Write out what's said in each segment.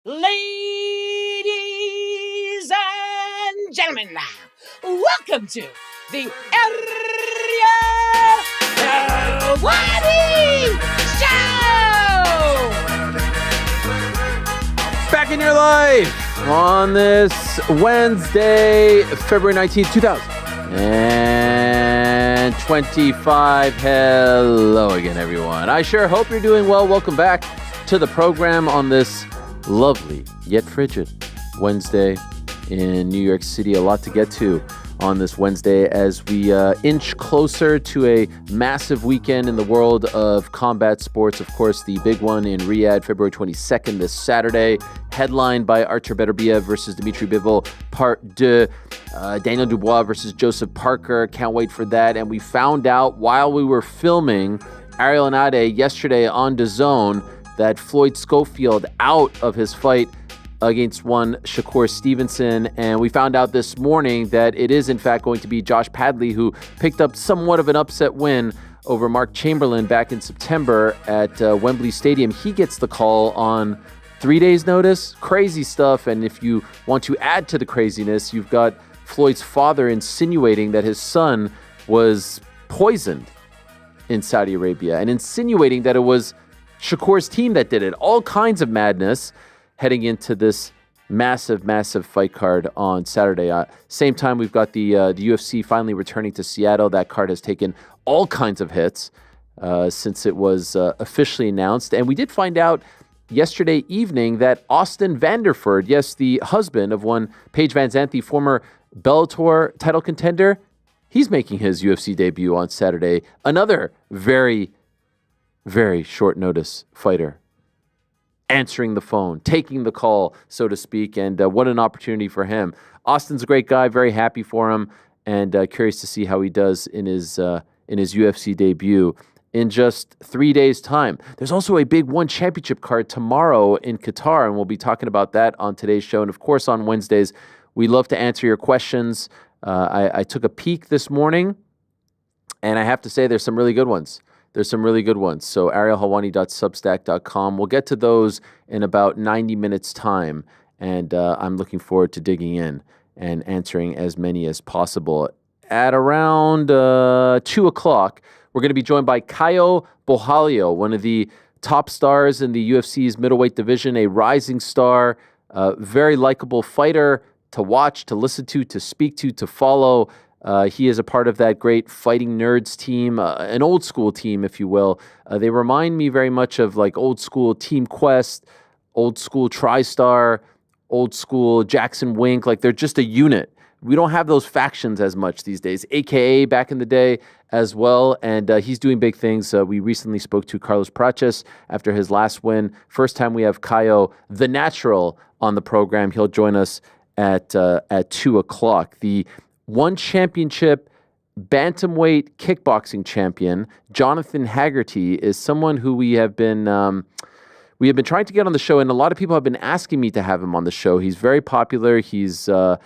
Ladies and gentlemen, welcome to the Ariel Helwani Show! Back in your life on this Wednesday, February 19th, 2025. Hello again, everyone. I sure hope you're doing well. Welcome back to the program on this lovely yet frigid Wednesday in New York City. A lot to get to on this Wednesday as we inch closer to a massive weekend in the world of combat sports. Of course, the big one in Riyadh, February 22nd, this Saturday, headlined by Artur Beterbiev versus Dimitri Bivol, Part 2, Daniel Dubois versus Joseph Parker. Can't wait for that. And we found out while we were filming Ariel Helwani yesterday on DAZN that Floyd Schofield out of his fight against one Shakur Stevenson. And we found out this morning that it is in fact going to be Josh Padley who picked up somewhat of an upset win over Mark Chamberlain back in September at Wembley Stadium. He gets the call on 3 days' notice. Crazy stuff. And if you want to add to the craziness, you've got Floyd's father insinuating that his son was poisoned in Saudi Arabia and insinuating that it was Shakur's team that did it. All kinds of madness heading into this massive fight card on Saturday. Same time, we've got the UFC finally returning to Seattle. That card has taken all kinds of hits since it was officially announced. And we did find out yesterday evening that Austin Vanderford, yes, the husband of one Paige Van Zandt, the former Bellator title contender, he's making his UFC debut on Saturday. Another very short notice fighter answering the phone, taking the call, so to speak, and what an opportunity for him. Austin's a great guy, very happy for him, and curious to see how he does in his UFC debut in just 3 days' time. There's also a big one championship card tomorrow in Qatar, and we'll be talking about that on today's show. And of course, on Wednesdays, we love to answer your questions. I took a peek this morning, and I have to say there's some really good ones. So arielhelwani.substack.com. We'll get to those in about 90 minutes' time, and I'm looking forward to digging in and answering as many as possible. At around 2 o'clock, we're going to be joined by Caio Borralho, one of the top stars in the UFC's middleweight division, a rising star, very likable fighter to watch, to listen to speak to follow. He is a part of that great Fighting Nerds team, an old school team, if you will. They remind me very much of like old school Team Quest, old school TriStar, old school Jackson Wink. Like they're just a unit. We don't have those factions as much these days, AKA back in the day as well. And he's doing big things. We recently spoke to Carlos Praches after his last win. First time we have Caio, the natural, on the program. He'll join us at 2 o'clock. The one championship bantamweight kickboxing champion, Jonathan Haggerty, is someone who we have been trying to get on the show, and a lot of people have been asking me to have him on the show. He's very popular. He's an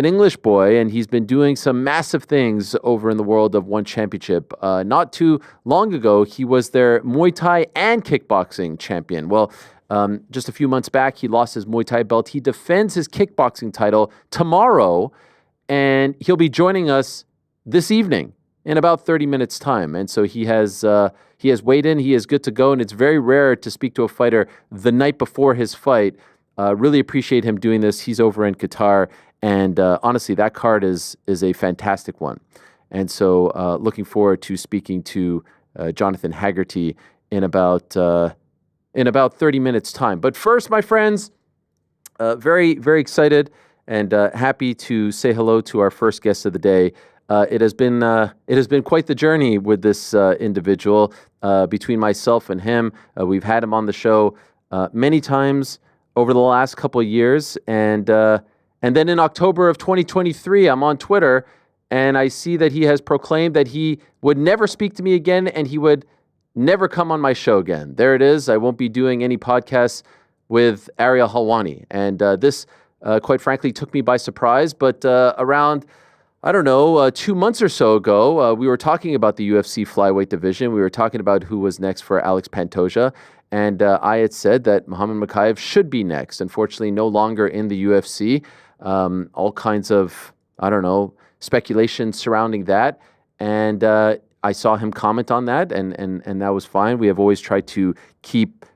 English boy, and he's been doing some massive things over in the world of one championship. Not too long ago, he was their Muay Thai and kickboxing champion. Well, just a few months back, he lost his Muay Thai belt. He defends his kickboxing title tomorrow, and he'll be joining us this evening in about 30 minutes' time. And so he has weighed in. He is good to go, and it's very rare to speak to a fighter the night before his fight. Really appreciate him doing this. He's over in Qatar, and honestly, that card is a fantastic one. And so looking forward to speaking to Jonathan Haggerty in about 30 minutes' time. But first, my friends, very excited and happy to say hello to our first guest of the day. It has been quite the journey with this individual. Between myself and him, we've had him on the show many times over the last couple of years, and then in October of 2023, I'm on Twitter, and I see that he has proclaimed that he would never speak to me again, and he would never come on my show again. There it is. I won't be doing any podcasts with Ariel Helwani, and this. Quite frankly, took me by surprise, but around, 2 months or so ago, we were talking about the UFC flyweight division. We were talking about who was next for Alex Pantoja, And I had said that Muhammad Mokaev should be next. Unfortunately, no longer in the UFC. All kinds of, I don't know, speculation surrounding that. And I saw him comment on that, and that was fine. We have always tried to keep,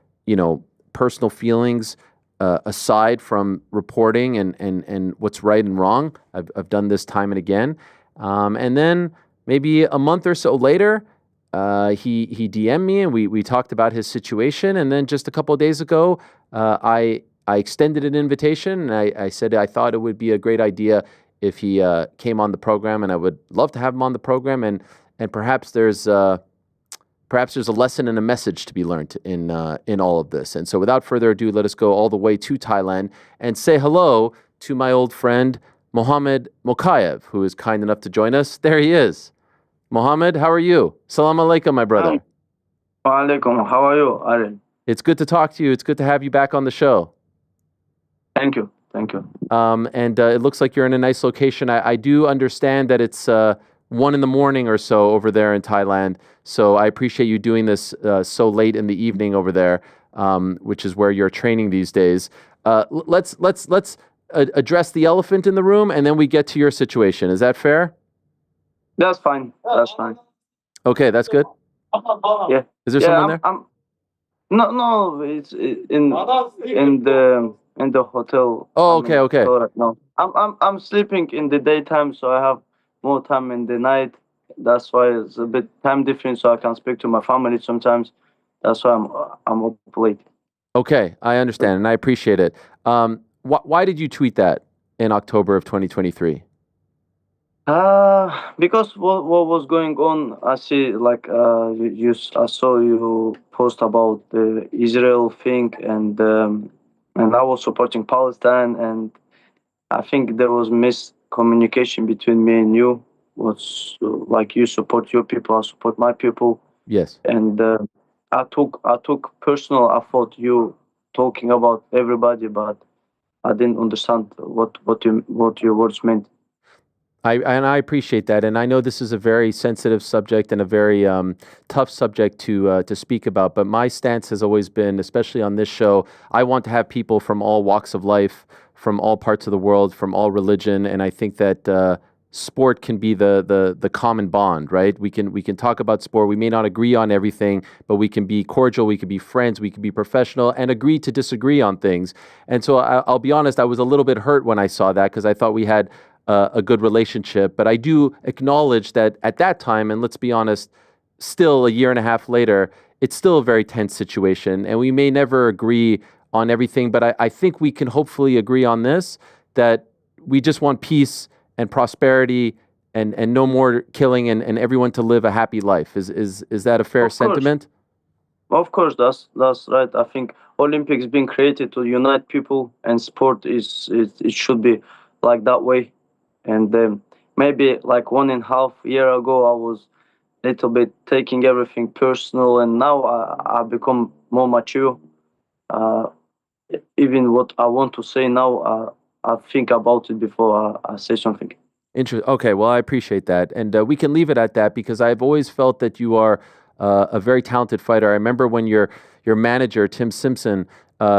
personal feelings aside from reporting and what's right and wrong. I've done this time and again. And then maybe a month or so later, he DM'd me and we talked about his situation. And then just a couple of days ago, I extended an invitation, and I said I thought it would be a great idea if he came on the program, and I would love to have him on the program. And perhaps there's a lesson and a message to be learned in all of this. And so without further ado, let us go all the way to Thailand and say hello to my old friend, Muhammad Mokaev, who is kind enough to join us. There he is. Muhammad, how are you? Salam alaikum, my brother. Wa alaikum. How are you, Ariel? It's good to talk to you. It's good to have you back on the show. Thank you. And it looks like you're in a nice location. I do understand that it's 1 a.m. or so over there in Thailand. So I appreciate you doing this so late in the evening over there, which is where you're training these days. Let's address the elephant in the room, and then we get to your situation. Is that fair? That's fine. Okay, that's good. Yeah. Is there someone there? No. It's in the hotel. Oh, okay. Right now. I'm sleeping in the daytime, so I have more time in the night. That's why it's a bit time difference, so I can speak to my family sometimes. That's why I'm up late. Okay, I understand, and I appreciate it. Why did you tweet that in October of 2023? Because what was going on, I see I saw you post about the Israel thing, and I was supporting Palestine, and I think there was miscommunication between me and you. Was like you support your people, I support my people. Yes. And I took personal. I thought you talking about everybody, but I didn't understand what your words meant. I appreciate that, and I know this is a very sensitive subject and a very tough subject to speak about. But my stance has always been, especially on this show, I want to have people from all walks of life, from all parts of the world, from all religion, and I think that sport can be the common bond, right? We can talk about sport. We may not agree on everything, but we can be cordial. We can be friends. We can be professional and agree to disagree on things. And so I'll be honest, I was a little bit hurt when I saw that because I thought we had a good relationship. But I do acknowledge that at that time, and let's be honest, still a year and a half later, it's still a very tense situation, and we may never agree on everything. But I think we can hopefully agree on this, that we just want peace and prosperity and no more killing and everyone to live a happy life. Is that a fair sentiment? Of course, that's right. I think Olympics been created to unite people, and sport it should be like that way. And maybe like 1.5 years ago, I was a little bit taking everything personal, and now I become more mature. Even what I want to say now, I think about it before I say something. Okay, well, I appreciate that. And we can leave it at that because I've always felt that you are a very talented fighter. I remember when your manager, Tim Simpson,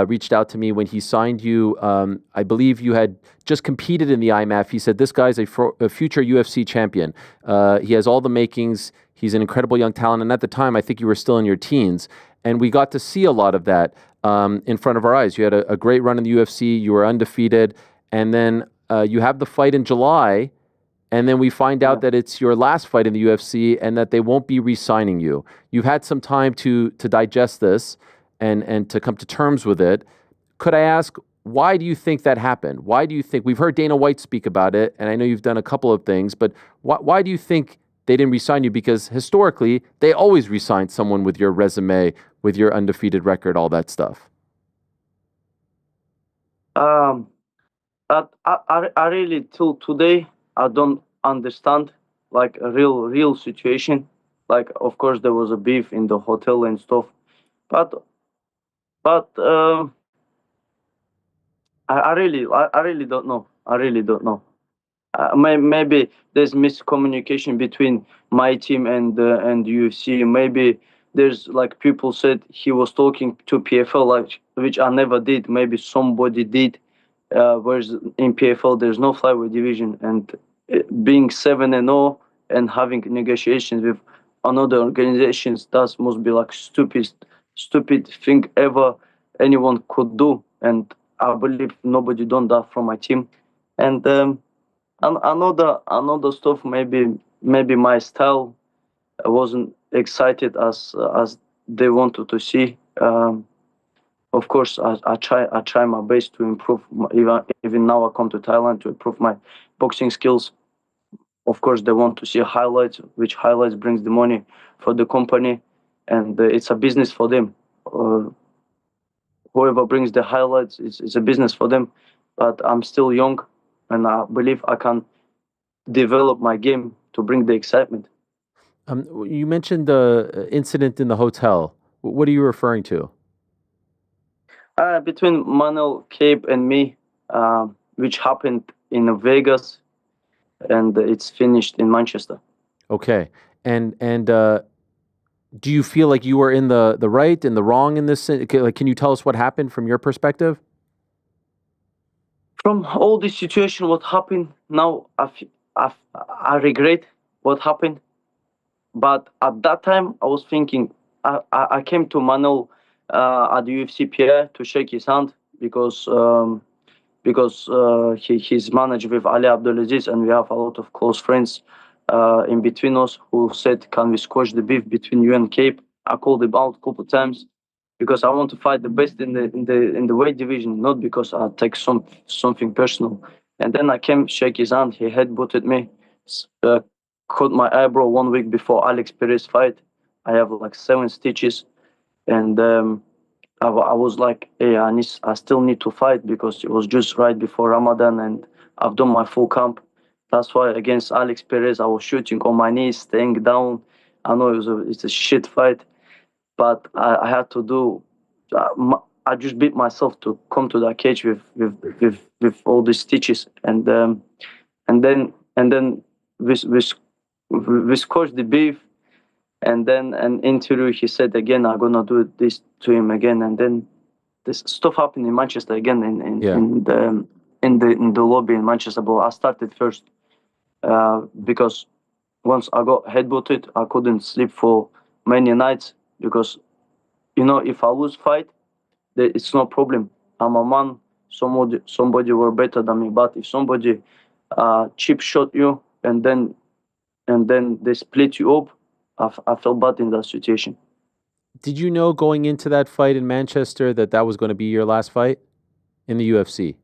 reached out to me when he signed you. I believe you had just competed in the IMAF. He said, this guy's a future UFC champion. He has all the makings. He's an incredible young talent. And at the time, I think you were still in your teens. And we got to see a lot of that in front of our eyes. You had a great run in the UFC. You were undefeated. And then you have the fight in July. And then we find out that it's your last fight in the UFC and that they won't be re-signing you. You've had some time to digest this and to come to terms with it. Could I ask, why do you think that happened? Why do you think, we've heard Dana White speak about it, and I know you've done a couple of things, but why do you think they didn't re-sign you? Because historically, they always re-sign someone with your resume, with your undefeated record, all that stuff. I really, till today, I don't understand like a real situation. Like, of course, there was a beef in the hotel and stuff, but I really don't know. I really don't know. Maybe there's miscommunication between my team and UFC. Maybe there's like people said he was talking to PFL, like which I never did. Maybe somebody did. Whereas in PFL there's no flyweight division, and being 7-0 and having negotiations with another organizations, that must be like stupid thing ever anyone could do. And I believe nobody done that from my team. And another stuff, maybe my style, I wasn't excited as they wanted to see. Of course, I try my best to improve. Even now, I come to Thailand to improve my boxing skills. Of course, they want to see highlights, which highlights brings the money for the company, and it's a business for them. Whoever brings the highlights, it's a business for them. But I'm still young, and I believe I can develop my game to bring the excitement. You mentioned the incident in the hotel. What are you referring to? Between Manuel Cape and me, which happened in Vegas, and it's finished in Manchester. Okay. And do you feel like you were in the right and the wrong in this? Like, can you tell us what happened from your perspective? From all this situation, what happened now, I regret what happened. But at that time, I was thinking, I came to Manuel at the UFC PA to shake his hand because he's managed with Ali Abdulaziz, and we have a lot of close friends in between us who said, "Can we squash the beef between you and Cape?" I called him out a couple of times because I want to fight the best in the weight division, not because I take something personal. And then I came, shake his hand. He headbutted me, uh, cut my eyebrow 1 week before Alex Perez fight. I have like 7 stitches, and I was like, hey, I still need to fight because it was just right before Ramadan, and I've done my full camp. That's why against Alex Perez, I was shooting on my knees, staying down. I know it's a shit fight, but I had to do. I just beat myself to come to that cage with all these stitches, and then we squashed the beef. And then an interview, he said again, "I'm gonna do this to him again." And then this stuff happened in Manchester again, in the lobby in Manchester. But I started first because once I got headbutted, I couldn't sleep for many nights because if I lose fight, it's no problem. I'm a man. Somebody were better than me. But if somebody cheap shot you and then they split you up, I felt bad in that situation. Did you know going into that fight in Manchester that was going to be your last fight in the UFC?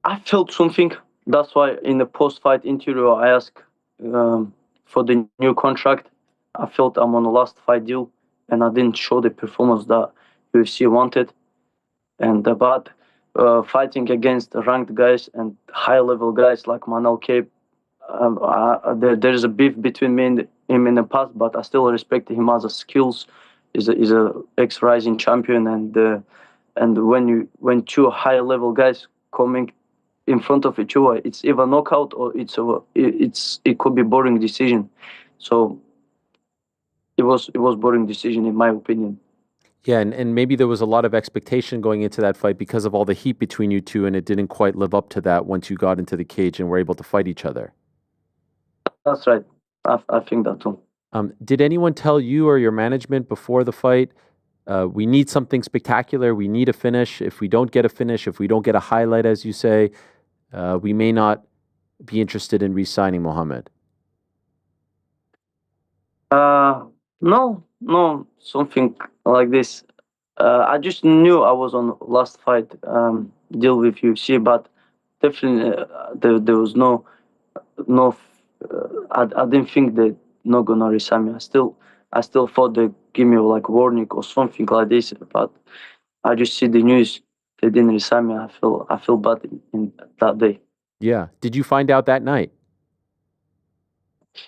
I felt something. That's why in the post-fight interview, I asked for the new contract. I felt I'm on the last fight deal, and I didn't show the performance that UFC wanted. And but fighting against ranked guys and high-level guys like Manel Cape, there's a beef between me and him in the past, but I still respect him as a skills. He's a ex-rising champion, and when two high-level guys coming in front of each other, it's either knockout or it could be boring decision. So it was boring decision in my opinion. Yeah, and maybe there was a lot of expectation going into that fight because of all the heat between you two, and it didn't quite live up to that once you got into the cage and were able to fight each other. That's right. I think that too. Did anyone tell you or your management before the fight, we need something spectacular, we need a finish? If we don't get a finish, if we don't get a highlight, as you say, we may not be interested in re-signing Muhammad? No, something like this. I just knew I was on last fight deal with UFC, but definitely there was no. I didn't think they not gonna resign me. I still thought they give me like warning or something like this, but I just see the news. They didn't resign me. I feel bad in that day. Yeah. Did you find out that night?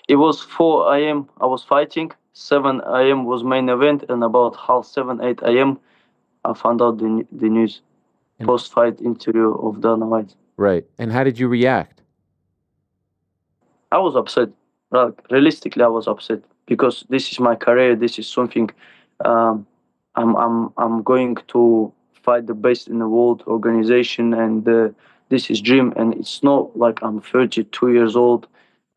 It was 4 a.m. I was fighting. 7 a.m. was main event, and about half 7, 8 a.m. I found out the news. Post fight interview of Dana White. Right. And how did you react? I was upset. Like, realistically, I was upset. because this is my career. This is something um, I'm going to fight the best in the world organization, and this is dream. And it's not like I'm 32 years old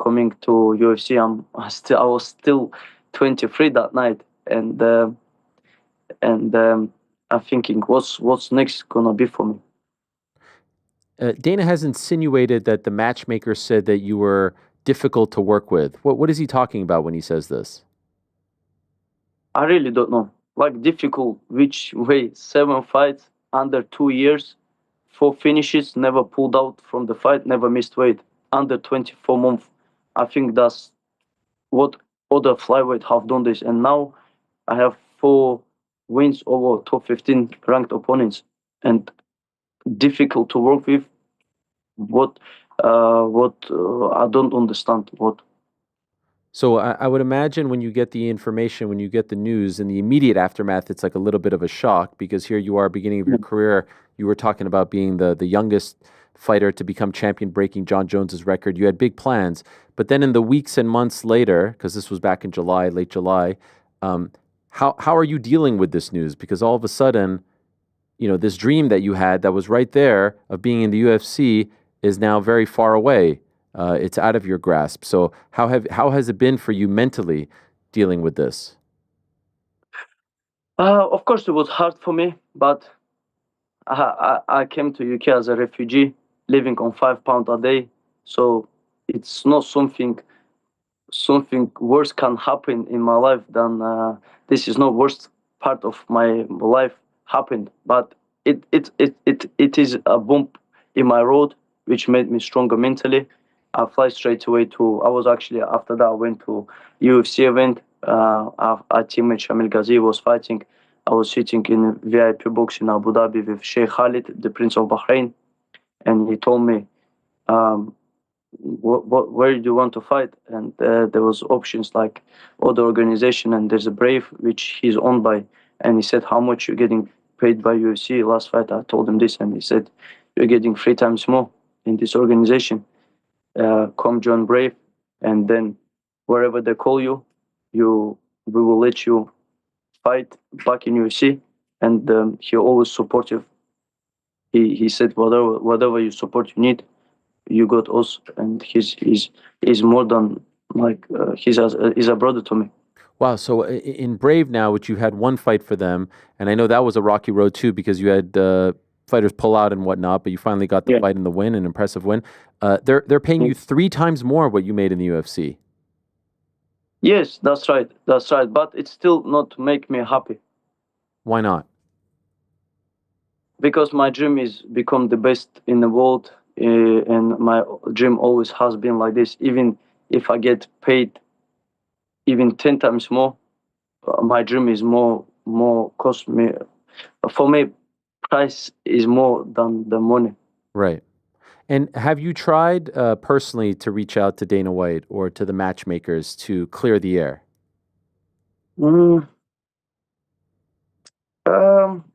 coming to UFC. I was still 23 that night, and I'm thinking, what's next gonna be for me? Dana has insinuated that the matchmaker said that you were difficult to work with. What is he talking about when he says this? I really don't know. Like difficult, which way? 7 fights under 2 years, 4 finishes, never pulled out from the fight, never missed weight. Under 24 months. I think that's what other flyweight have done this. And now I have 4 wins over top 15 ranked opponents. And difficult to work with. What I don't understand. What? So I would imagine when you get the information, when you get the news, in the immediate aftermath, it's like a little bit of a shock because here you are, beginning of your career. You were talking about being the youngest fighter to become champion, breaking John Jones's record. You had big plans, but then in the weeks and months later, because this was back in July, late July, how are you dealing with this news? Because all of a sudden, this dream that you had that was right there of being in the UFC is now very far away. It's out of your grasp. So how has it been for you mentally dealing with this? Of course, it was hard for me, but I came to UK as a refugee, living on £5 a day. So it's not something worse can happen in my life than this is not worst part of my life happened, but it is a bump in my road which made me stronger mentally. I fly straight away to. I was actually after that I went to UFC event. Our teammate Shamil Ghazi was fighting. I was sitting in VIP box in Abu Dhabi with Sheikh Khalid, the Prince of Bahrain, and he told me, where do you want to fight? And there was options like other organization, and there's a Brave which he's owned by, and he said, how much you're getting paid by UFC? Last fight I told him this, and he said, you're getting 3 times more in this organization. Come join Brave, and then wherever they call you, we will let you fight back in UFC. And he always supportive. He said whatever you support you need, you got us, and he's more than like he's a brother to me. Wow. So in Brave now, which you had one fight for them, and I know that was a rocky road too because you had fighters pull out and whatnot, but you finally got the fight and the win, an impressive win. They're paying you 3 times more what you made in the UFC. Yes, that's right. That's right. But it still not make me happy. Why not? Because my dream is become the best in the world, and my dream always has been like this. Even if I get paid even 10 times more, my dream is more cost me. For me, price is more than the money. Right. And have you tried personally to reach out to Dana White or to the matchmakers to clear the air?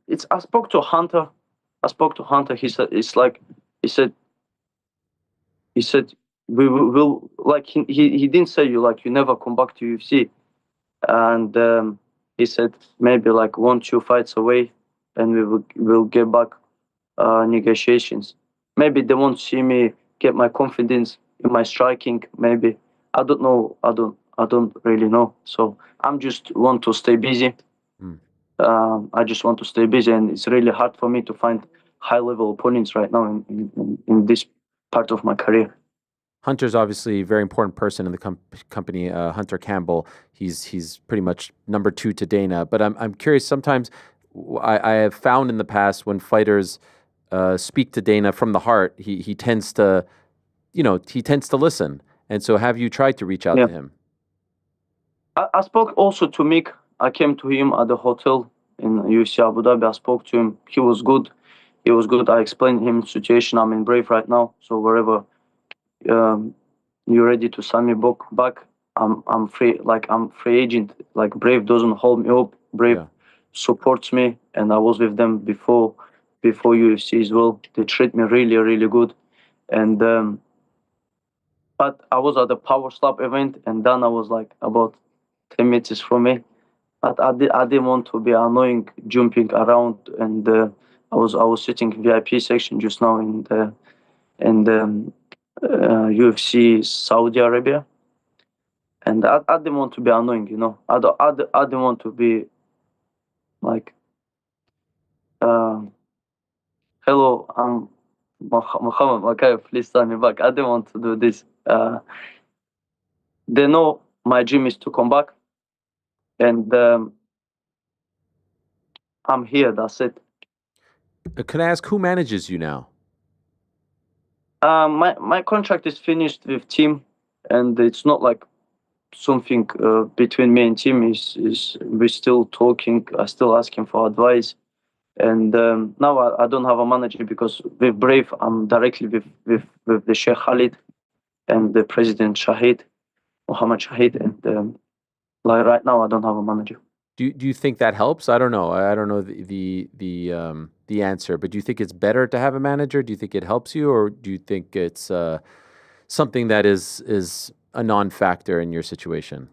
It's. I spoke to Hunter. He said he said we will like he didn't say you never come back to UFC, and he said maybe like 1-2 fights away, and will get back negotiations. Maybe they won't see me get my confidence in my striking. Maybe I don't know. I don't really know. So I'm just want to stay busy. I just want to stay busy, and it's really hard for me to find high level opponents right now in this part of my career. Hunter's obviously a very important person in the company. Hunter Campbell, he's pretty much number 2 to Dana. But I'm curious. Sometimes I have found in the past when fighters speak to Dana from the heart, he tends to, he tends to listen. And so, have you tried to reach out to him? I spoke also to Mick. I came to him at the hotel in UFC Abu Dhabi. I spoke to him. He was good. I explained him the situation. I'm in Brave right now, so wherever you're ready to sign me back, I'm free. Like I'm free agent. Like Brave doesn't hold me up. Brave supports me, and I was with them before UFC as well. They treat me really, really good. And but I was at the Power Slap event, and then I was like about 10 meters from me. But I didn't want to be annoying, jumping around, and I was sitting VIP section just now in the UFC Saudi Arabia, and I didn't want to be annoying, you know. I didn't want to be like, uh, hello, I'm Muhammad Mokaev, please sign me back. I didn't want to do this. They know my dream is to come back, and I'm here. That's it. Can I ask who manages you now? My contract is finished with team, and it's not like something between me and team. Is we're still talking. I still asking for advice, and now I don't have a manager because with Brave I'm directly with the Sheikh Khalid and the President Shahid, Muhammad Shahid, and like right now I don't have a manager. Do you think that helps? I don't know. I don't know the answer, but do you think it's better to have a manager? Do you think it helps you, or do you think it's something that is a non-factor in your situation?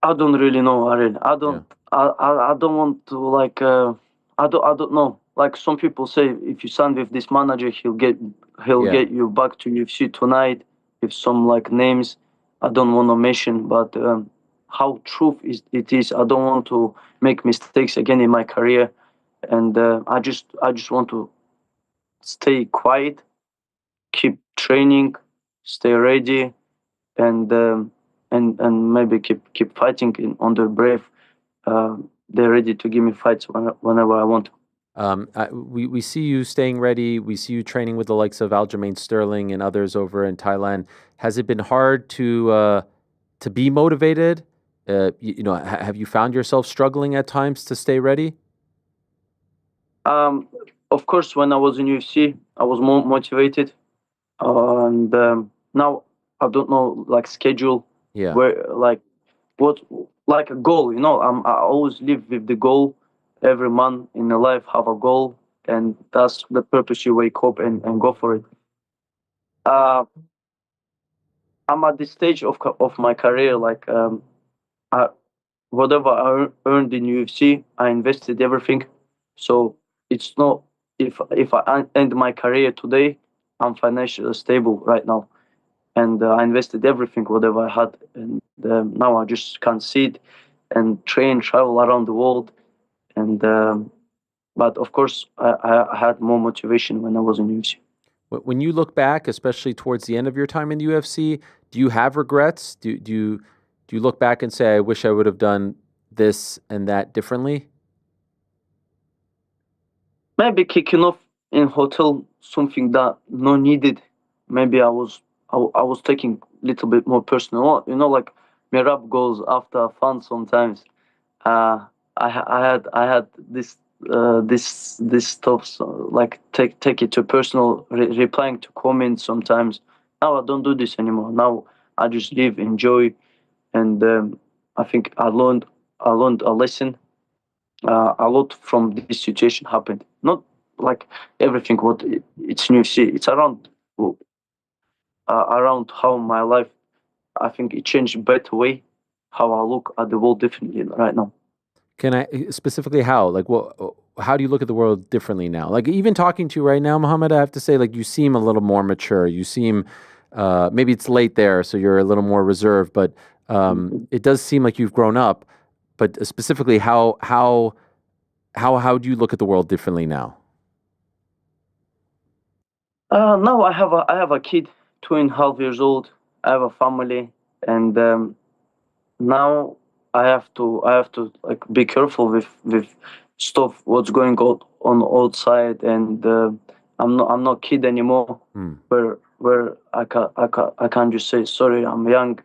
I don't really know, Ariel. I don't. Yeah. I don't want to like. I don't know. Like some people say, if you sign with this manager, he'll Yeah. get you back to UFC tonight with some like names. I don't want to mention, but how truth is it is. I don't want to make mistakes again in my career, and I just want to stay quiet, keep training, stay ready, and and maybe keep fighting under Brave. They're ready to give me fights whenever I want. We see you staying ready. We see you training with the likes of Aljamain Sterling and others over in Thailand. Has it been hard to be motivated? Have you found yourself struggling at times to stay ready? Of course, when I was in UFC, I was more motivated, and now I don't know like schedule Yeah. where like what like a goal. You know, I always live with the goal. Every man in the life have a goal, and that's the purpose. You wake up and go for it. Uh, I'm at this stage of my career. Like I, whatever earned in UFC, I invested everything. So it's not if I end my career today, I'm financially stable right now, and I invested everything whatever I had, and now I just can sit and train, travel around the world, and but of course I had more motivation when I was in UFC. When you look back, especially towards the end of your time in the UFC, do you have regrets? Do you look back and say, I wish I would have done this and that differently? Maybe kicking off in hotel something that no needed. Maybe I was taking a little bit more personal. You know, like my rap goes after fun sometimes. Uh, I had this stuff, so like take it to personal, replying to comments sometimes. Now I don't do this anymore. Now I just live, enjoy, and I think I learned a lesson. A lot from this situation happened. Not like everything what it's new. See, it's around how my life. I think it changed better way how I look at the world differently right now. Can I specifically how? Like, what? How do you look at the world differently now? Like, even talking to you right now, Muhammad, I have to say, like, you seem a little more mature. You seem, maybe it's late there, so you're a little more reserved, but it does seem like you've grown up. But specifically, how do you look at the world differently now? Now I have a kid, 2.5 years old. I have a family, and now I have to like be careful with stuff what's going on outside, and I'm not kid anymore. Hmm. Where I can't just say sorry, I'm young.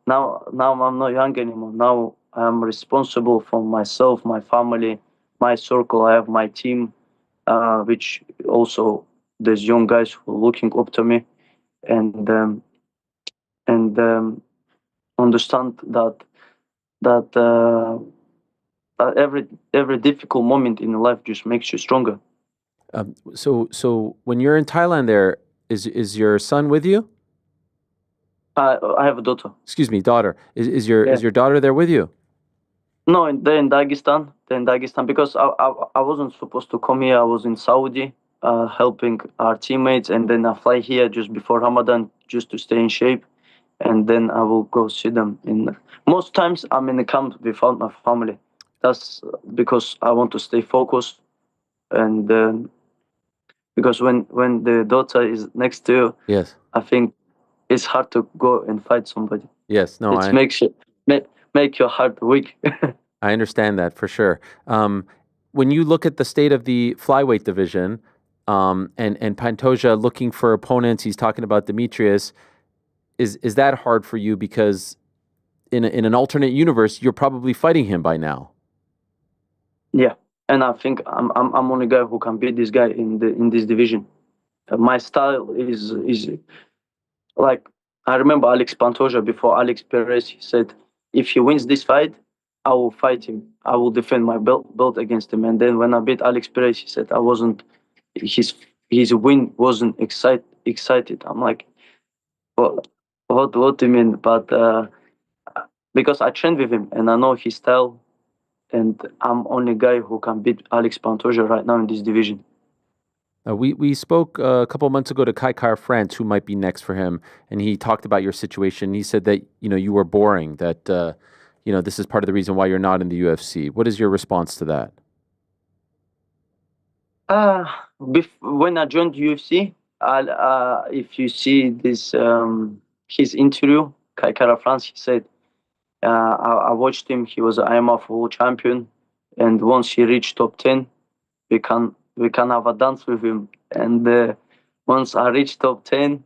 Now I'm not young anymore. Now I'm responsible for myself, my family, my circle. I have my team, which also there's young guys who are looking up to me, and and understand that every difficult moment in life just makes you stronger. So when you're in Thailand, there is your son with you? I have a daughter. Excuse me, daughter. Is your daughter there with you? No, they're in Dagestan. They're in Dagestan because I wasn't supposed to come here. I was in Saudi, helping our teammates, and then I fly here just before Ramadan just to stay in shape, and then I will go see them. In most times I'm in the camp without my family. That's because I want to stay focused, and because when the daughter is next to you, Yes. I think it's hard to go and fight somebody. Yes. No, It makes you make your heart weak. I understand that for sure. When you look at the state of the flyweight division, and Pantoja looking for opponents, he's talking about Demetrius. Is that hard for you because in an alternate universe, you're probably fighting him by now? Yeah, and I think I'm only guy who can beat this guy in this division. My style is like, I remember Alex Pantoja before Alex Perez. He said, if he wins this fight, I will fight him. I will defend my belt against him. And then when I beat Alex Perez, he said I wasn't. His win wasn't excited. I'm like, what do you mean? But because I trained with him and I know his style, and I'm only guy who can beat Alex Pantoja right now in this division. We spoke a couple months ago to Kai France, who might be next for him, and he talked about your situation. He said that you were boring, that this is part of the reason why you're not in the UFC. What is your response to that? When I joined UFC, if you see this his interview, Kai France, he said, I watched him. He was an IMF world champion, and once he reached top 10, we can have a dance with him. And once I reached top 10,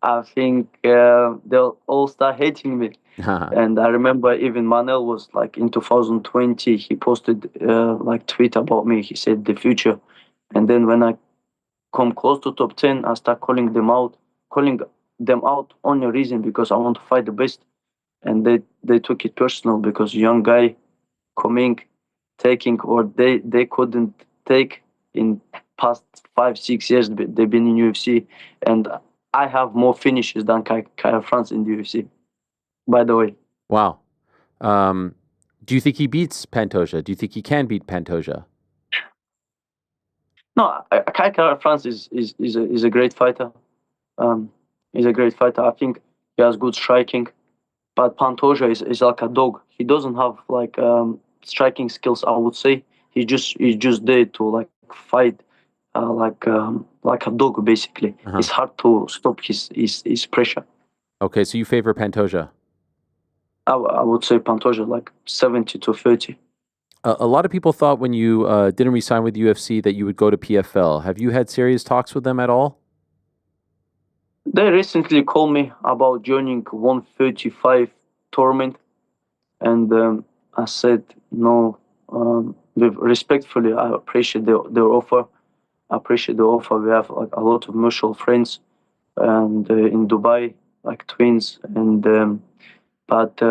I think they'll all start hating me. And I remember even Manel was like in 2020, he posted like tweet about me. He said the future. And then when I come close to top 10, I start calling them out only reason because I want to fight the best. And they took it personal because young guy coming, taking, or they couldn't take in past 5-6 years they've been in UFC, and I have more finishes than Kai France in the UFC, by the way. Wow. Do you think he beats Pantoja? Do you think he can beat Pantoja? No, Kai France is a great fighter. He's a great fighter. I think he has good striking, but Pantoja is like a dog. He doesn't have like striking skills, I would say. He's just there to like fight like a dog, basically. It's hard to stop his pressure. Okay, so you favor Pantoja? I would say Pantoja, like 70-30. A lot of people thought when you didn't resign with UFC that you would go to PFL. Have you had serious talks with them at all? They recently called me about joining 135 tournament, and I said no. Respectfully, I appreciate their offer. We have like a lot of mutual friends, and in Dubai, like twins, and but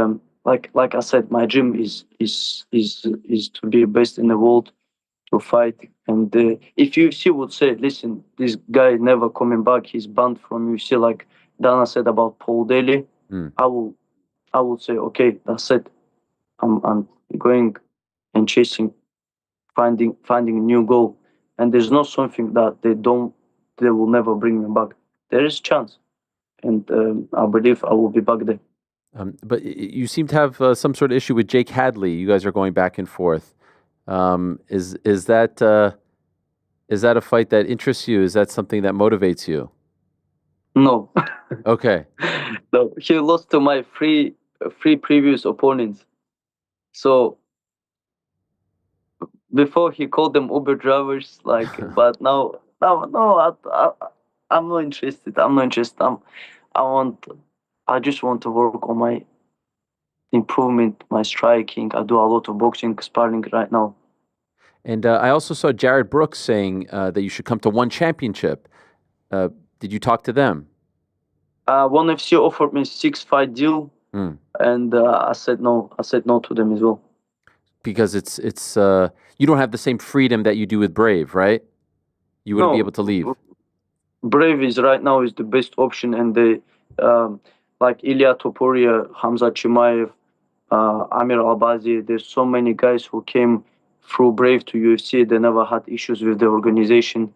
like I said, my dream is to be best in the world, to fight. And if UFC would say, listen, this guy never coming back, he's banned from UFC, like Dana said about Paul Daly, I would say, okay, that's it. I'm going and chasing, finding a new goal. And there's not something that they will never bring me back. There is a chance, and I believe I will be back there. But you seem to have some sort of issue with Jake Hadley. You guys are going back and forth. Is that a fight that interests you? Is that something that motivates you? No. Okay. No, he lost to my three previous opponents. So before he called them Uber drivers, like, but now, no, I'm not interested. I just want to work on my improvement, my striking. I do a lot of boxing, sparring right now. And I also saw Jared Brooks saying that you should come to One Championship. Did you talk to them? One FC offered me 6-fight deal, and I said no. I said no to them as well. Because it's you don't have the same freedom that you do with Brave, right? You wouldn't be able to leave. Brave is right now is the best option, and like Ilya Topuria, Hamza Chimaev, Amir Albazi. There's so many guys who came through Brave to UFC. They never had issues with the organization,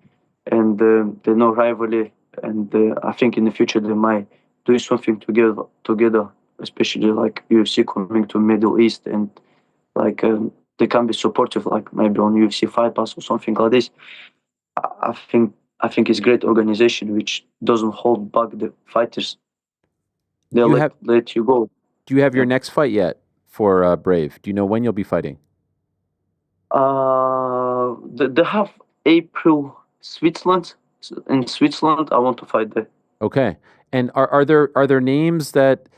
and they no rivalry. And I think in the future they might do something together, especially like UFC coming to Middle East, and like they can be supportive, like maybe on UFC Fight Pass or something like this. I think it's great organization which doesn't hold back the fighters. They let you go. Do you have your next fight yet for Brave? Do you know when you'll be fighting? They have April Switzerland. In Switzerland, I want to fight there. Okay. And are there names that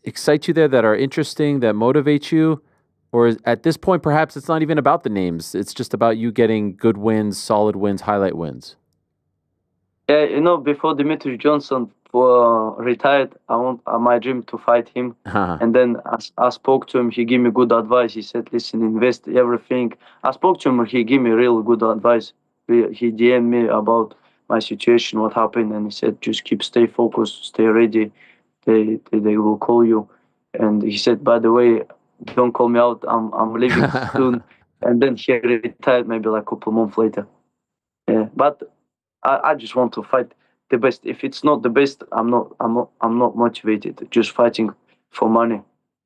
excite you there, that are interesting, that motivate you? Or at this point, perhaps it's not even about the names. It's just about you getting good wins, solid wins, highlight wins. Yeah, before Dimitri Johnson retired, I want my dream to fight him. And then I spoke to him. He gave me good advice. He said, "Listen, invest everything." I spoke to him. He gave me real good advice. He DM'd me about my situation, what happened, and he said, "Just stay focused, stay ready. They will call you." And he said, "By the way, don't call me out. I'm leaving soon." And then he retired maybe like a couple months later. Yeah, but I just want to fight the best. If it's not the best, I'm not motivated. Just fighting for money.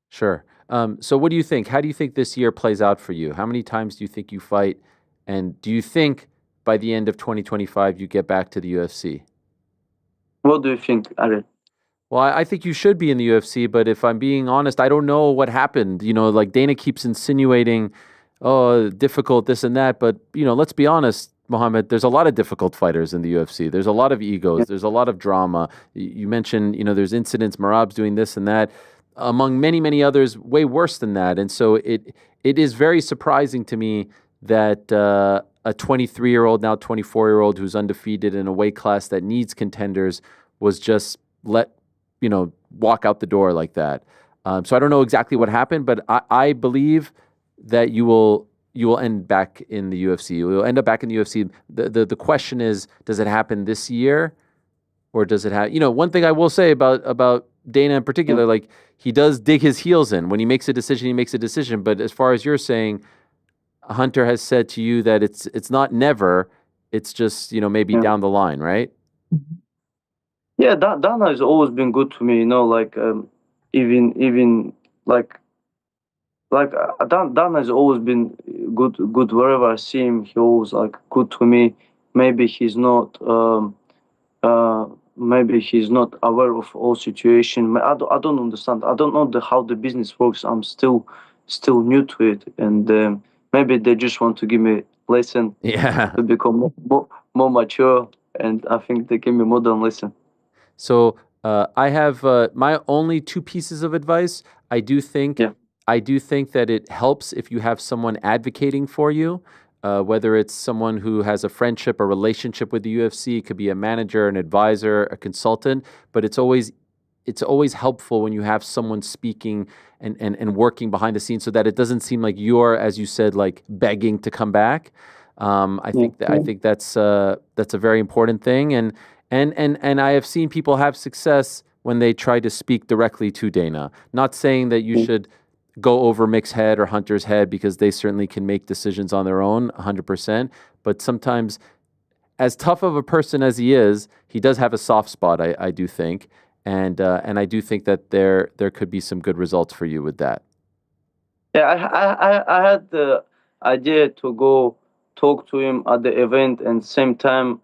Sure. So what do you think? How do you think this year plays out for you? How many times do you think you fight? And do you think by the end of 2025 you get back to the UFC? What do you think, Ariel? Well, I think you should be in the UFC, but if I'm being honest, I don't know what happened. Like Dana keeps insinuating, oh, difficult, this and that. But, let's be honest, Mohammed, there's a lot of difficult fighters in the UFC. There's a lot of egos. There's a lot of drama. You mentioned, there's incidents, Marab's doing this and that, among many, many others, way worse than that. And so it is very surprising to me that a 23-year-old, now 24-year-old who's undefeated in a weight class that needs contenders was just let walk out the door like that. So I don't know exactly what happened, but I believe that you will end back in the UFC. You will end up back in the UFC. The question is, does it happen this year, or does it have? One thing I will say about Dana in particular, like he does dig his heels in. When he makes a decision, he makes a decision. But as far as you're saying, Hunter has said to you that it's not never. It's just maybe down the line, right? Yeah, Dana has always been good to me. Even like Dana has always been good wherever I see him. He always good to me. Maybe he's not aware of all situation. I don't understand. I don't know how the business works. I'm still new to it, and maybe they just want to give me lesson. Yeah. To become more mature, and I think they give me more than lesson. So I have my only two pieces of advice. I do think that it helps if you have someone advocating for you, whether it's someone who has a friendship or relationship with the UFC. It could be a manager, an advisor, a consultant. But it's always helpful when you have someone speaking and working behind the scenes, so that it doesn't seem like you're, as you said, like begging to come back. I think that's a very important thing. And I have seen people have success when they try to speak directly to Dana. Not saying that you should go over Mick's head or Hunter's head, because they certainly can make decisions on their own 100%. But sometimes, as tough of a person as he is, he does have a soft spot, I do think. And I do think that there could be some good results for you with that. Yeah, I had the idea to go talk to him at the event, and same time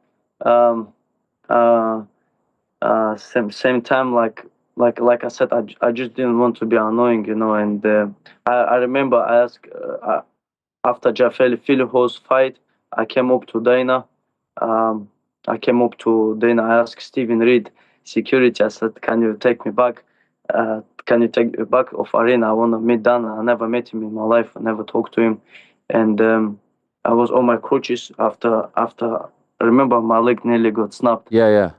same time, like I said, I just didn't want to be annoying, and I remember I asked after Jafeli Filho's fight, I came up to Dana. I asked Steven Reed, security. I said, "Can you take me back? Can you take me back of arena? I want to meet Dana. I never met him in my life. I never talked to him." And I was on my crutches after. I remember my leg nearly got snapped. Yeah.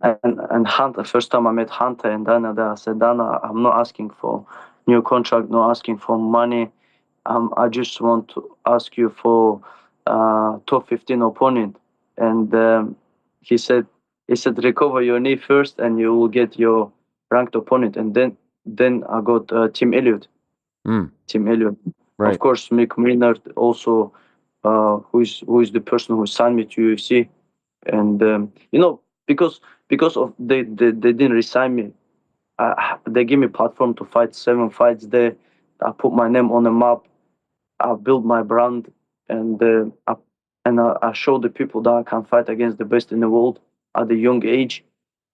And Hunter, first time I met Hunter and Dana there, I said, "Dana, I'm not asking for new contract, not asking for money. I just want to ask you for top 15 opponent." And he said, recover your knee first, and you will get your ranked opponent, and then I got Tim Elliott. Mm, Tim Elliott. right. Of course, Mick Maynard also, who is the person who signed me to UFC, and because of they didn't resign me. They give me platform to fight 7 fights there. I put my name on the map. I built my brand, and I showed the people that I can fight against the best in the world at a young age.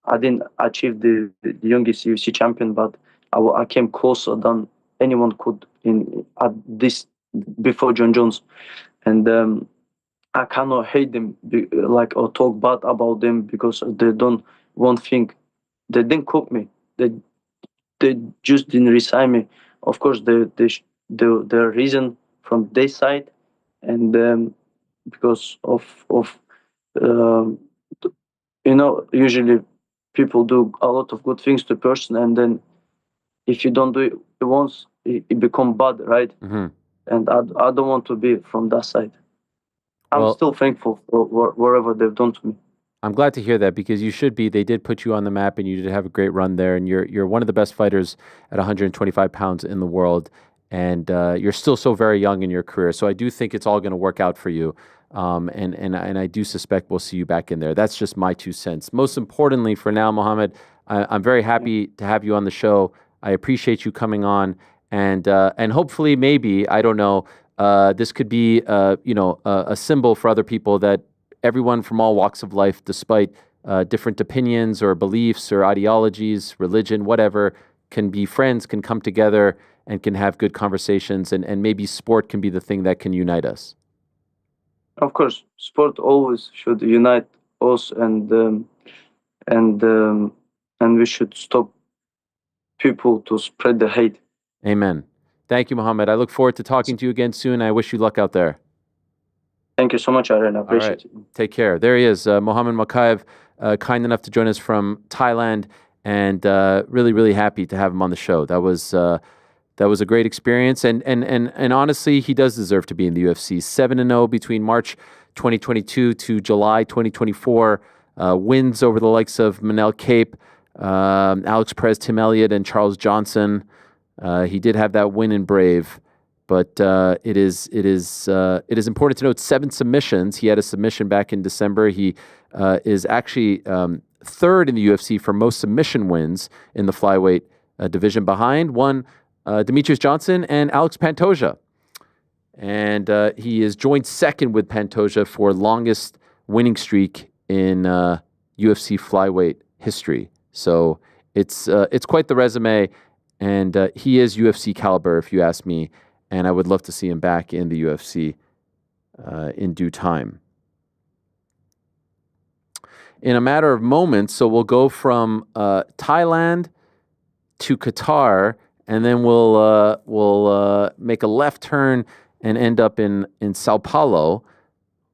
I didn't achieve the youngest UFC champion, but I came closer than anyone could in at this before John Jones, and I cannot hate them or talk bad about them because they don't one thing. They didn't cook me. They just didn't resign me. Of course, the reason from their side, and because of um, usually people do a lot of good things to a person, and then if you don't do it once, it become bad, right? Hmm. And I don't want to be from that side. I'm Well, still thankful for whatever they've done to me. I'm glad to hear that because you should be. They did put you on the map, and you did have a great run there. And you're one of the best fighters at 125 pounds in the world, and you're still so very young in your career. So I do think it's all going to work out for you. And I do suspect we'll see you back in there. That's just my 2 cents. Most importantly, for now, Mohammed, I'm very happy to have you on the show. I appreciate you coming on, and hopefully, maybe I don't know. This could be a symbol for other people that everyone from all walks of life, despite different opinions or beliefs or ideologies, religion, whatever, can be friends, can come together, and can have good conversations. And maybe sport can be the thing that can unite us. Of course, sport always should unite us, and we should stop people to spread the hate. Amen. Thank you, Mohammed. I look forward to talking to you again soon. I wish you luck out there. Thank you so much, Ariel. I appreciate it. Take care. There he is, Muhammad Mokaev, kind enough to join us from Thailand, and really, really happy to have him on the show. That was a great experience, and honestly, he does deserve to be in the UFC. 7-0 between March 2022 to July 2024. Wins over the likes of Manel Cape, Alex Perez, Tim Elliott, and Charles Johnson. He did have that win in Brave. But it is important to note 7 submissions. He had a submission back in December. He is actually third in the UFC for most submission wins in the flyweight division, behind one Demetrius Johnson and Alex Pantoja. And he is joint second with Pantoja for longest winning streak in UFC flyweight history. So it's quite the resume, and he is UFC caliber, if you ask me. And I would love to see him back in the UFC in due time. In a matter of moments, so we'll go from Thailand to Qatar, and then we'll make a left turn and end up in Sao Paulo,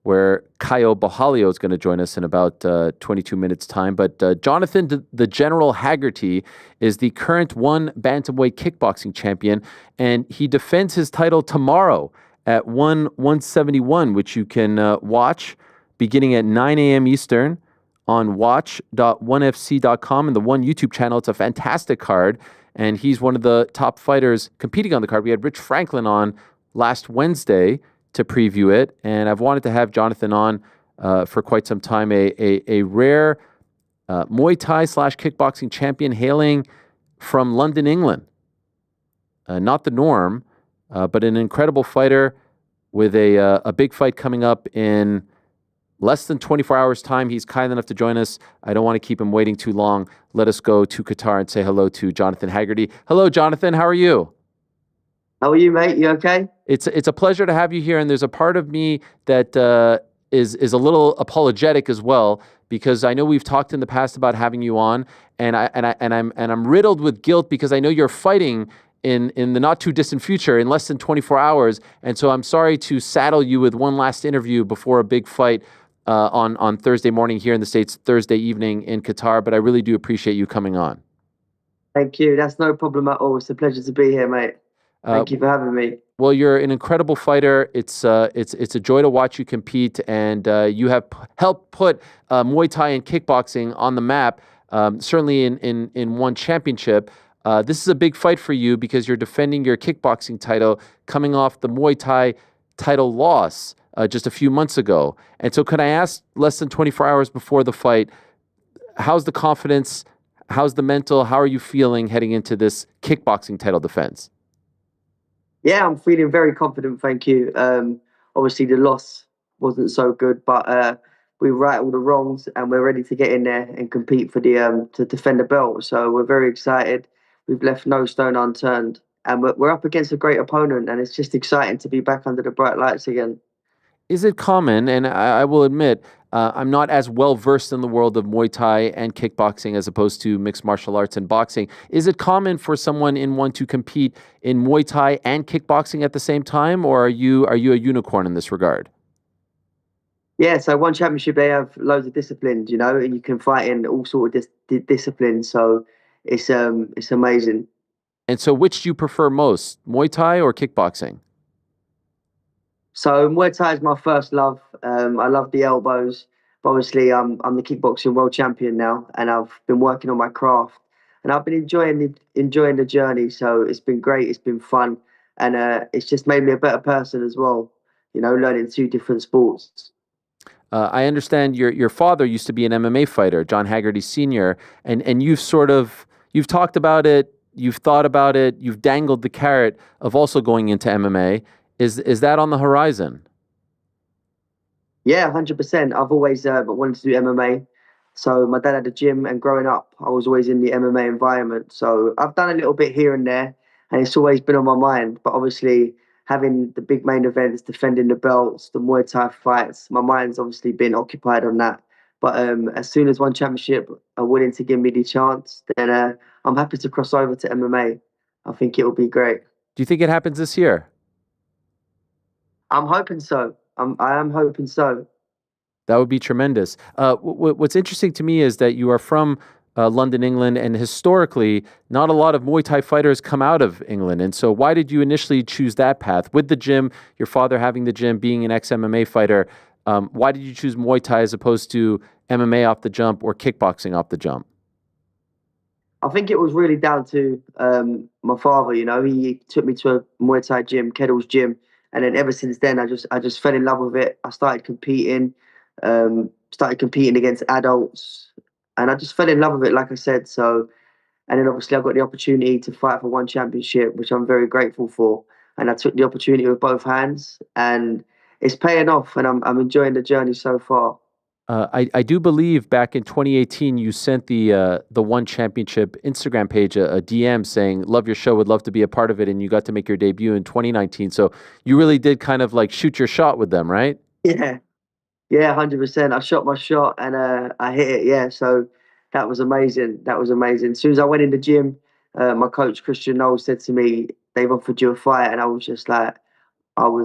where Caio Borralho is going to join us in about 22 minutes' time. But Jonathan, the General Haggerty, is the current one bantamweight kickboxing champion, and he defends his title tomorrow at 171, which you can watch beginning at 9 a.m. Eastern on watch.onefc.com and the One YouTube channel. It's a fantastic card, and he's one of the top fighters competing on the card. We had Rich Franklin on last Wednesday to preview it, and I've wanted to have Jonathan on for quite some time, a rare Muay Thai / kickboxing champion hailing from London, England. Not the norm, but an incredible fighter with a big fight coming up in less than 24 hours' time. He's kind enough to join us. I don't want to keep him waiting too long. Let us go to Qatar and say hello to Jonathan Haggerty. Hello, Jonathan. How are you? How are you, mate? You okay? It's a pleasure to have you here, and there's a part of me that is a little apologetic as well, because I know we've talked in the past about having you on, and I'm riddled with guilt because I know you're fighting in the not too distant future in less than 24 hours, and so I'm sorry to saddle you with one last interview before a big fight on Thursday morning here in the States, Thursday evening in Qatar. But I really do appreciate you coming on. Thank you. That's no problem at all. It's a pleasure to be here, mate. Thank you for having me. Well, you're an incredible fighter. It's a joy to watch you compete, and you have helped put Muay Thai and kickboxing on the map. certainly in one championship. This is a big fight for you because you're defending your kickboxing title coming off the Muay Thai title loss just a few months ago. And so can I ask, less than 24 hours before the fight, how's the confidence? How's the mental? How are you feeling heading into this kickboxing title defense? Yeah, I'm feeling very confident, thank you. Obviously, the loss wasn't so good, but we right all the wrongs, and we're ready to get in there and compete for the to defend the belt. So we're very excited. We've left no stone unturned, and we're up against a great opponent, and it's just exciting to be back under the bright lights again. Is it common, and I will admit, I'm not as well versed in the world of Muay Thai and kickboxing as opposed to mixed martial arts and boxing. Is it common for someone in one to compete in Muay Thai and kickboxing at the same time, or are you a unicorn in this regard? Yeah, so one championship, they have loads of disciplines, and you can fight in all sort of disciplines. So it's amazing. And so which do you prefer most, Muay Thai or kickboxing? So Muay Thai is my first love. I love the elbows. But obviously, I'm the kickboxing world champion now, and I've been working on my craft, and I've been enjoying the journey. So it's been great. It's been fun, and it's just made me a better person as well. Learning two different sports. I understand your father used to be an MMA fighter, John Haggerty Sr., and you've talked about it, you've thought about it, you've dangled the carrot of also going into MMA. Is that on the horizon? Yeah, 100%. I've always wanted to do MMA. So my dad had a gym, and growing up, I was always in the MMA environment. So I've done a little bit here and there, and it's always been on my mind. But obviously, having the big main events, defending the belts, the Muay Thai fights, my mind's obviously been occupied on that. But as soon as one championship are willing to give me the chance, then I'm happy to cross over to MMA. I think it will be great. Do you think it happens this year? I'm hoping so. I am hoping so. That would be tremendous. What's interesting to me is that you are from London, England, and historically, not a lot of Muay Thai fighters come out of England. And so why did you initially choose that path? With the gym, your father having the gym, being an ex-MMA fighter, why did you choose Muay Thai as opposed to MMA off the jump or kickboxing off the jump? I think it was really down to my father. He took me to a Muay Thai gym, Kettle's gym, and then ever since then, I just fell in love with it. I started competing against adults, and I just fell in love with it, like I said. So, and then obviously I got the opportunity to fight for one championship, which I'm very grateful for. And I took the opportunity with both hands, and it's paying off, and I'm enjoying the journey so far. I do believe back in 2018 you sent the One Championship Instagram page a DM saying, love your show, would love to be a part of it, and you got to make your debut in 2019. So you really did kind of like shoot your shot with them, right? Yeah, 100%. I shot my shot, and I hit it. Yeah, so that was amazing. That was amazing. As soon as I went in the gym, my coach Christian Knowles said to me, "They've offered you a fight," and I was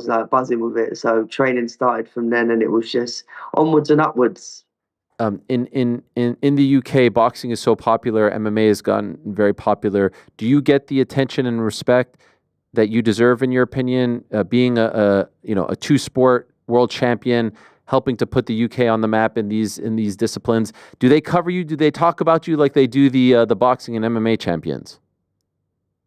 like buzzing with it. So training started from then, and it was just onwards and upwards. In the UK, boxing is so popular. MMA has gotten very popular. Do you get the attention and respect that you deserve, in your opinion? Being a two-sport world champion, helping to put the UK on the map in these disciplines. Do they cover you? Do they talk about you like they do the boxing and MMA champions?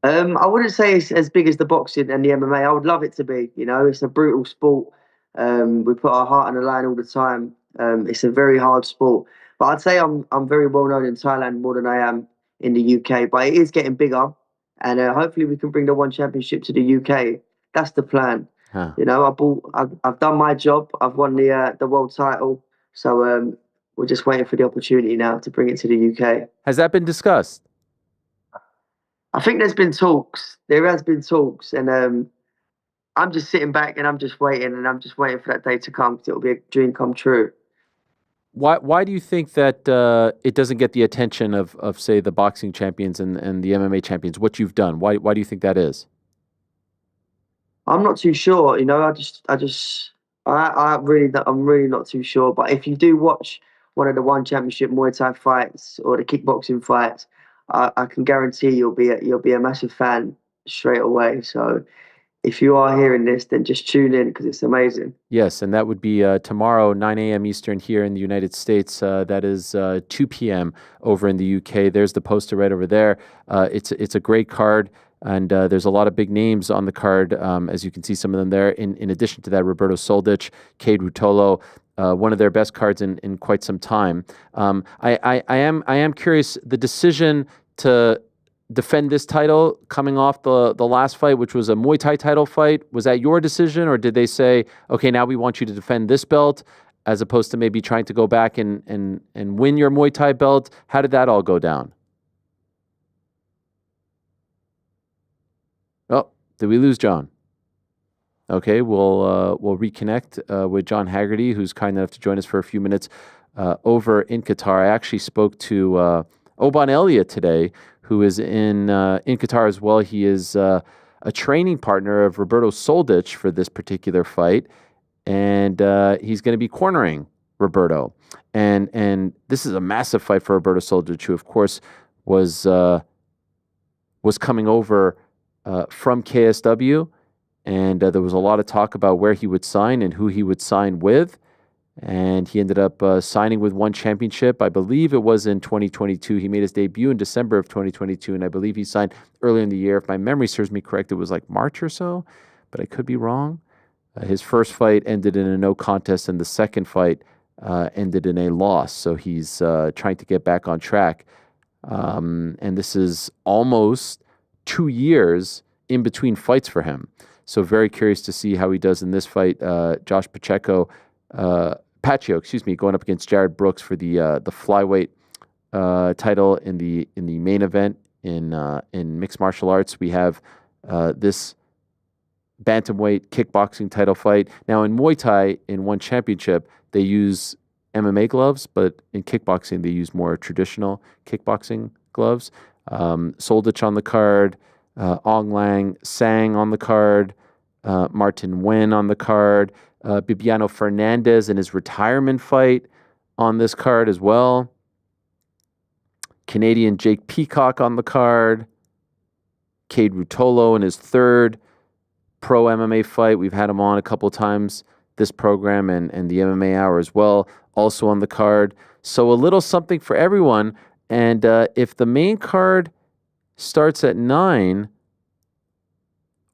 I wouldn't say it's as big as the boxing and the MMA. I would love it to be. It's a brutal sport. We put our heart on the line all the time. It's a very hard sport. But I'd say I'm very well known in Thailand more than I am in the UK. But it is getting bigger, and hopefully we can bring the One Championship to the UK. That's the plan. Huh. I've done my job. I've won the world title. So we're just waiting for the opportunity now to bring it to the UK. Has that been discussed? I think there's been talks. There has been talks, and I'm just sitting back and I'm just waiting for that day to come, because it'll be a dream come true. Why do you think that it doesn't get the attention of say the boxing champions and the MMA champions? What you've done? Why do you think that is? I'm not too sure. I'm really not too sure. But if you do watch one of the One Championship Muay Thai fights or the kickboxing fights, I can guarantee you'll be a massive fan straight away. So if you are hearing this, then just tune in because it's amazing. Yes, and that would be tomorrow, 9 a.m. Eastern here in the United States. That is 2 p.m. over in the UK. There's the poster right over there. It's a great card, and there's a lot of big names on the card, as you can see some of them there. In addition to that, Roberto Soldic, Cade Rutolo, one of their best cards in quite some time. I am curious, the decision to defend this title coming off the last fight, which was a Muay Thai title fight, was that your decision, or did they say, okay, now we want you to defend this belt, as opposed to maybe trying to go back and win your Muay Thai belt? How did that all go down? Oh, did we lose John? Okay, we'll reconnect with John Haggerty, who's kind enough to join us for a few minutes over in Qatar. I actually spoke to Oban Elliott today, who is in Qatar as well. He is a training partner of Roberto Soldic for this particular fight, and he's going to be cornering Roberto. And this is a massive fight for Roberto Soldic, who of course was coming over from KSW, and there was a lot of talk about where he would sign and who he would sign with. And he ended up signing with One Championship. I believe it was in 2022. He made his debut in December of 2022, and I believe he signed earlier in the year. If my memory serves me correct, it was like March or so, but I could be wrong. His first fight ended in a no contest, and the second fight ended in a loss. So he's trying to get back on track. And this is almost 2 years in between fights for him. So very curious to see how he does in this fight. Josh Pacheco, going up against Jared Brooks for the flyweight title in the main event in mixed martial arts. We have this bantamweight kickboxing title fight. Now in Muay Thai, in One Championship, they use MMA gloves, but in kickboxing they use more traditional kickboxing gloves. Soldic on the card, Ong Lang Sang on the card, Martin Nguyen on the card. Bibiano Fernandez in his retirement fight on this card as well. Canadian Jake Peacock on the card. Cade Rutolo in his third pro MMA fight. We've had him on a couple times this program and the MMA Hour as well, also on the card. So a little something for everyone. And if the main card starts at 9,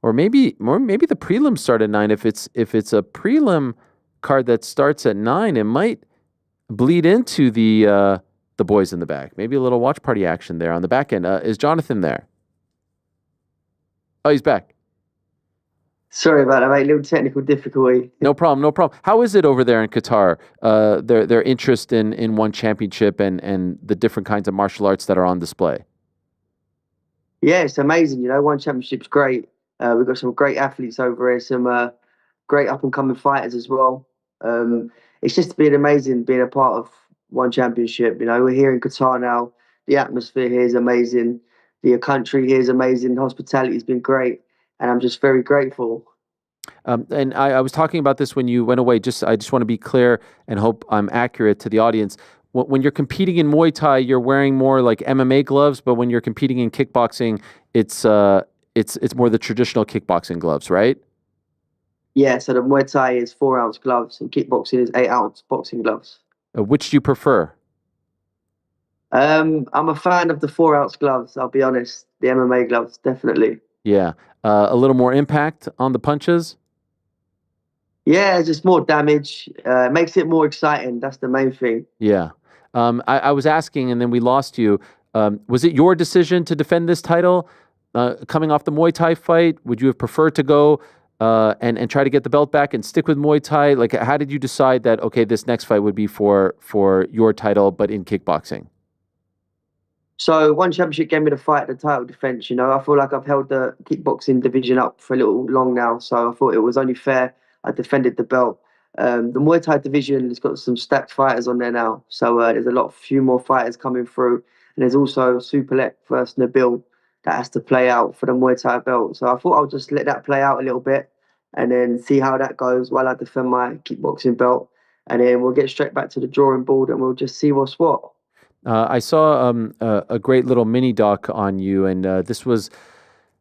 or maybe the prelims start at 9. If it's a prelim card that starts at 9, it might bleed into the boys in the back. Maybe a little watch party action there on the back end. Is Jonathan there? Oh, he's back. Sorry about that, mate. Little technical difficulty. No problem. How is it over there in Qatar? Their interest in One Championship and the different kinds of martial arts that are on display. Yeah, it's amazing. One Championship's great. We've got some great athletes over here, some great up-and-coming fighters as well. It's just been amazing being a part of One Championship. We're here in Qatar now. The atmosphere here is amazing. The country here is amazing. The hospitality has been great, and I'm just very grateful. And I was talking about this when you went away. I just want to be clear and hope I'm accurate to the audience. When you're competing in Muay Thai, you're wearing more like MMA gloves, but when you're competing in kickboxing, it's more the traditional kickboxing gloves, right? Yeah, so the Muay Thai is 4-ounce gloves and kickboxing is 8-ounce boxing gloves. Which do you prefer? I'm a fan of the 4-ounce gloves, I'll be honest. The MMA gloves, definitely. Yeah. A little more impact on the punches? Yeah, just more damage. Makes it more exciting. That's the main thing. Yeah. I was asking, and then we lost you. Was it your decision to defend this title? Coming off the Muay Thai fight, would you have preferred to go and try to get the belt back and stick with Muay Thai? Like, how did you decide that, okay, this next fight would be for your title, but in kickboxing? So One Championship gave me the fight, the title defense. I feel like I've held the kickboxing division up for a little long now, so I thought it was only fair I defended the belt. The Muay Thai division has got some stacked fighters on there now, so there's a few more fighters coming through, and there's also Superlek versus Nabil that has to play out for the Muay Thai belt. So I thought I'll just let that play out a little bit and then see how that goes while I defend my kickboxing belt, and then we'll get straight back to the drawing board and we'll just see what's what. I saw a great little mini doc on you, and this was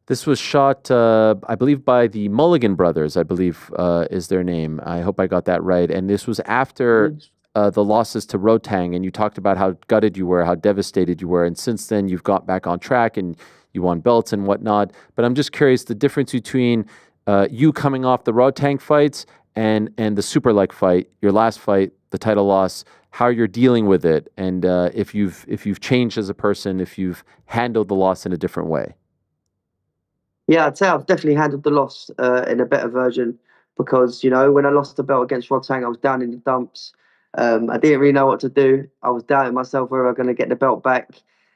This was shot, I believe, by the Mulligan brothers, I believe is their name. I hope I got that right. And this was after the losses to Rotang, and you talked about how gutted you were, how devastated you were. And since then, you've got back on track and you won belts and whatnot. But I'm just curious, the difference between you coming off the Rotang fights and the Super Leg fight, your last fight, the title loss, how you're dealing with it, and if you've changed as a person, if you've handled the loss in a different way. Yeah, I'd say I've definitely handled the loss in a better version because, when I lost the belt against Rodtang, I was down in the dumps. I didn't really know what to do. I was doubting myself whether I was going to get the belt back.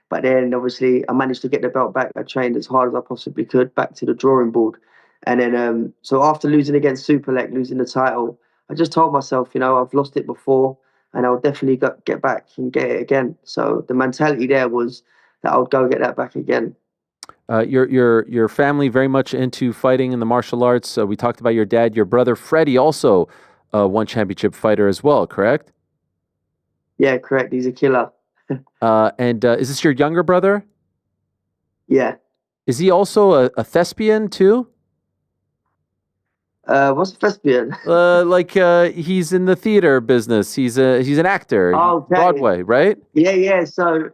But then, obviously, I managed to get the belt back. I trained as hard as I possibly could, back to the drawing board. And then, so after losing against Superlek, losing the title, I just told myself, I've lost it before and I'll definitely get back and get it again. So the mentality there was that I would go get that back again. Your family very much into fighting in the martial arts. We talked about your dad. Your brother Freddie also one championship fighter as well, correct? Yeah, correct. He's a killer. And is this your younger brother? Yeah. Is he also a thespian too? What's a thespian? He's in the theater business. He's an actor. Oh, okay. Broadway, right? Yeah. So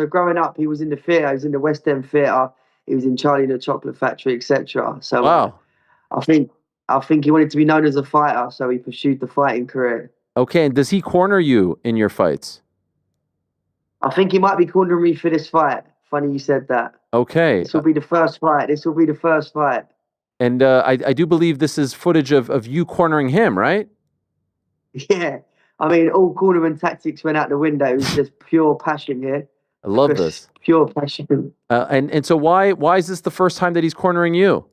growing up, he was in the theatre. He was in the West End Theatre. He was in Charlie and the Chocolate Factory, etc. So wow. I think he wanted to be known as a fighter, so he pursued the fighting career. Okay, and does he corner you in your fights? I think he might be cornering me for this fight. Funny you said that. Okay. This will be the first fight. And I do believe this is footage of you cornering him, right? Yeah. I mean, all cornerman tactics went out the window. It was just pure passion here. I love this. Pure passion. And so why is this the first time that he's cornering you?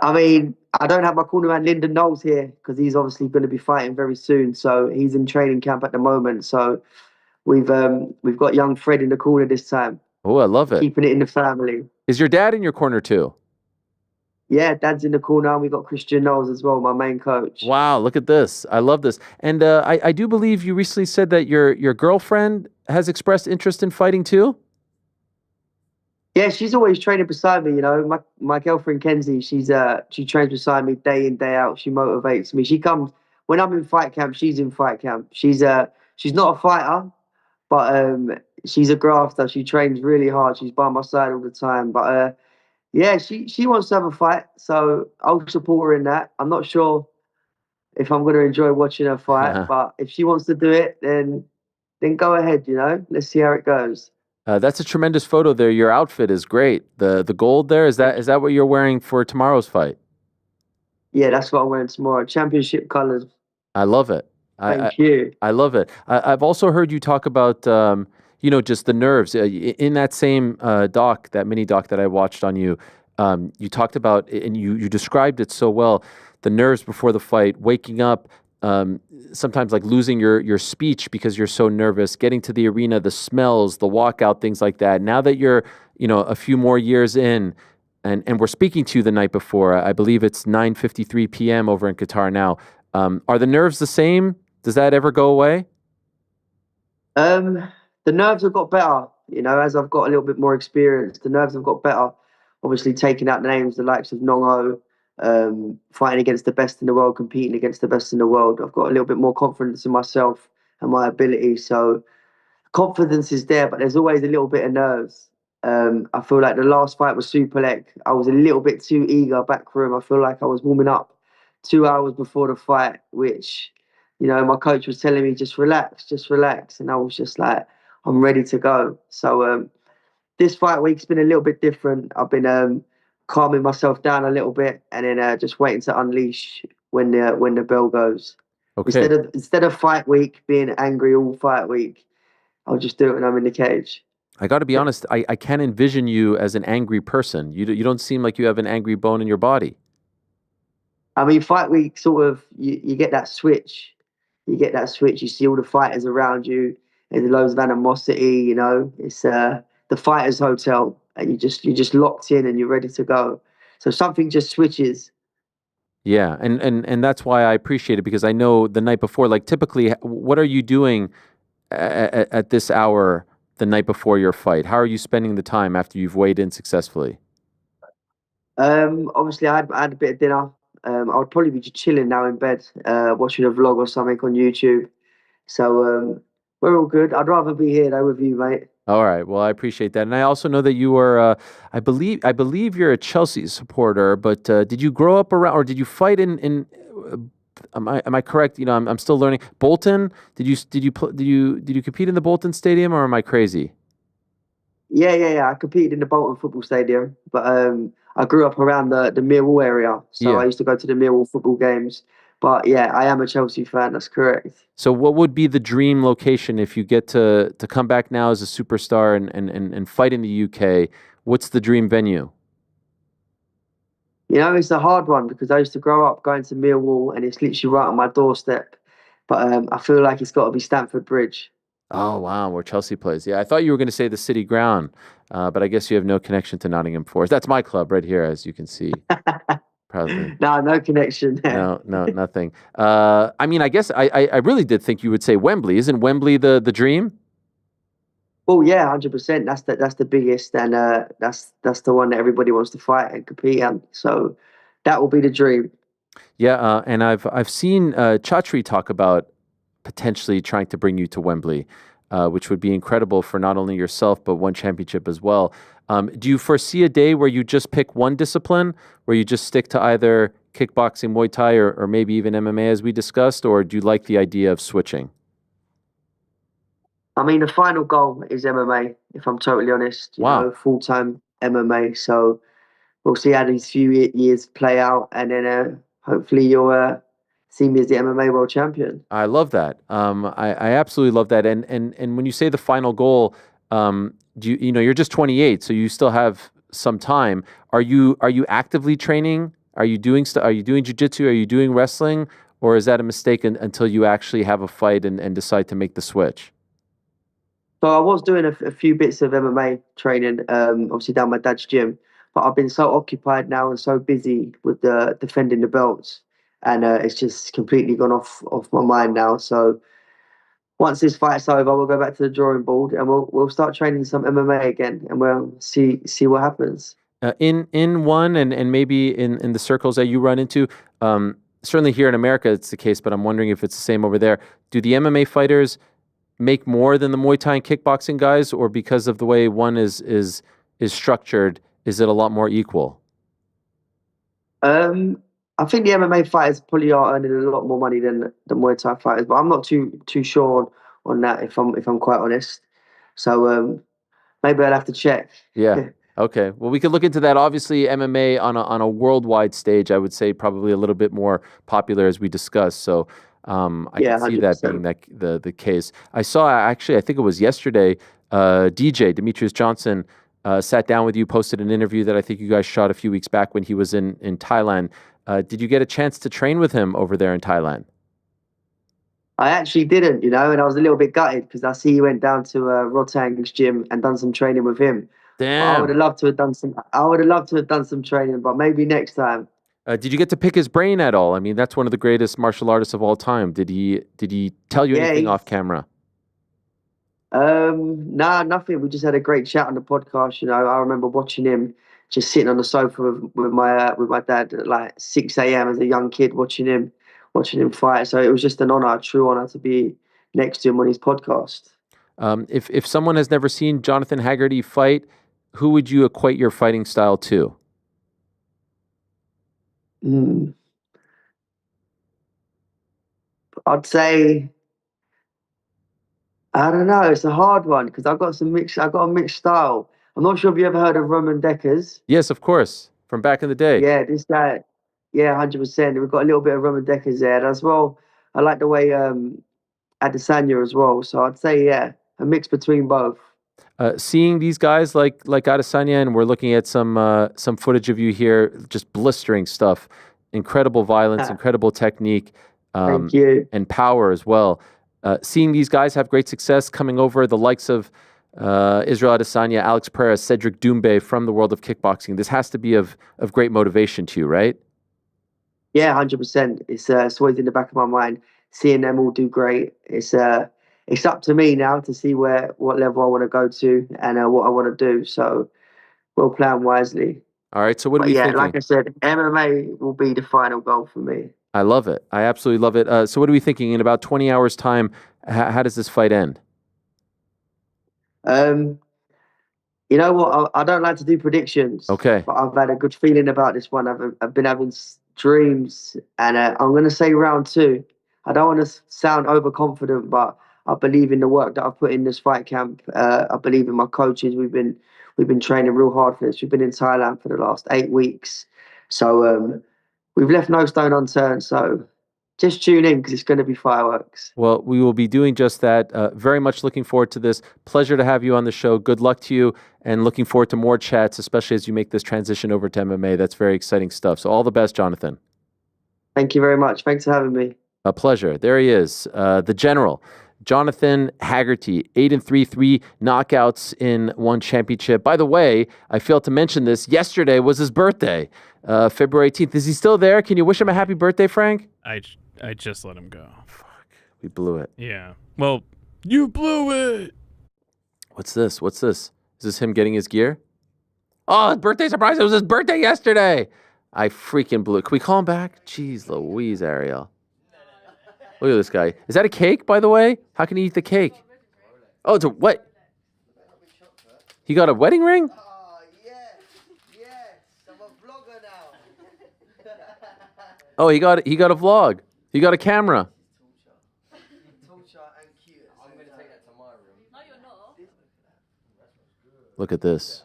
I mean, I don't have my cornerman Lyndon Knowles here because he's obviously going to be fighting very soon. So he's in training camp at the moment. So we've got young Fred in the corner this time. Oh, I love it. Keeping it in the family. Is your dad in your corner too? Yeah, Dad's in the corner, and we got Christian Knowles as well, my main coach. Wow, look at this. I love this. And I do believe you recently said that your girlfriend has expressed interest in fighting too? Yeah, she's always training beside me, My girlfriend Kenzie, she trains beside me day in, day out. She motivates me. She comes when I'm in fight camp, she's in fight camp. She's not a fighter, but she's a grafter. She trains really hard. She's by my side all the time. But yeah, she wants to have a fight, so I'll support her in that. I'm not sure if I'm going to enjoy watching her fight, but if she wants to do it, then go ahead. Let's see how it goes. That's a tremendous photo there. Your outfit is great. The gold there, is that what you're wearing for tomorrow's fight? Yeah, that's what I'm wearing tomorrow. Championship colors. I love it. Thank you. I love it. I've also heard you talk about just the nerves in that same that mini doc that I watched on you. You talked about, and you described it so well, the nerves before the fight, waking up, sometimes like losing your speech because you're so nervous, getting to the arena, the smells, the walkout, things like that. Now that you're, a few more years in, and we're speaking to you the night before, I believe it's 9:53 p.m. over in Qatar now. Are the nerves the same? Does that ever go away? The nerves have got better, as I've got a little bit more experience. The nerves have got better. Obviously, taking out names, the likes of Nongo, fighting against the best in the world, competing against the best in the world. I've got a little bit more confidence in myself and my ability. So confidence is there, but there's always a little bit of nerves. I feel like the last fight was Superlek. I was a little bit too eager backroom. I feel like I was warming up 2 hours before the fight, which, my coach was telling me, just relax. And I was just like, I'm ready to go. So this fight week's been a little bit different. I've been calming myself down a little bit and then just waiting to unleash when the bell goes. Okay. Instead of fight week being angry all fight week, I'll just do it when I'm in the cage. I got to be honest, I can't envision you as an angry person. You don't seem like you have an angry bone in your body. I mean, fight week, sort of, you get that switch. You see all the fighters around you. There's loads of animosity, It's the fighter's hotel, and you're just locked in and you're ready to go. So something just switches. Yeah, and that's why I appreciate it, because I know the night before, like typically, what are you doing at this hour the night before your fight? How are you spending the time after you've weighed in successfully? Obviously, I had a bit of dinner. I would probably be just chilling now in bed, watching a vlog or something on YouTube. So we're all good. I'd rather be here though with you, mate. All right. Well, I appreciate that, and I also know that you are. I believe you're a Chelsea supporter, but did you grow up around, or did you fight in? Am I correct? You know, I'm still learning. Bolton. Did you compete in the Bolton Stadium, or am I crazy? Yeah. I competed in the Bolton football stadium, but I grew up around the Millwall area, so Yeah. I used to go to the Millwall football games. But yeah, I am a Chelsea fan. That's correct. So, what would be the dream location if you get to come back now as a superstar and fight in the UK? What's the dream venue? You know, it's a hard one because I used to grow up going to Millwall, and it's literally right on my doorstep. But I feel like it's got to be Stamford Bridge. Oh, wow, where Chelsea plays. Yeah, I thought you were going to say the City Ground, but I guess you have no connection to Nottingham Forest. That's my club right here, as you can see, proudly. No connection there. No, nothing. I mean, I guess I really did think you would say Wembley. Isn't Wembley the dream? Well, yeah, 100%. That's the biggest, and that's the one that everybody wants to fight and compete on. So that will be the dream. Yeah, and I've seen Chatri talk about potentially trying to bring you to Wembley, which would be incredible for not only yourself but one championship as well. Do you foresee a day where you just pick one discipline, where you just stick to either kickboxing, Muay Thai, or maybe even MMA as we discussed, or do you like the idea of switching? I mean, the final goal is MMA. If I'm totally honest, Wow. full-time MMA. So we'll see how these few years play out, and then hopefully you'll see me as the MMA world champion. I love that. I absolutely love that. And when you say the final goal, you're just 28, so you still have some time. Are you actively training? Are you doing Are you doing jiu-jitsu? Are you doing wrestling? Or is that a mistake until you actually have a fight and decide to make the switch? So I was doing a few bits of MMA training, obviously down my dad's gym, but I've been so occupied now and so busy with the defending the belts, and it's just completely gone off my mind now. So once this fight's over, we'll go back to the drawing board and we'll start training some MMA again, and we'll see what happens. In one and maybe in the circles that you run into, certainly here in America it's the case, but I'm wondering if it's the same over there. Do the MMA fighters make more than the Muay Thai and kickboxing guys, or because of the way one is structured, is it a lot more equal? I think the MMA fighters probably are earning a lot more money than the Muay Thai fighters, but I'm not too sure on that if I'm quite honest. So maybe I'll have to check. Yeah. Okay. Well, we could look into that. Obviously, MMA on a worldwide stage, I would say probably a little bit more popular as we discussed. So I Yeah, can see that being 100%. the case. I saw actually, I think it was yesterday, DJ Demetrius Johnson sat down with you, posted an interview that I think you guys shot a few weeks back when he was in Thailand. Did you get a chance to train with him over there in Thailand? I actually didn't, and I was a little bit gutted because I see you went down to Rotang's gym and done some training with him. I would have Damn. loved to have done some. I would have loved to have done some training, but maybe next time. Did you get to pick his brain at all? I mean, that's one of the greatest martial artists of all time. Did he tell you Yeah, anything off camera? nah, nothing. We just had a great chat on the podcast. I remember watching him just sitting on the sofa with my dad at like 6 a.m. as a young kid, watching him fight. So it was just an honor, a true honor, to be next to him on his podcast. If someone has never seen Jonathan Haggerty fight, who would you equate your fighting style to? Hmm. I'd say, I don't know. It's a hard one because I've got a mixed style. I'm not sure if you ever heard of Roman Deckers. Yes, of course, from back in the day. Yeah, this guy. Yeah, 100%. We've got a little bit of Roman Deckers there as well. I like the way Adesanya as well. So I'd say a mix between both. Seeing these guys like Adesanya, and we're looking at some footage of you here, just blistering stuff, incredible violence, incredible technique, Thank you. and power as well. Seeing these guys have great success, coming over the likes of Israel Adesanya, Alex Pereira, Cedric Doumbé from the world of kickboxing, this has to be of great motivation to you, right? Yeah, 100%. It's always in the back of my mind. Seeing them all do great. It's it's up to me now to see what level I want to go to and what I want to do. So we'll plan wisely. All right. So what are But we yeah, thinking? like I said, MMA will be the final goal for me. I love it. I absolutely love it. So what are we thinking? In about 20 hours' time, how does this fight end? You know what? I don't like to do predictions. Okay. But I've had a good feeling about this one. I've been having dreams, and I'm going to say round 2. I don't want to sound overconfident, but I believe in the work that I've put in this fight camp. I believe in my coaches. We've been training real hard for this. We've been in Thailand for the last 8 weeks, so we've left no stone unturned. So just tune in because it's going to be fireworks. Well, we will be doing just that. Very much looking forward to this. Pleasure to have you on the show. Good luck to you, and looking forward to more chats, especially as you make this transition over to MMA. That's very exciting stuff. So all the best, Jonathan. Thank you very much. Thanks for having me. A pleasure. There he is, the general, Jonathan Haggerty, 8-3, 3 knockouts in 1 championship. By the way, I failed to mention this. Yesterday was his birthday, February 18th. Is he still there? Can you wish him a happy birthday, Frank? I just let him go. Fuck. We blew it. Yeah. Well, you blew it. What's this? Is this him getting his gear? Oh, his birthday surprise. It was his birthday yesterday. I freaking blew it. Can we call him back? Jeez Louise, Ariel. Look at this guy. Is that a cake, by the way? How can he eat the cake? Oh, it's a what? He got a wedding ring? Oh, yes. I'm a vlogger now. Oh, he got a vlog. He got a camera. Look at this.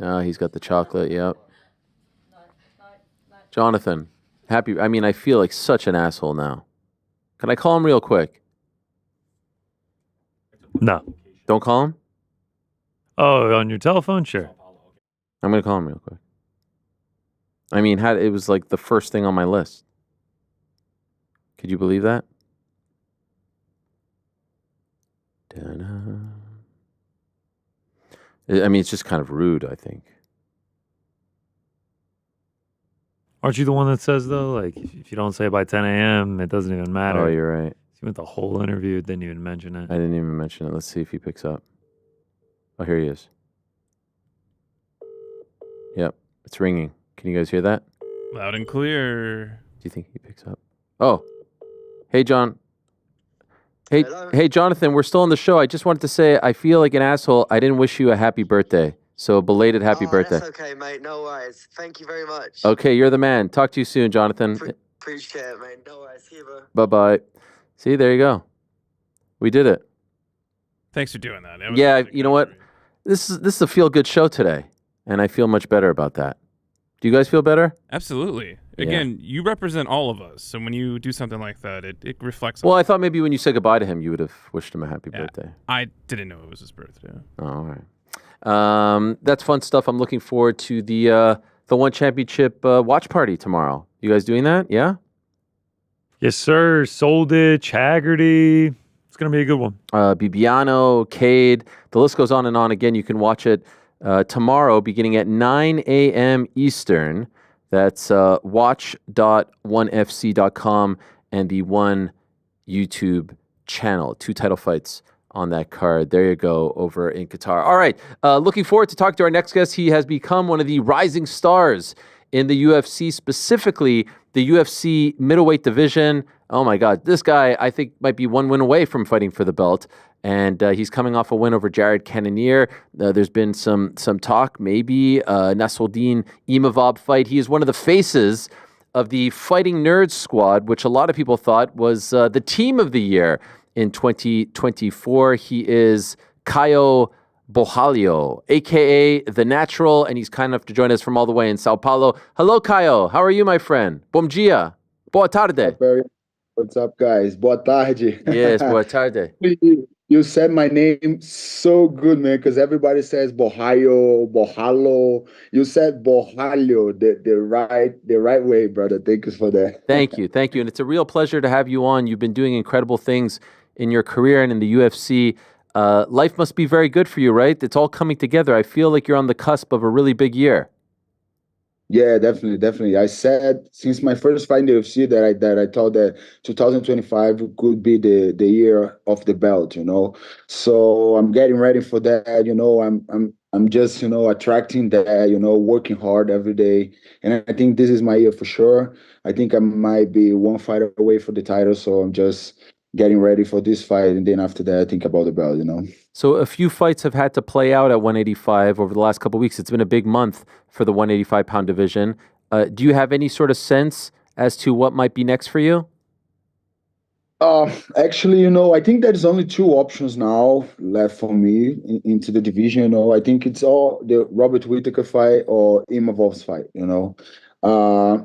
Oh, he's got the chocolate. Yep. Jonathan, happy. I mean, I feel like such an asshole now. Can I call him real quick? No. Don't call him? Oh, on your telephone? Sure. I'm going to call him real quick. I mean, it was like the first thing on my list. Could you believe that? Da-da. I mean, it's just kind of rude, I think. Aren't you the one that says, though, like, if you don't say by 10 a.m., it doesn't even matter? Oh, you're right. You went the whole interview, didn't even mention it. I didn't even mention it. Let's see if he picks up. Oh, here he is. Yep, it's ringing. Can you guys hear that? Loud and clear. Do you think he picks up? Oh, hey, John. Hello? Hey, Jonathan, we're still on the show. I just wanted to say I feel like an asshole. I didn't wish you a happy birthday. So belated happy birthday. That's okay, mate. No worries. Thank you very much. Okay, you're the man. Talk to you soon, Jonathan. Appreciate it, mate. No worries. See you, bro. Bye-bye. See, there you go. We did it. Thanks for doing that. That was Yeah, really you know good. what? This is a feel-good show today, and I feel much better about that. Do you guys feel better? Absolutely. Yeah. Again, you represent all of us. So when you do something like that, it reflects Well, on I thought maybe when you said goodbye to him, you would have wished him a happy Yeah. birthday. I didn't know it was his birthday. Oh, all right. That's fun stuff. I'm looking forward to the One Championship watch party tomorrow. You guys doing that? Yeah? Yes, sir. Soldich, Haggerty. It's going to be a good one. Bibiano, Cade. The list goes on and on. Again, you can watch it tomorrow beginning at 9 a.m. Eastern. That's watch.onefc.com and the One YouTube channel. 2 title fights on that card. There you go, over in Qatar. All right, looking forward to talking to our next guest. He has become one of the rising stars in the UFC, specifically the UFC middleweight division. Oh my God, this guy I think might be 1 win away from fighting for the belt. And he's coming off a win over Jared Cannonier. There's been some talk, maybe Nassourdine Imavov fight. He is one of the faces of the Fighting Nerds squad, which a lot of people thought was the team of the year in 2024. He is Caio Borralho, a.k.a. The Natural, and he's kind enough to join us from all the way in Sao Paulo. Hello, Caio. How are you, my friend? Bom dia. Boa tarde. What's up, guys? Boa tarde. Yes, boa tarde. You said my name so good, man, because everybody says Borralho. You said Borralho the right way, brother. Thank you for that. Thank you. And it's a real pleasure to have you on. You've been doing incredible things in your career and in the UFC. Life must be very good for you, right? It's all coming together. I feel like you're on the cusp of a really big year. Yeah, definitely, definitely. I said since my first fight in the UFC that I thought that 2025 could be the year of the belt, you know. So I'm getting ready for that, you know. I'm just, you know, attracting that, you know, working hard every day. And I think this is my year for sure. I think I might be one fight away for the title, so I'm just getting ready for this fight, and then after that I think about the belt, you know. So a few fights have had to play out at 185 over the last couple of weeks. It's been a big month for the 185-pound division. Do you have any sort of sense as to what might be next for you? Actually, you know, I think there's only two options now left for me into the division. You know, I think it's all the Robert Whittaker fight or Imavov's fight. You know,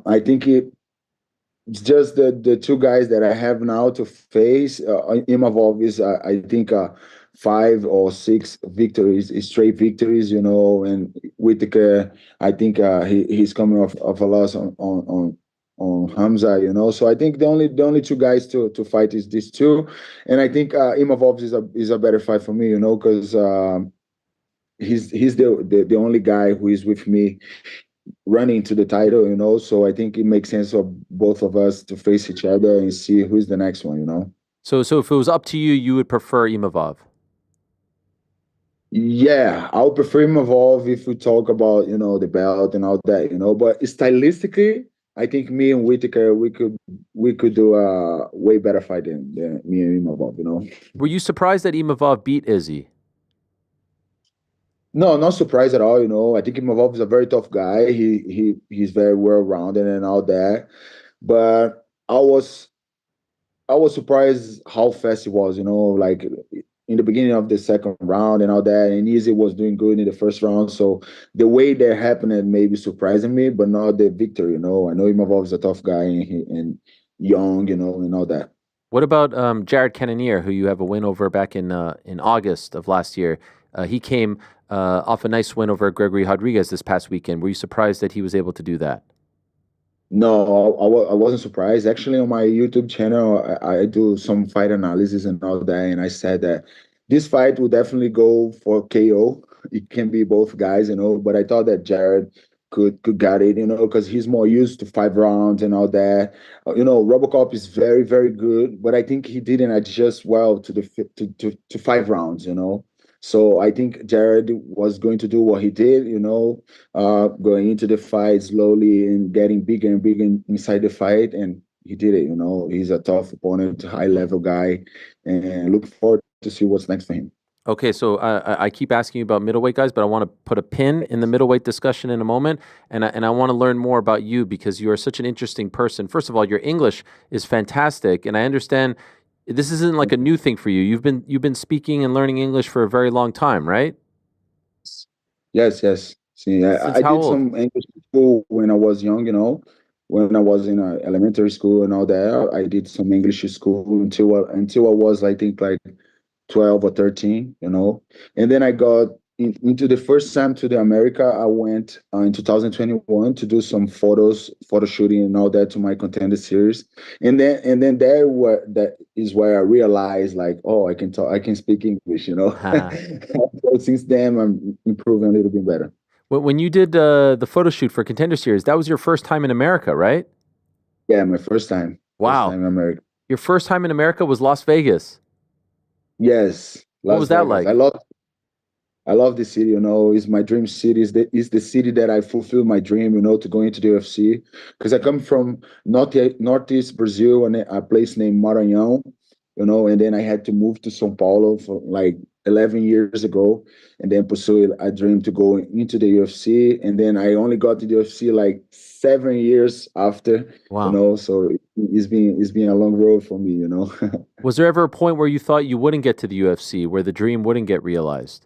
I think it's just the two guys that I have now to face. Imavov is, I think, 5 or 6 victories, straight victories. You know, and Whittaker, I think he's coming off a loss on Hamza, you know. So I think the only two guys to fight is these two, and I think Imavov is a better fight for me, you know, because he's the only guy who is with me running to the title, you know. So I think it makes sense for both of us to face each other and see who's the next one, you know. So if it was up to you, you would prefer Imavov. Yeah, I would prefer him evolve if we talk about, you know, the belt and all that, you know. But stylistically, I think me and Whitaker we could do a way better fight than me and him evolve, you know. Were you surprised that Imavov beat Izzy? No, not surprised at all, you know. I think Imavov is a very tough guy. He's very well rounded and all that. But I was surprised how fast he was, you know, like in the beginning of the second round and all that. And Easy was doing good in the first round. So the way that happened it may be surprising me, but not the victory, you know. I know Imavov is a tough guy and young, you know, and all that. What about Jared Cannonier, who you have a win over back in August of last year? He came off a nice win over Gregory Rodriguez this past weekend. Were you surprised that he was able to do that? No, I wasn't surprised. Actually, on my YouTube channel, I do some fight analysis and all that, and I said that this fight will definitely go for KO. It can be both guys, you know, but I thought that Jared could get it, you know, because he's more used to 5 rounds and all that. You know, RoboCop is very, very good, but I think he didn't adjust well to the to 5 rounds, you know. So I think Jared was going to do what he did, you know, going into the fight slowly and getting bigger and bigger inside the fight, and he did it. You know, he's a tough opponent, high level guy, and look forward to see what's next for him. Okay, so I keep asking you about middleweight guys, but I want to put a pin in the middleweight discussion in a moment, and I want to learn more about you because you are such an interesting person. First of all, your English is fantastic, and I understand this isn't like a new thing for you. You've been speaking and learning English for a very long time, right? Yes, yes. See, Since I how did old? some English school when I was young, you know, when I was in elementary school and all that. I did some English school until I was, I think, like 12 or 13, you know. And then I got into the first time to the America. I went in 2021 to do some photo shooting and all that to my contender series. And then that is where I realized like, oh, I can speak English, you know. So since then I'm improving a little bit better. When you did the photo shoot for Contender Series, that was your first time in America, right? Yeah, my first time. First Wow. time in America. Your first time in America was Las Vegas. Yes, What Las was that Vegas. like? I love the city, you know. It's my dream city. It's the city that I fulfill my dream, you know, to go into the UFC. Because I come from northeast Brazil and a place named Maranhão, you know, and then I had to move to São Paulo for like 11 years ago and then pursue a dream to go into the UFC. And then I only got to the UFC like 7 years after, you Wow. know, so it's been a long road for me, you know. Was there ever a point where you thought you wouldn't get to the UFC, where the dream wouldn't get realized?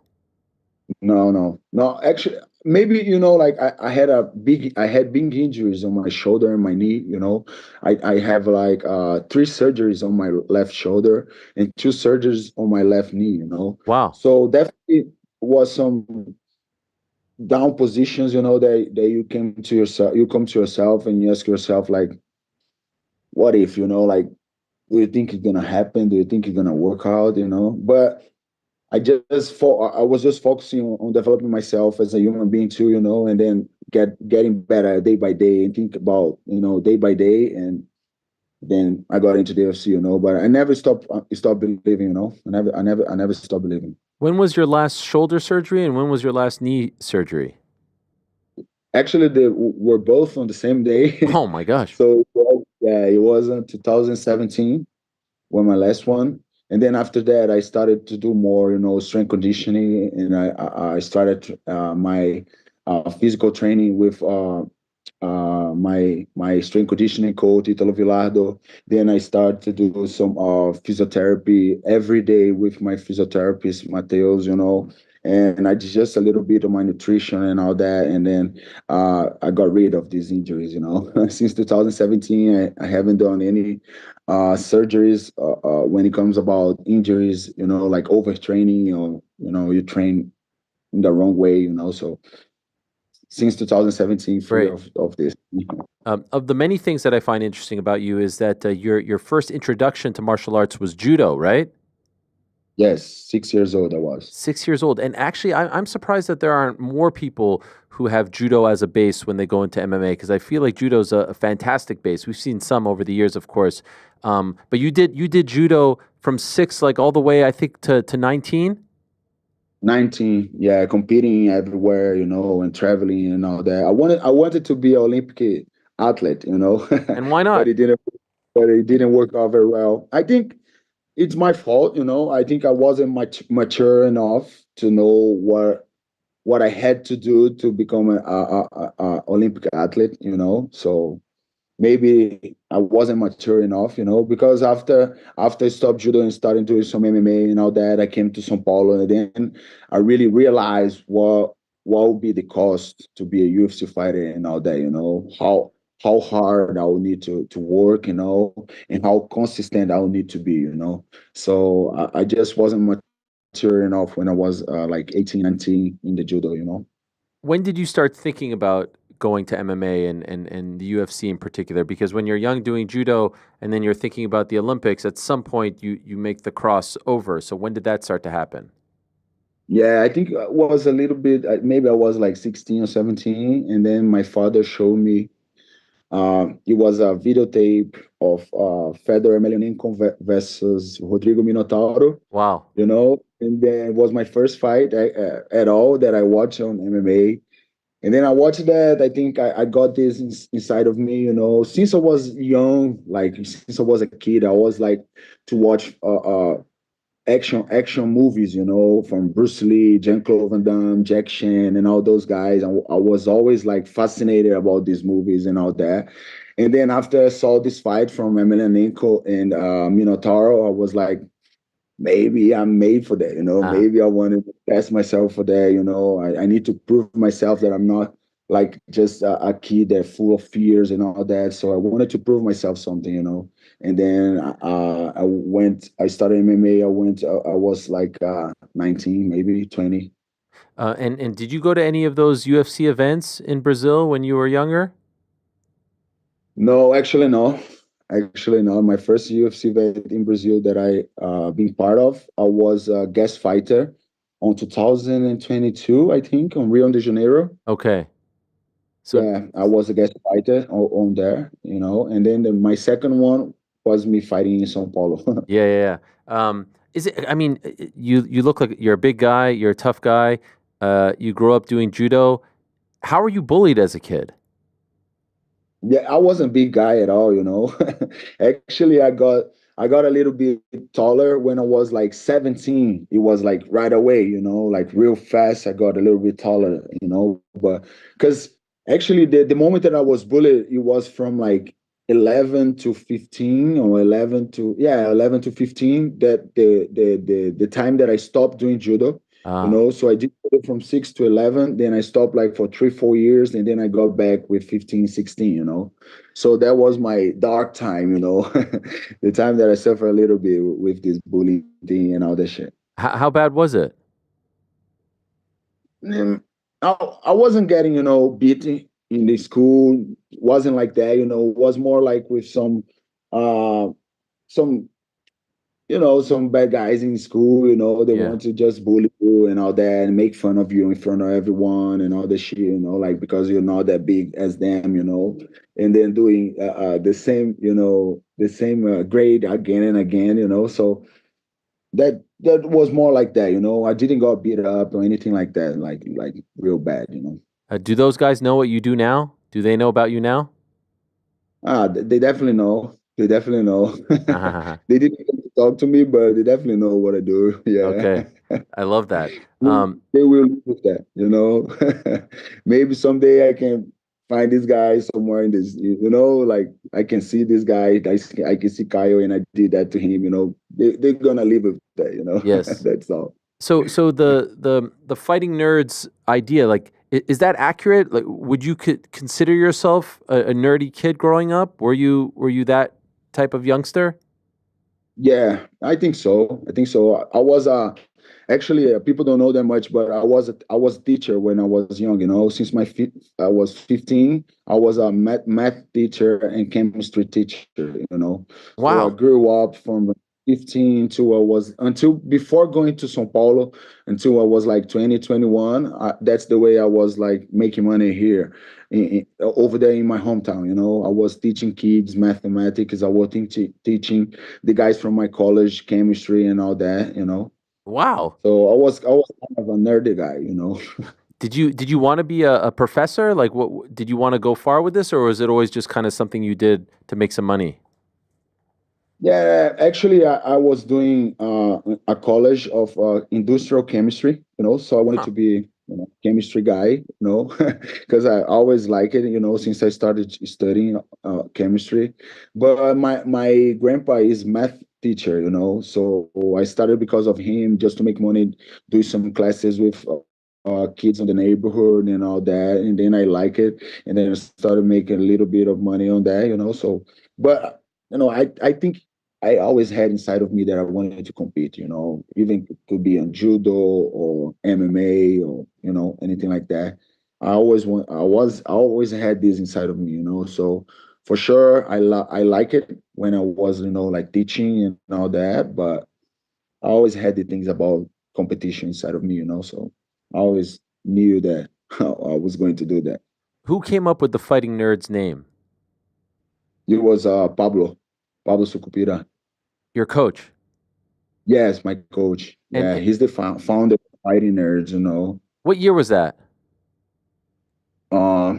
No, no, no. Actually, maybe you know, like I had big injuries on my shoulder and my knee. You know, I have like 3 surgeries on my left shoulder and 2 surgeries on my left knee. You know, Wow. so definitely was some down positions. You know, that you come to yourself and you ask yourself like, what if? You know, like, do you think it's gonna happen? Do you think it's gonna work out? You know, but I was just focusing on developing myself as a human being too, and then getting better day by day and think about, day by day. And then I got into the UFC, but I never stopped believing, I never stopped believing. When was your last shoulder surgery and when was your last knee surgery? Actually, they were both on the same day. Oh my gosh. So it was in 2017 when my last one. And then after that, I started to do more, strength conditioning, and I started my physical training with my strength conditioning coach Italo Villardo. Then I started to do some physiotherapy every day with my physiotherapist Mateus, and I did just a little bit of my nutrition and all that. And then I got rid of these injuries, Since 2017, I haven't done any surgeries when it comes about injuries, like overtraining, or you train in the wrong way, so since 2017, free of this. Of the many things that I find interesting about you is that your first introduction to martial arts was judo, right? Yes, 6 years old I was. 6 years old. And actually, I'm surprised that there aren't more people who have judo as a base when they go into MMA, because I feel like judo is a fantastic base. We've seen some over the years, of course. But you did judo from 6, like all the way, I think, to 19? 19, yeah, competing everywhere, and traveling and all that. I wanted to be an Olympic athlete, And why not? but it didn't work out very well. I think it's my fault, I think I wasn't mature enough to know what I had to do to become a Olympic athlete, So maybe I wasn't mature enough, because after I stopped judo and started doing some MMA and all that, I came to São Paulo, and then I really realized what would be the cost to be a UFC fighter and all that, how hard I would need to work, and how consistent I would need to be, So I just wasn't mature enough when I was like 18, 19 in the judo, When did you start thinking about going to MMA and the UFC in particular? Because when you're young doing judo and then you're thinking about the Olympics, at some point you make the cross over. So when did that start to happen? Yeah, I think it was a little bit, maybe I was like 16 or 17. And then my father showed me, it was a videotape of Fedor Emelianenko versus Rodrigo Minotauro. Wow. And then it was my first fight at all that I watched on MMA. And then I watched that. I think I got this inside of me, since I was young, like since I was a kid, I always like to watch action movies, from Bruce Lee, Jean-Claude Van Damme, Jack Chan, and all those guys. I was always like fascinated about these movies and all that. And then after I saw this fight from Emelianenko and Minotauro, I was like, maybe I'm made for that, Maybe I want to test myself for that, I need to prove myself that I'm not like just a kid that's full of fears and all that. So I wanted to prove myself something, And then I started MMA. I was like 19, maybe 20. And did you go to any of those UFC events in Brazil when you were younger? No, actually, no. Actually, no. My first UFC event in Brazil that I been part of, I was a guest fighter on 2022, I think, on Rio de Janeiro. Okay. So yeah, I was a guest fighter on there, And then my second one was me fighting in São Paulo. yeah. Is it? I mean, you look like you're a big guy. You're a tough guy. You grew up doing judo. How were you bullied as a kid? Yeah, I wasn't a big guy at all, Actually, I got a little bit taller when I was like 17. It was like right away, like real fast. I got a little bit taller, but because actually the moment that I was bullied, it was from like 11 to 15 or 11 to 15, that the time that I stopped doing judo. So I did it from 6 to 11, then I stopped like for 3-4 years, and then I got back with 15, 16, So that was my dark time, the time that I suffered a little bit with this bullying thing and all that shit. How bad was it? I wasn't getting, beaten in the school. It wasn't like that, It was more like with some some bad guys in school, they Yeah. want to just bully you and all that and make fun of you in front of everyone and all the shit, like because you're not that big as them, and then doing the same grade again and again, so that was more like that, I didn't got beat up or anything like that, like real bad. Do those guys know what you do now? Do they know about you now? They definitely know. They definitely know. Okay. They didn't get to talk to me, but they definitely know what I do. Yeah. I love that. They will live with that. Maybe someday I can find this guy somewhere in this, like I can see this guy, I can see Caio and I did that to him. They're gonna live with that. Yes. That's all. So the fighting nerds idea, like, is that accurate? Like, would you consider yourself a nerdy kid growing up? Were you that type of youngster? Yeah, I think so. I was actually people don't know that much, but I was a teacher when I was young. Since I was 15, I was a math teacher and chemistry teacher. So I Wow. grew up from 15 until before going to São Paulo until I was like 20, 21. That's the way I was like making money here over there in my hometown. I was teaching kids mathematics. I was teaching the guys from my college chemistry and all that. Wow. So I was kind of a nerdy guy. Did you want to be a professor? Like, what did you want to go far with this, or was it always just kind of something you did to make some money? Yeah, actually, I was doing a college of industrial chemistry, so I wanted to be chemistry guy, because I always like it, since I started studying chemistry. But my grandpa is math teacher, so I started because of him, just to make money, do some classes with kids in the neighborhood and all that, and then I like it, and then I started making a little bit of money on that, so. But I think I always had inside of me that I wanted to compete, even could be on judo or MMA or, anything like that. I always had this inside of me, so for sure, I like it when I was, like teaching and all that, but I always had the things about competition inside of me, so I always knew that I was going to do that. Who came up with the fighting nerds name? It was Pablo Sucupira. Your coach. Yes, my coach. Yeah, And he's the founder of Fighting Nerds, what year was that? Uh,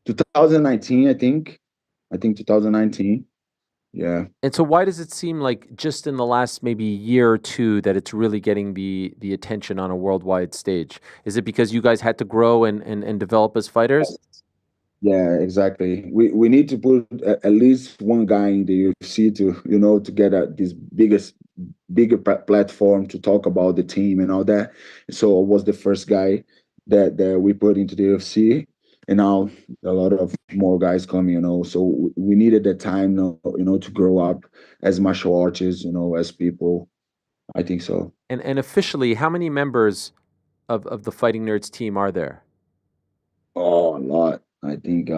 2019, I think. I think 2019. Yeah. And so why does it seem like just in the last maybe year or two that it's really getting the attention on a worldwide stage? Is it because you guys had to grow and develop as fighters? Yeah, exactly. We need to put at least one guy in the UFC to get this bigger platform to talk about the team and all that. So I was the first guy that we put into the UFC, and now a lot of more guys come. So we needed that time, to grow up as martial artists, as people. I think so. And officially, how many members of the Fighting Nerds team are there? Oh, a lot. I think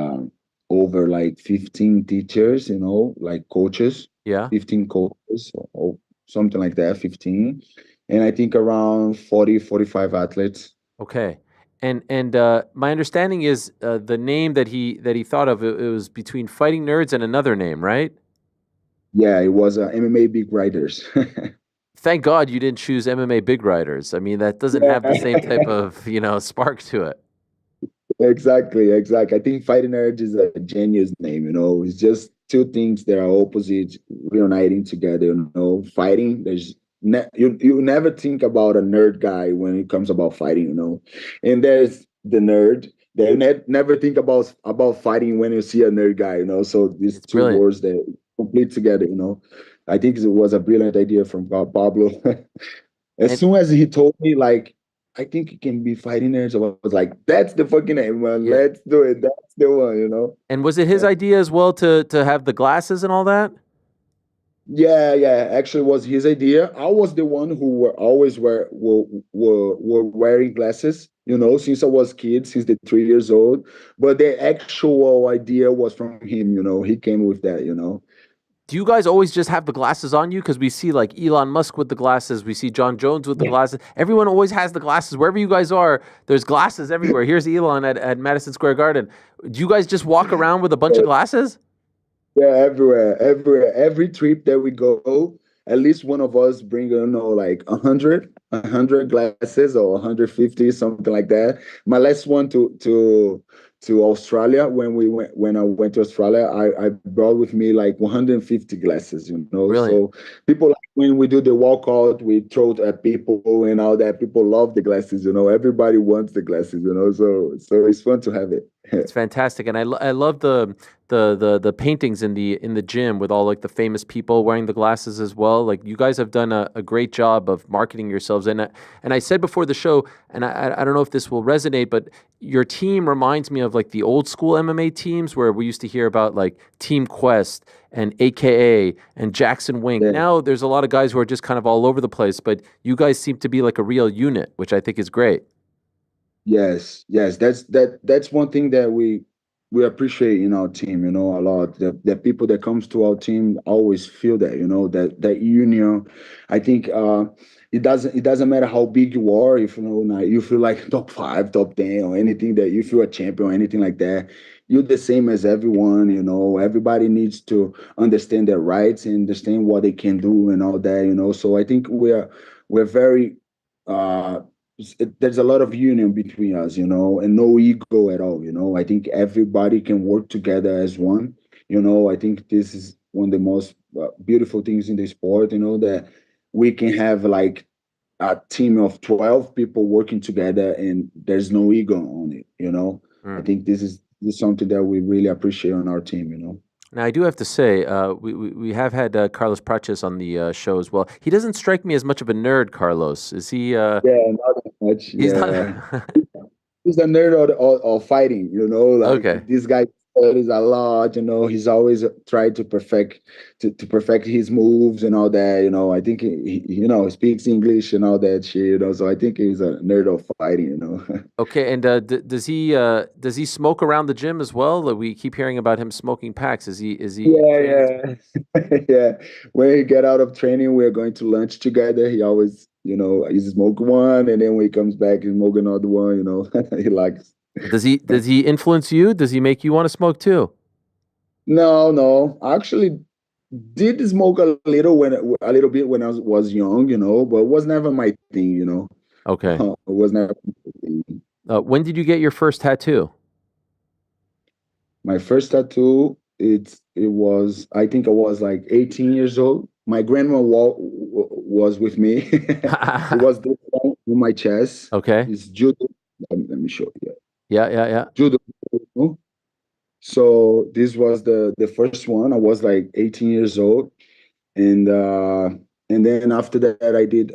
over like 15 teachers, like coaches. Yeah. 15 coaches or something like that, 15. And I think around 40, 45 athletes. Okay. And my understanding is the name that he thought of, it was between Fighting Nerds and another name, right? Yeah, it was MMA Big Riders. Thank God you didn't choose MMA Big Riders. I mean, that doesn't have the same type of, spark to it. Exactly. I think Fighting Nerds is a genius name, It's just two things that are opposite reuniting together, Fighting, you never think about a nerd guy when it comes about fighting, And there's the nerd. They never think about fighting when you see a nerd guy, So these It's two brilliant. words that complete together, I think it was a brilliant idea from Pablo. As soon as he told me, like, I think it can be Fighting Nerds, I was like, that's the fucking name, man. Yeah. Let's do it. That's the one, And was it his idea as well to have the glasses and all that? Yeah. Actually, it was his idea. I was the one who were always were wearing glasses, since I was kid, since the 3 years old. But the actual idea was from him, He came with that, do you guys always just have the glasses on you? Because we see like Elon Musk with the glasses, we see John Jones with the glasses. Everyone always has the glasses. Wherever you guys are, there's glasses everywhere. Here's Elon at Madison Square Garden. Do you guys just walk around with a bunch of glasses? Yeah, everywhere, everywhere. Every trip that we go, at least one of us bring, like 100 glasses or 150, something like that. My last one to Australia, when I went to Australia, I brought with me like 150 glasses, Really? So people, like, when we do the walkout, we throw it at people and all that. People love the glasses, everybody wants the glasses, so it's fun to have it. It's fantastic, and I love the paintings in the gym with all like the famous people wearing the glasses as well. Like you guys have done a great job of marketing yourselves, and I said before the show, and I don't know if this will resonate, but your team reminds me of like the old school MMA teams where we used to hear about like Team Quest and AKA and Jackson Wink. Yeah. Now there's a lot of guys who are just kind of all over the place, but you guys seem to be like a real unit, which I think is great. Yes, that's one thing that we appreciate in our team, a lot. The people that comes to our team always feel that, that union. I think it doesn't matter how big you are, if like, you feel like top 5, top 10, or anything, that you feel a champion or anything like that. You're the same as everyone, everybody needs to understand their rights and understand what they can do and all that, So I think we're very there's a lot of union between us, and no ego at all. I think everybody can work together as one. I think this is one of the most beautiful things in the sport, that we can have like a team of 12 people working together and there's no ego on it. I think this is something that we really appreciate on our team. Now, I do have to say, we have had Carlos Praches on the show as well. He doesn't strike me as much of a nerd, Carlos. Is he? Yeah, not that much. He's Yeah. not. He's a nerd of fighting, like Okay. this guy studies a lot, he's always tried to perfect his moves and all that, I think he speaks English and all that shit, so I think he's a nerd of fighting. Okay, and does he smoke around the gym as well? Like, we keep hearing about him smoking packs. Is he? Yeah. Yeah, when he get out of training, we're going to lunch together. He always, he smoke one, and then when he comes back, he smoke another one. He likes. Does he influence you? Does he make you want to smoke too? No. I actually did smoke a little bit when I was young, but it was never my thing. Okay. It was never my thing. When did you get your first tattoo? My first tattoo, I think I was like 18 years old. My grandma was with me. It was this one on my chest. Okay. It's judo. Let me show you. Yeah. Judo. So this was the first one. I was like 18 years old, and then after that I did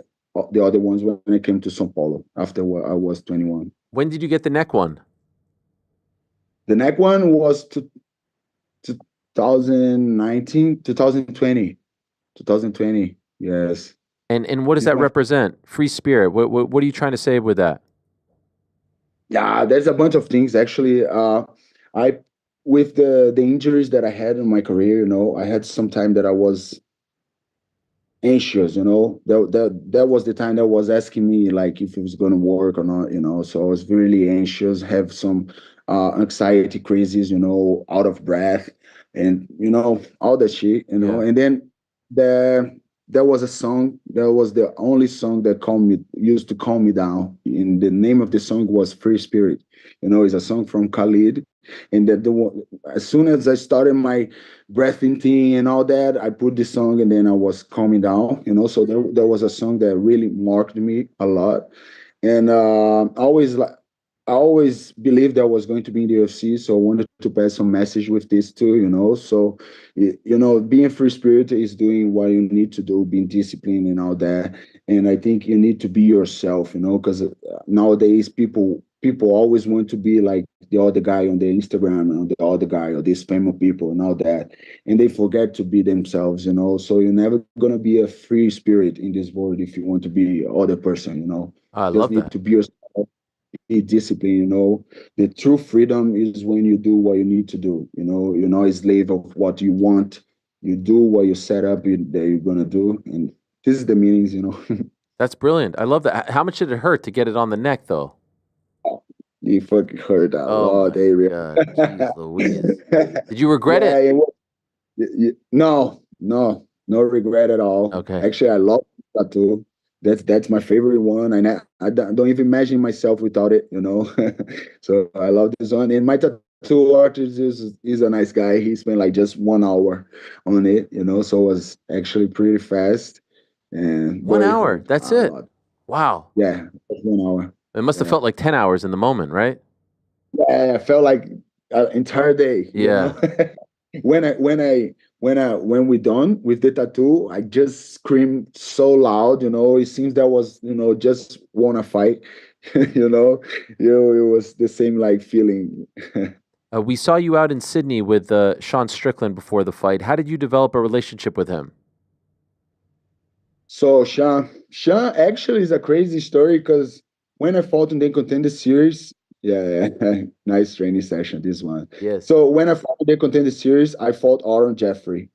the other ones when I came to São Paulo after I was 21. When did you get the neck one? The neck one was 2019, 2020. Yes. And what does that represent? Free spirit. What are you trying to say with that? Yeah, there's a bunch of things actually. I with the injuries that I had in my career, I had some time that I was anxious, that was the time that was asking me like if it was going to work or not, so I was really anxious, have some anxiety crises, out of breath, and all that shit, Yeah. And then there was a song that was the only song that used to calm me down, and the name of the song was Free Spirit. It's a song from Khalid, and as soon as I started my breathing thing and all that, I put this song, and then I was calming down, so there was a song that really marked me a lot. And I always believed that I was going to be in the UFC, so I wanted to pass some message with this too, so being free spirit is doing what you need to do, being disciplined and all that. And I think you need to be yourself, because nowadays people always want to be like the other guy on the Instagram and the other guy or the spam of people and all that, and they forget to be themselves, so you're never gonna be a free spirit in this world if you want to be other person. I Just love need that. to be yourself, be disciplined. The true freedom is when you do what you need to do. You're not a slave of what you want. you do what you set up that you're gonna do, and this is the meanings, you know. That's brilliant. I love that. How much did it hurt to get it on the neck, though? You fucking hurt a Oh lot, my Ariel. God, jeez Louise. Did you regret Yeah, it? no, no regret at all. Okay. Actually, I love tattoo. That's my favorite one, and I don't even imagine myself without it, you know. So I love this one. And my tattoo artist is a nice guy. He spent like just 1 hour on it, you know. So it was actually pretty fast and 1 very hour. hurt That's a it. lot. Wow. Yeah, just 1 hour. It must have Yeah. felt like 10 hours in the moment, right? Yeah, I felt like an entire day, you Yeah. know. When we done with the tattoo, I just screamed so loud, you know. It seems that was, you know, just wanna fight, you know. It was the same like feeling. We saw you out in Sydney with Sean Strickland before the fight. How did you develop a relationship with him? So Sean actually is a crazy story because when I fought in the contender series, yeah, nice training session this one. Yes. So when I fought in the contender series, I fought Aaron Jeffrey.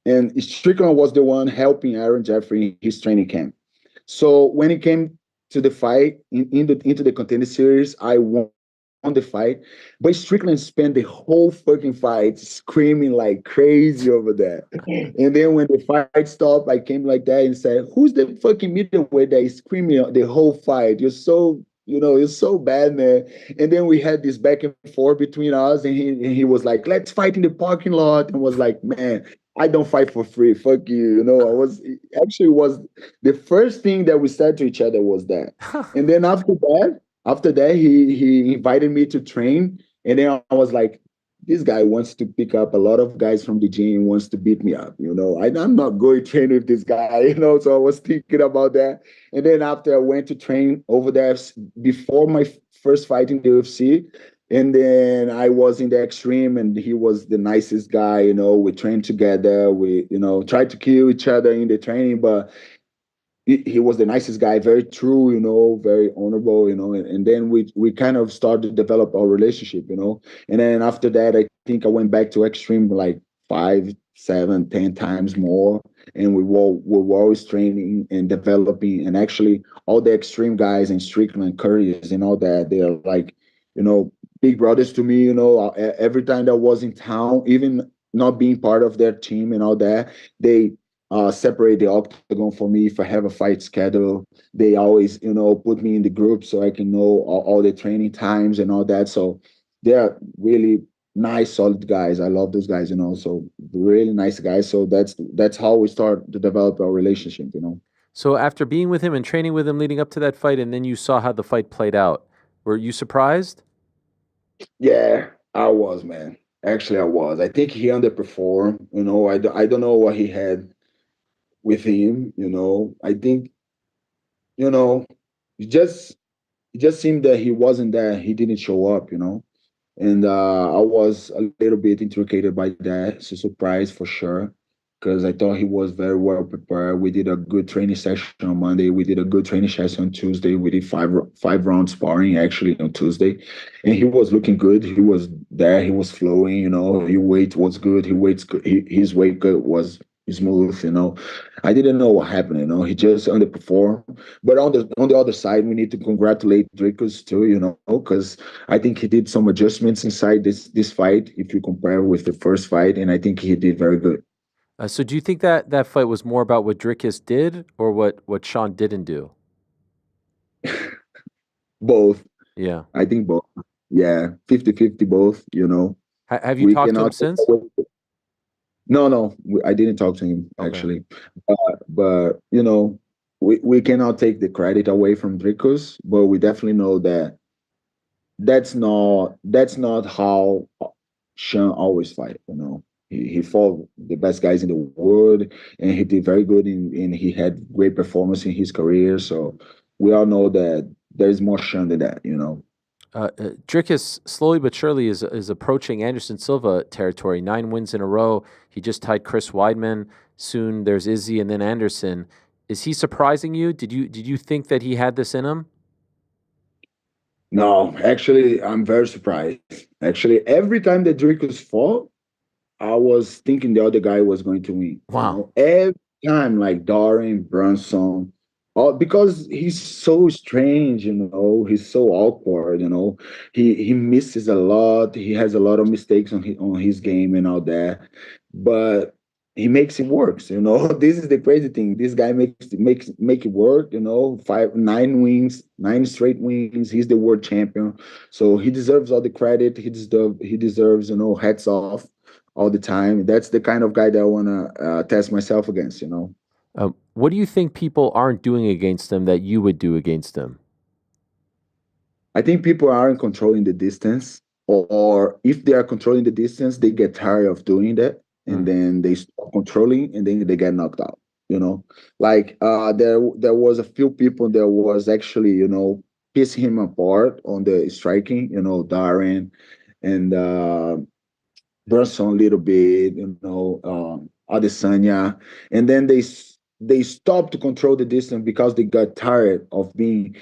And Strickland was the one helping Aaron Jeffrey in his training camp. So when it came to the fight into the contender series, I won the fight. But Strickland spent the whole fucking fight screaming like crazy over there. And then when the fight stopped, I came like that and said, "Who's the fucking middleweight that is screaming the whole fight? You're so." You know, it's so bad, man. And then we had this back and forth between us, and he was like, "Let's fight in the parking lot," and was like, "Man, I don't fight for free. Fuck you." You know, I was actually was the first thing that we said to each other was that. And then after that, he invited me to train, and then I was like, this guy wants to pick up a lot of guys from the gym, wants to beat me up. You know, I'm not going to train with this guy. You know, so I was thinking about that. And then after I went to train over there before my first fight in the UFC, and then I was in the extreme, and he was the nicest guy. You know, we trained together. We, you know, tried to kill each other in the training, but he was the nicest guy, very true, you know, very honorable, you know, and then we kind of started to develop our relationship, you know. And then after that, I think I went back to extreme like 5, 7, 10 times more. And we were always training and developing. And actually all the extreme guys and Strickland, Curtis and all that, they're like, you know, big brothers to me, you know. Every time that I was in town, even not being part of their team and all that, they separate the octagon for me. If I have a fight schedule, they always, you know, put me in the group so I can know all the training times and all that. So they're really nice, solid guys. I love those guys, you know. So really nice guys. So that's how we start to develop our relationship, you know. So after being with him and training with him leading up to that fight, and then you saw how the fight played out, were you surprised? Yeah, I was, man. Actually, I was. I think he underperformed. You know, I don't know what he had with him. You know, I think, you know, it just seemed that he wasn't there. He didn't show up, you know. And I was a little bit intrigued by that. It's a surprise for sure, because I thought he was very well prepared. We did a good training session on Monday. We did a good training session on Tuesday. We did five round sparring actually on Tuesday, and he was looking good. He was there. He was flowing. You know, his weight was good. His weight was smooth. You know, I didn't know what happened. You know, he just underperformed. But on the other side, we need to congratulate Dricus too. You know, because I think he did some adjustments inside this fight if you compare with the first fight, and I think he did very good. So do you think that that fight was more about what Dricus did or what Sean didn't do? Both. Yeah. I think both. Yeah, 50-50 both, you know. Have you We talked to him cannot since? No, I didn't talk to him Okay. actually. But you know, we cannot take the credit away from Dricus, but we definitely know that that's not how Sean always fight, you know. He fought the best guys in the world, and he did very good and he had great performance in his career. So we all know that there's more Sean than that, you know. Dricus slowly but surely is approaching Anderson Silva territory. 9 wins in a row. He just tied Chris Weidman. Soon there's Izzy and then Anderson. Is he surprising you? Did you think that he had this in him? No, actually, I'm very surprised. Actually, every time that Dricus fought, I was thinking the other guy was going to win. Wow. Every time, like Dorian Brunson, because he's so strange. He's so awkward. He misses a lot. He has a lot of mistakes on his game and all that, but he makes it work. This is the crazy thing. This guy make it work. 9 wins, 9 straight wins. He's the world champion, so he deserves all the credit. He deserves hats off all the time. That's the kind of guy that I want to test myself against. What do you think people aren't doing against him that you would do against him? I think people aren't controlling the distance, or if they are controlling the distance, they get tired of doing that, and then they stop controlling, and then they get knocked out. Like there was a few people that was actually pissing him apart on the striking. Darren and Brunson a little bit. Adesanya, and then they stopped to control the distance because they got tired of being.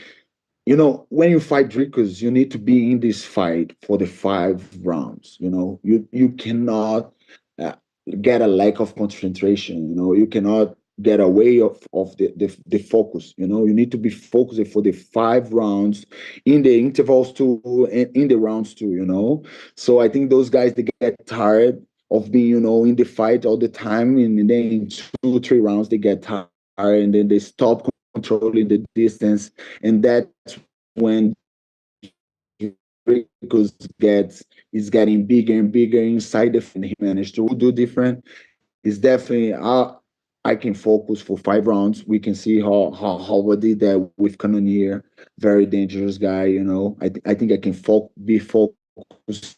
When you fight Dricus, you need to be in this fight for the 5 rounds. You cannot uh, get a lack of concentration. You cannot get away of the focus. You need to be focused for the 5 rounds, in the intervals too, and in the rounds too. So I think those guys, they get tired of being in the fight all the time, and then in 2 3 rounds they get tired, and then they stop controlling the distance, and that's when Dricus is getting bigger and bigger inside the field. He managed to do different. It's definitely I can focus for 5 rounds. We can see how we did that with Cannonier, very dangerous guy. I think I can be focused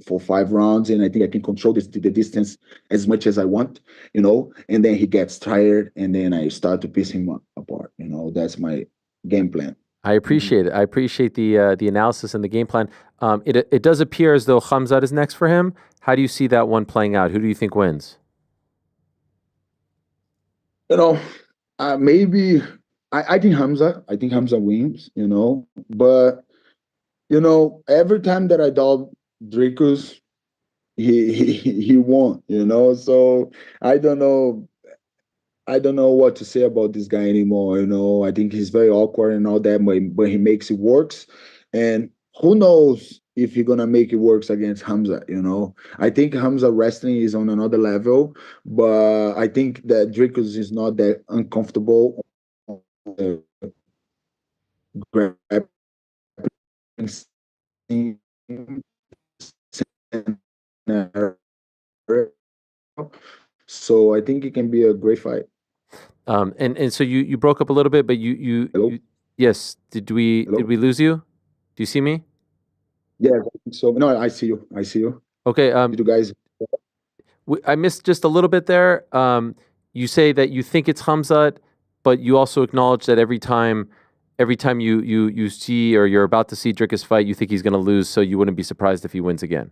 for 5 rounds, and I think I can control the distance as much as I want. And then he gets tired, and then I start to piss him apart. That's my game plan. I appreciate it. I appreciate the analysis and the game plan. It does appear as though Khamzat is next for him. How do you see that one playing out? Who do you think wins? Maybe I think Hamza. I think Hamza wins. But every time that I doubt Dricus, he won. So I don't know. I don't know what to say about this guy anymore. I think he's very awkward and all that, but he makes it works. And who knows if he's gonna make it works against Hamza? I think Hamza wrestling is on another level, but I think that Dricus is not that uncomfortable. Grappling So I think it can be a great fight. And so you broke up a little bit, but you yes. Did we lose you? Do you see me? Yeah, I think so. No, I see you. I see you. Okay. Did you guys? I missed just a little bit there. You say that you think it's Khamzat, but you also acknowledge that every time you see or you're about to see Dricus fight, you think he's going to lose, so you wouldn't be surprised if he wins again.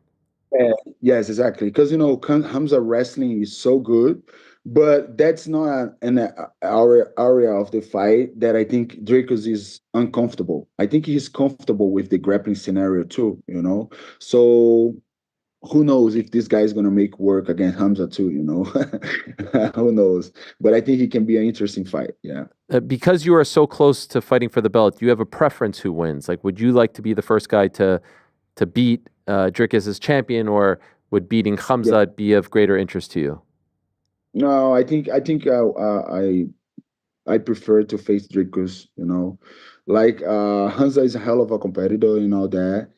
Yes, exactly. Because Hamza wrestling is so good, but that's not an area of the fight that I think Dricus is uncomfortable. I think he's comfortable with the grappling scenario too. So who knows if this guy is gonna make work against Hamza too? Who knows? But I think it can be an interesting fight. Yeah. Because you are so close to fighting for the belt, do you have a preference who wins? Like, would you like to be the first guy to beat Dricus as champion, or would beating Khamzat be of greater interest to you? No, I think I prefer to face Dricus. Like Hamza is a hell of a competitor and all that,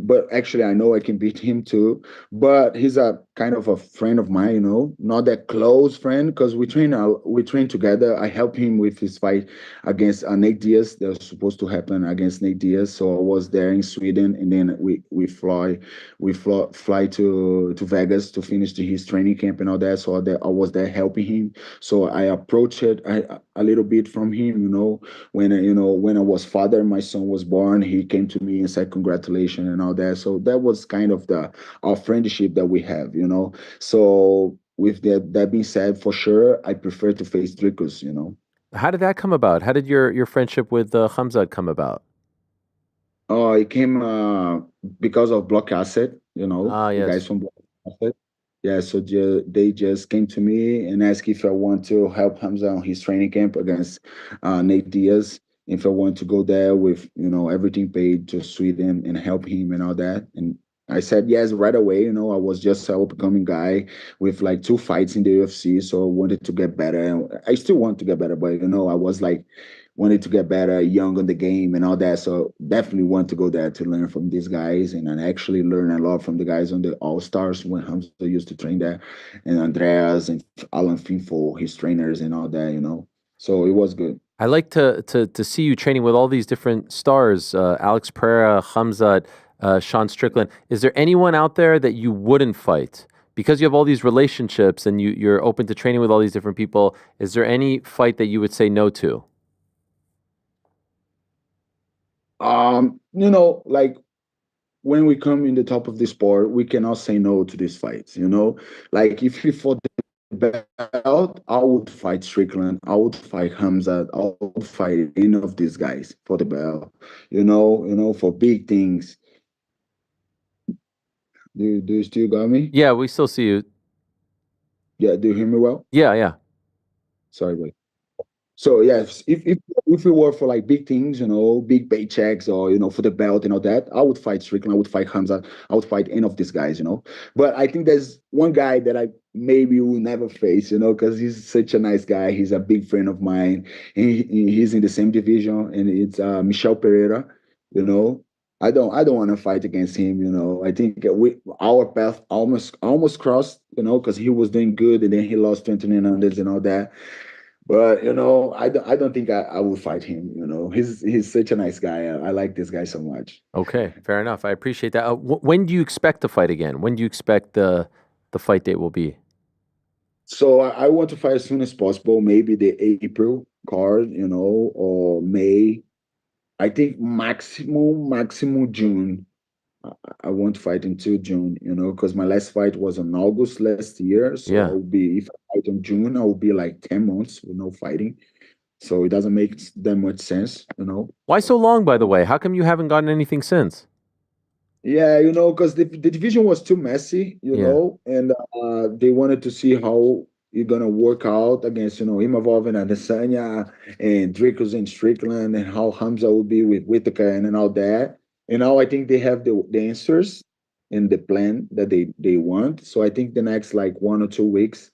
but actually I know I can beat him too. But he's a kind of a friend of mine, not that close friend, because we train together. I help him with his fight against Nate Diaz. That was supposed to happen against Nate Diaz. So I was there in Sweden, and then we fly to Vegas to finish his training camp and all that. So I was there helping him. So I approached it a little bit from him, when I was father, my son was born, he came to me and said congratulations and all that. So that was kind of our friendship that we have. So with that being said, for sure, I prefer to face Dricus. How did that come about? How did your friendship with Khamzat come about? Oh, it came because of Block Asset. Ah, yes. The guys from Block Asset. Yeah, so they just came to me and asked if I want to help Hamza on his training camp against Nate Diaz. If I want to go there with, everything paid to Sweden and help him and all that. And I said yes right away. I was just an upcoming guy with like 2 fights in the UFC, so I wanted to get better. And I still want to get better, but I was like wanted to get better, young on the game and all that. So definitely want to go there to learn from these guys, and I actually learn a lot from the guys on the All Stars when Hamza used to train there, and Andreas and Alan Finfo, his trainers and all that. So it was good. I like to see you training with all these different stars, Alex Pereira, Hamzat, Sean Strickland. Is there anyone out there that you wouldn't fight? Because you have all these relationships and you're open to training with all these different people, is there any fight that you would say no to? Like when we come in the top of the sport, we cannot say no to these fights. Like if we fought the belt, I would fight Strickland, I would fight Hamza, I would fight any of these guys for the belt. For big things. Do you still got me? Yeah, we still see you. Yeah, do you hear me well? Yeah. Sorry, wait. So yes, if we were for like big things, big paychecks or for the belt and all that, I would fight Strickland, I would fight Hamza, I would fight any of these guys. But I think there's one guy that I maybe will never face, because he's such a nice guy. He's a big friend of mine. He's in the same division, and it's Michel Pereira. I don't want to fight against him. I think our path almost crossed. Because he was doing good, and then he lost 2900s and all that. But I don't think I would fight him. He's such a nice guy. I like this guy so much. Okay, fair enough. I appreciate that. When do you expect to fight again? When do you expect the fight date will be? So I want to fight as soon as possible. Maybe the April card, or May. I think maximum June. I won't fight until June, because my last fight was in August last year. So Yeah. if I fight in June, I will be like 10 months with no fighting. So it doesn't make that much sense, Why so long, by the way? How come you haven't gotten anything since? Yeah, because the division was too messy, and they wanted to see how you're gonna work out against, Imavov and Adesanya and Dricus and Strickland, and how Hamza will be with Whitaker and all that. And now I think they have the answers and the plan that they want. So I think the next like 1 or 2 weeks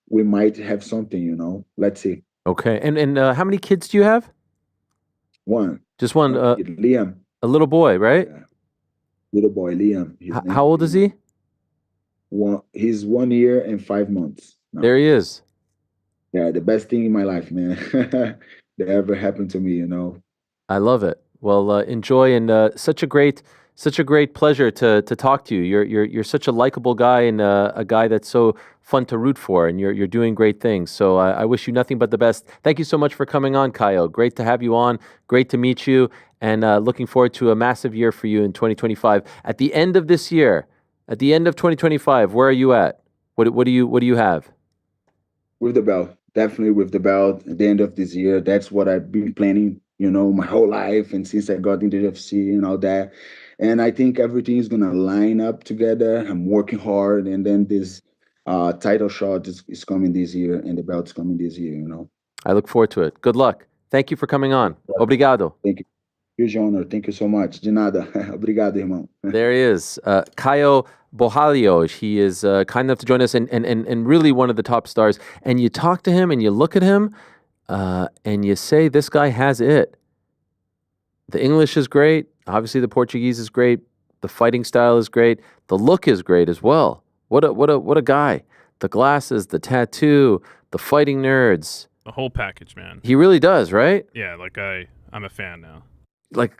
we might have something. Let's see. Okay, and how many kids do you have? One. Just one. Liam. A little boy, right? Yeah. Little boy Liam. How old is he? He's 1 year and 5 months now. There he is. Yeah, the best thing in my life, man, that ever happened to me. I love it. Well, enjoy, and such a great pleasure to talk to you. You're such a likable guy, and a guy that's so fun to root for, and you're doing great things. So I wish you nothing but the best. Thank you so much for coming on, Caio. Great to have you on. Great to meet you, and looking forward to a massive year for you in 2025. At the end of this year, at the end of 2025, where are you at? What do you have? With the belt, definitely with the belt. At the end of this year, that's what I've been planning. My whole life, and since I got into the UFC and all that. And I think everything is gonna line up together. I'm working hard, and then this title shot is coming this year, and the belt's coming this year. I look forward to it. Good luck. Thank you for coming on. Obrigado. Thank you. Huge honor. Thank you so much. De nada. Obrigado, irmão. There he is. Caio Borralho. He is kind enough to join us, and really one of the top stars. And you talk to him and you look at him and you say, this guy has it. The English is great. Obviously, the Portuguese is great. The fighting style is great. The look is great as well. What a guy. The glasses, the tattoo, the fighting nerds. The whole package, man. He really does, right? Yeah, like I'm a fan now. Like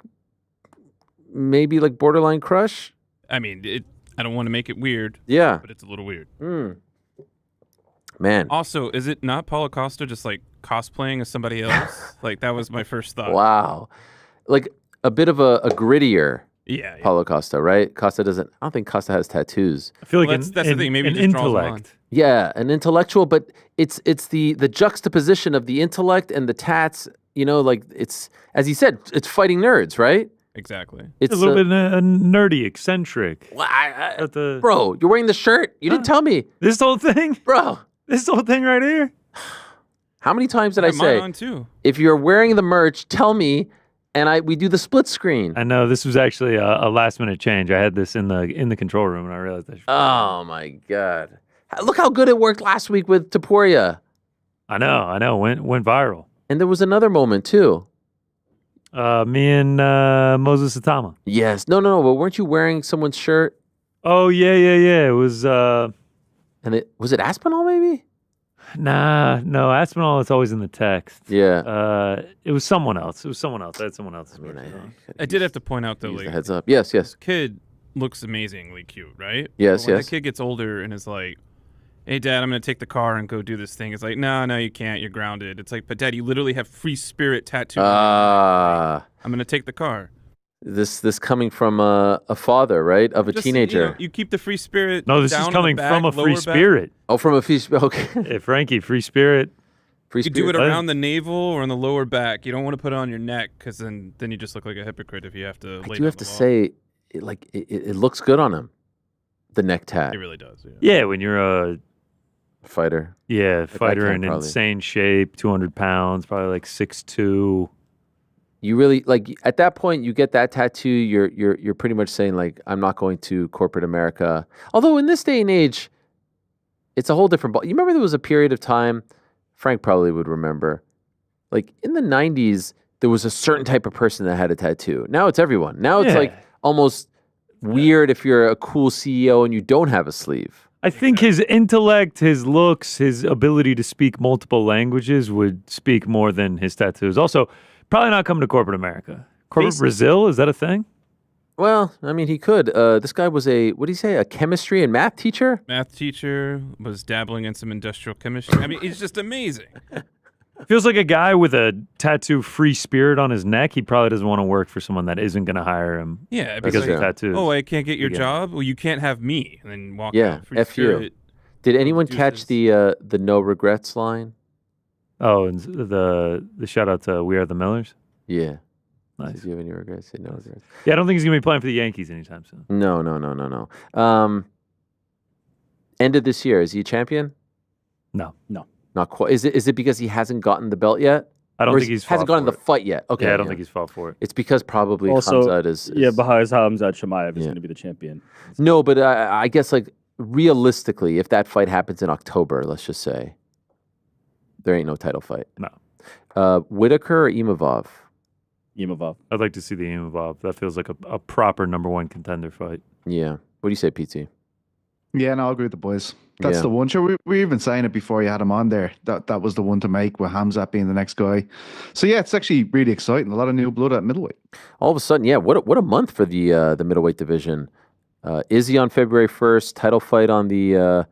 maybe like borderline crush? I mean, I don't want to make it weird. Yeah. But it's a little weird. Man. Also, is it not Paulo Costa just like cosplaying as somebody else? Like that was my first thought. Wow. Like a bit of a grittier Yeah. Paulo Costa, right? Costa doesn't. I don't think Costa has tattoos. I feel like Well, that's the thing. Maybe an it just draws them on. intellect. Yeah, an intellectual, but it's the juxtaposition of the intellect and the tats. Like it's, as he said, it's fighting nerds, right? Exactly. It's a little bit nerdy, eccentric. Well, bro, you're wearing the shirt. You didn't tell me. This whole thing? Bro. This whole thing right here? How many times did I say, on too. If you're wearing the merch, tell me, and we do the split screen. I know, this was actually a last-minute change. I had this in the control room, and I realized I should... Oh, my God. Look how good it worked last week with Taporia. I know. Went viral. And there was another moment, too. Me and Moses Atama. Yes. No. But weren't you wearing someone's shirt? Oh, yeah. It was... Was it Aspinall, maybe? No, Aspinall is always in the text. Yeah. It was someone else. I had someone else's I did have to point out, though, use like... the heads up. Yes. This kid looks amazingly cute, right? Yes, When yes. the kid gets older and is like, hey, Dad, I'm going to take the car and go do this thing. It's like, no, you can't. You're grounded. It's like, but Dad, you literally have free spirit tattooed. I'm going to take the car. This coming from a father, right? Of a teenager. You keep the free spirit. No, this down is in coming the back, from a free lower back. spirit. Oh, from a free spirit. Okay. Hey, Frankie, free spirit. Free You do spirit. it around the navel or on the lower back. You don't want to put it on your neck because then you just look like a hypocrite if you have to. I do have to say, it looks good on him. The neck tat. It really does. Yeah, when you're a fighter. Yeah, fighter can in probably. insane shape, 200 pounds, probably like 6'2". You really at that point you get that tattoo. You're pretty much saying like I'm not going to corporate America. Although in this day and age, it's a whole different ball. You remember there was a period of time, Frank probably would remember, like in the 90s, there was a certain type of person that had a tattoo. Now it's everyone. Now it's like almost weird if you're a cool CEO and you don't have a sleeve. I think his intellect, his looks, his ability to speak multiple languages would speak more than his tattoos. Also, probably not coming to corporate America. Corporate Brazil, is that a thing? Well, I mean, he could. This guy was a chemistry and math teacher? Math teacher, was dabbling in some industrial chemistry. I mean, he's just amazing. Feels like a guy with a tattoo free spirit on his neck. He probably doesn't want to work for someone that isn't going to hire him because of tattoos. Oh, I can't get your job? Well, you can't have me. And then walk out. Free F spirit. you. Did anyone catch the no regrets line? Oh, and the shout out to We Are the Millers? Yeah. Nice. Did you have any regrets? Say no regrets. Yeah, I don't think he's going to be playing for the Yankees anytime soon. No. End of this year, is he a champion? No. Not quite. Is it because he hasn't gotten the belt yet? I don't think he's hasn't gotten the fight yet. Okay. Yeah, I don't think he's fought for it. It's because probably Also, Khamzat is Bahar Khamzat Chimaev is going to be the champion. No, but I guess like realistically, if that fight happens in October, let's just say, there ain't no title fight. No. Whitaker or Imavov? Imavov. I'd like to see the Imavov. That feels like a proper number one contender fight. Yeah. What do you say, PT? Yeah, no, I agree with the boys. That's the one. Sure, we were even saying it before you had him on there. That was the one to make with Khamzat being the next guy. So yeah, it's actually really exciting. A lot of new blood at middleweight. All of a sudden, yeah. What a month for the middleweight division. Izzy on February 1st, title fight on the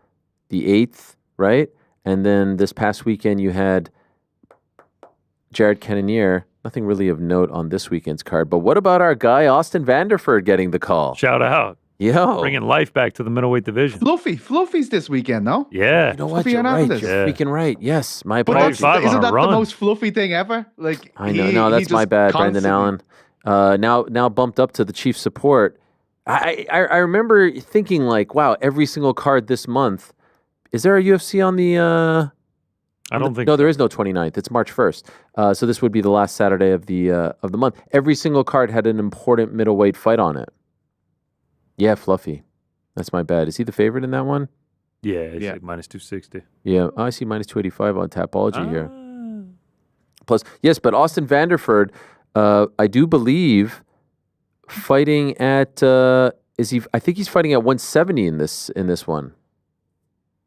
8th, right? And then this past weekend you had Jared Cannonier. Nothing really of note on this weekend's card. But what about our guy Austin Vanderford getting the call? Shout out. Yo. Bringing life back to the middleweight division. Fluffy's this weekend, no? Yeah. You know what? You're right. You're freaking right. Yes. My apologies. Isn't that the most fluffy thing ever? Like I know. No, that's my bad, Brendan Allen. Now bumped up to the chief support. I remember thinking like, wow, every single card this month. Is there a UFC on the I don't think no, there is no 29th. It's March 1st. So this would be the last Saturday of the month. Every single card had an important middleweight fight on it. Yeah, Fluffy. That's my bad. Is he the favorite in that one? Yeah, he's like minus 260. Yeah, I see minus 285 on Tapology here. Plus, yes, but Austin Vanderford, I do believe, fighting at I think he's fighting at 170 in this one.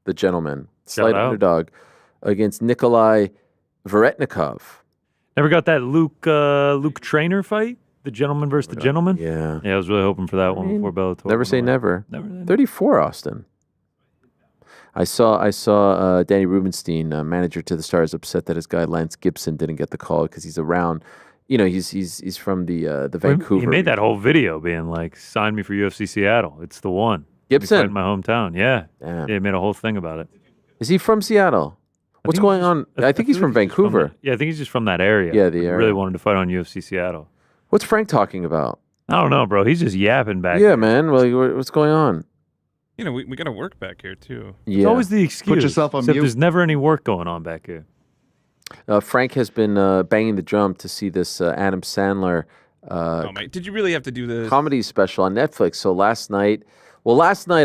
The gentleman, slight underdog, against Nikolai Veretnikov. Never got that Luke Trainer fight? The gentleman versus the gentleman? Yeah. Yeah, I was really hoping for that one before Bellator. Never say never. Never. 34, Austin. I saw Danny Rubenstein, manager to the Stars, upset that his guy Lance Gibson didn't get the call because he's around. You know, he's from the Vancouver. He made that whole video being like, "Sign me for UFC Seattle. It's the one." Gibson, in my hometown. Yeah. Damn. Yeah, he made a whole thing about it. Is he from Seattle? What's going on? I think he's from Vancouver. I think he's just from that area. Yeah, the area. Really wanted to fight on UFC Seattle. What's Frank talking about? I don't know, bro. He's just yapping back. Yeah, man. Well, what's going on? You know, we got to work back here too. Yeah. It's always the excuse. Put yourself on except mute. there's never any work going on back here. Frank has been banging the drum to see this Adam Sandler Oh, mate. Did you really have to do this? comedy special on Netflix. So last night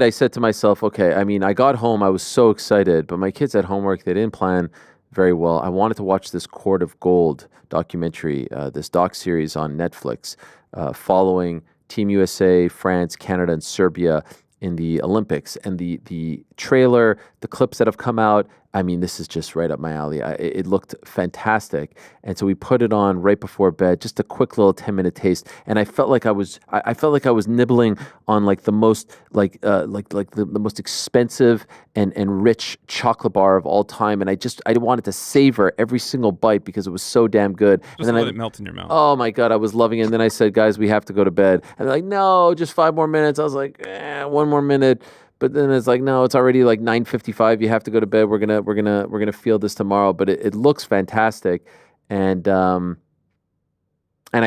I said to myself, okay, I mean, I got home, I was so excited, but my kids had homework, they didn't plan very well. I wanted to watch this Court of Gold documentary, this doc series on Netflix, following Team USA, France, Canada, and Serbia in the Olympics. And the trailer, the clips that have come out, I mean, this is just right up my alley. It looked fantastic. And so we put it on right before bed, just a quick little 10-minute taste. And I felt like I was nibbling on like the most the most expensive and rich chocolate bar of all time. And I wanted to savor every single bite because it was so damn good. Just and then let it melt in your mouth. Oh my God, I was loving it. And then I said, guys, we have to go to bed. And they're like, no, just 5 more minutes. I was like, 1 more minute. But then it's like, no, it's already like 9:55. You have to go to bed. We're gonna feel this tomorrow. But it looks fantastic, and I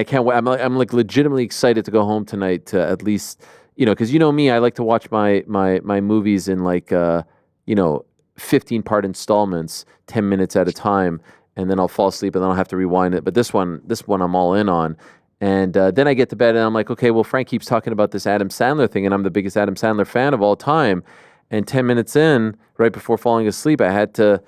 can't wait. I'm like legitimately excited to go home tonight to at least, because me, I like to watch my movies in like 15-part installments, 10 minutes at a time, and then I'll fall asleep and then I'll have to rewind it. But this one I'm all in on. And then I get to bed and I'm like, okay, well, Frank keeps talking about this Adam Sandler thing, and I'm the biggest Adam Sandler fan of all time. And 10 minutes in, right before falling asleep, I had to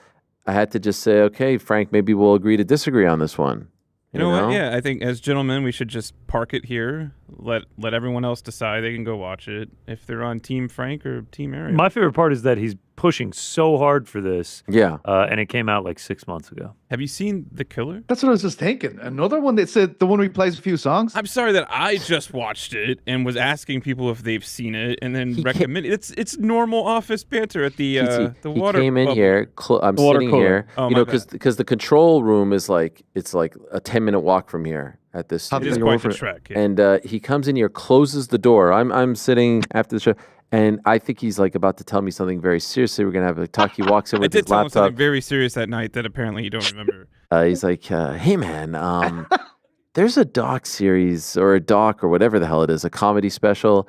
just say, okay, Frank, maybe we'll agree to disagree on this one. You know what? Yeah, I think as gentlemen, we should just park it here. Let everyone else decide. They can go watch it if they're on Team Frank or Team Ariel. My favorite part is that he's pushing so hard for this. Yeah. And it came out like 6 months ago. Have you seen The Killer? That's what I was just thinking. Another one that said the one where he plays a few songs. I'm sorry that I just watched it and was asking people if they've seen it and then recommend it. It's normal office banter at the water. He came in bubble. here. I'm sitting here. Oh, because the control room is like it's like a 10-minute walk from here at this. It is studio. quite the trek. Yeah. And he comes in here, closes the door. I'm sitting after the show, and I think he's like about to tell me something very seriously. We're gonna have a talk. He walks in with I did his tell him laptop. something very serious that night that apparently you don't remember. He's like, hey man, there's a doc series or a doc or whatever the hell it is, a comedy special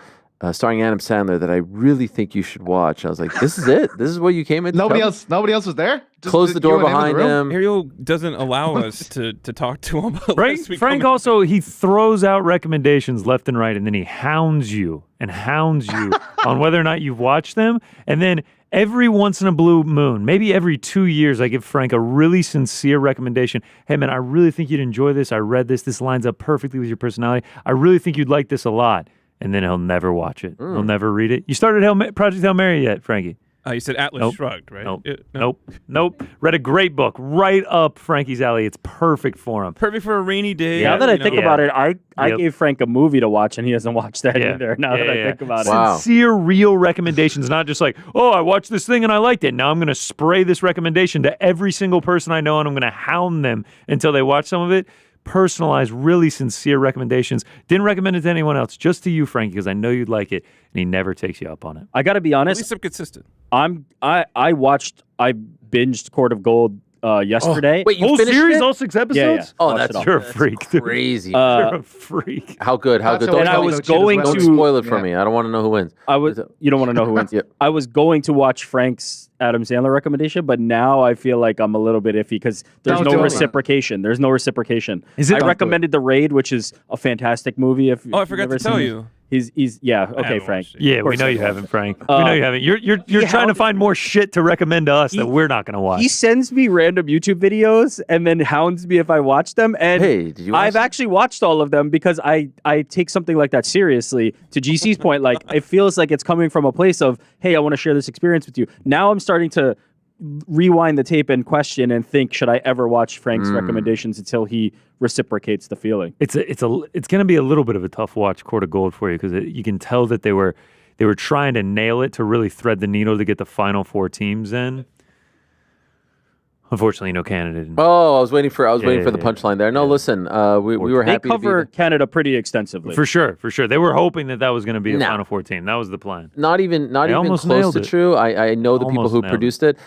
starring Adam Sandler that I really think you should watch. I was like, this is it. This is what you came in. Nobody else was there. Close the door behind him. Ariel doesn't allow us to talk to him about this. Frank also, he throws out recommendations left and right, and then he hounds you on whether or not you've watched them. And then every once in a blue moon, maybe every 2 years, I give Frank a really sincere recommendation. Hey, man, I really think you'd enjoy this. I read this. This lines up perfectly with your personality. I really think you'd like this a lot. And then he'll never watch it. He'll never read it. You started Project Hail Mary yet, Frankie? You said Atlas Shrugged, right? Nope. Read a great book right up Frankie's alley. It's perfect for him. Perfect for a rainy day. Yeah, now that I think about it, I gave Frank a movie to watch, and he hasn't watched that either. Now that I think about it. Sincere, real recommendations, not just like, oh, I watched this thing and I liked it. Now I'm going to spray this recommendation to every single person I know, and I'm going to hound them until they watch some of it. Personalized, really sincere recommendations. Didn't recommend it to anyone else, just to you, Frankie, because I know you'd like it, and he never takes you up on it. I got to be honest. At least I'm consistent. I binged Court of Gold yesterday. Wait, you whole finished series, it? all 6 episodes? Oh, Watched that's you're a freak, dude. crazy. You're a freak. How good? How good? And I was going Don't to spoil it for me. I don't want to know who wins. You don't want to know who wins. Yep. I was going to watch Frank's Adam Sandler recommendation, but now I feel like I'm a little bit iffy because there's Don't no do it, reciprocation. There's no reciprocation. Is it? I recommended The Raid, which is a fantastic movie. If I forgot to tell you. He's okay, haven't Frank. watched it. Yeah, we know you haven't, Frank. We know you haven't. You're trying to find more shit to recommend to us that we're not going to watch. He sends me random YouTube videos and then hounds me if I watch them. And Hey, did you watch I've actually watched all of them because I take something like that seriously. To GC's point, like it feels like it's coming from a place of, hey, I want to share this experience with you. Now I'm starting to rewind the tape and question and think, should I ever watch Frank's recommendations until he reciprocates the feeling? It's going to be a little bit of a tough watch, Court of Gold, for you, because you can tell that they were trying to nail it to really thread the needle to get the final 4 teams in. Unfortunately, no Canada didn't. Oh, I was waiting for the yeah. punchline there. No, listen, we were They happy cover to be Canada pretty extensively. For sure. They were hoping that was going to be a No. Final Four team. That was the plan. not even almost close nailed to it. true. I know the people Almost who nailed produced it.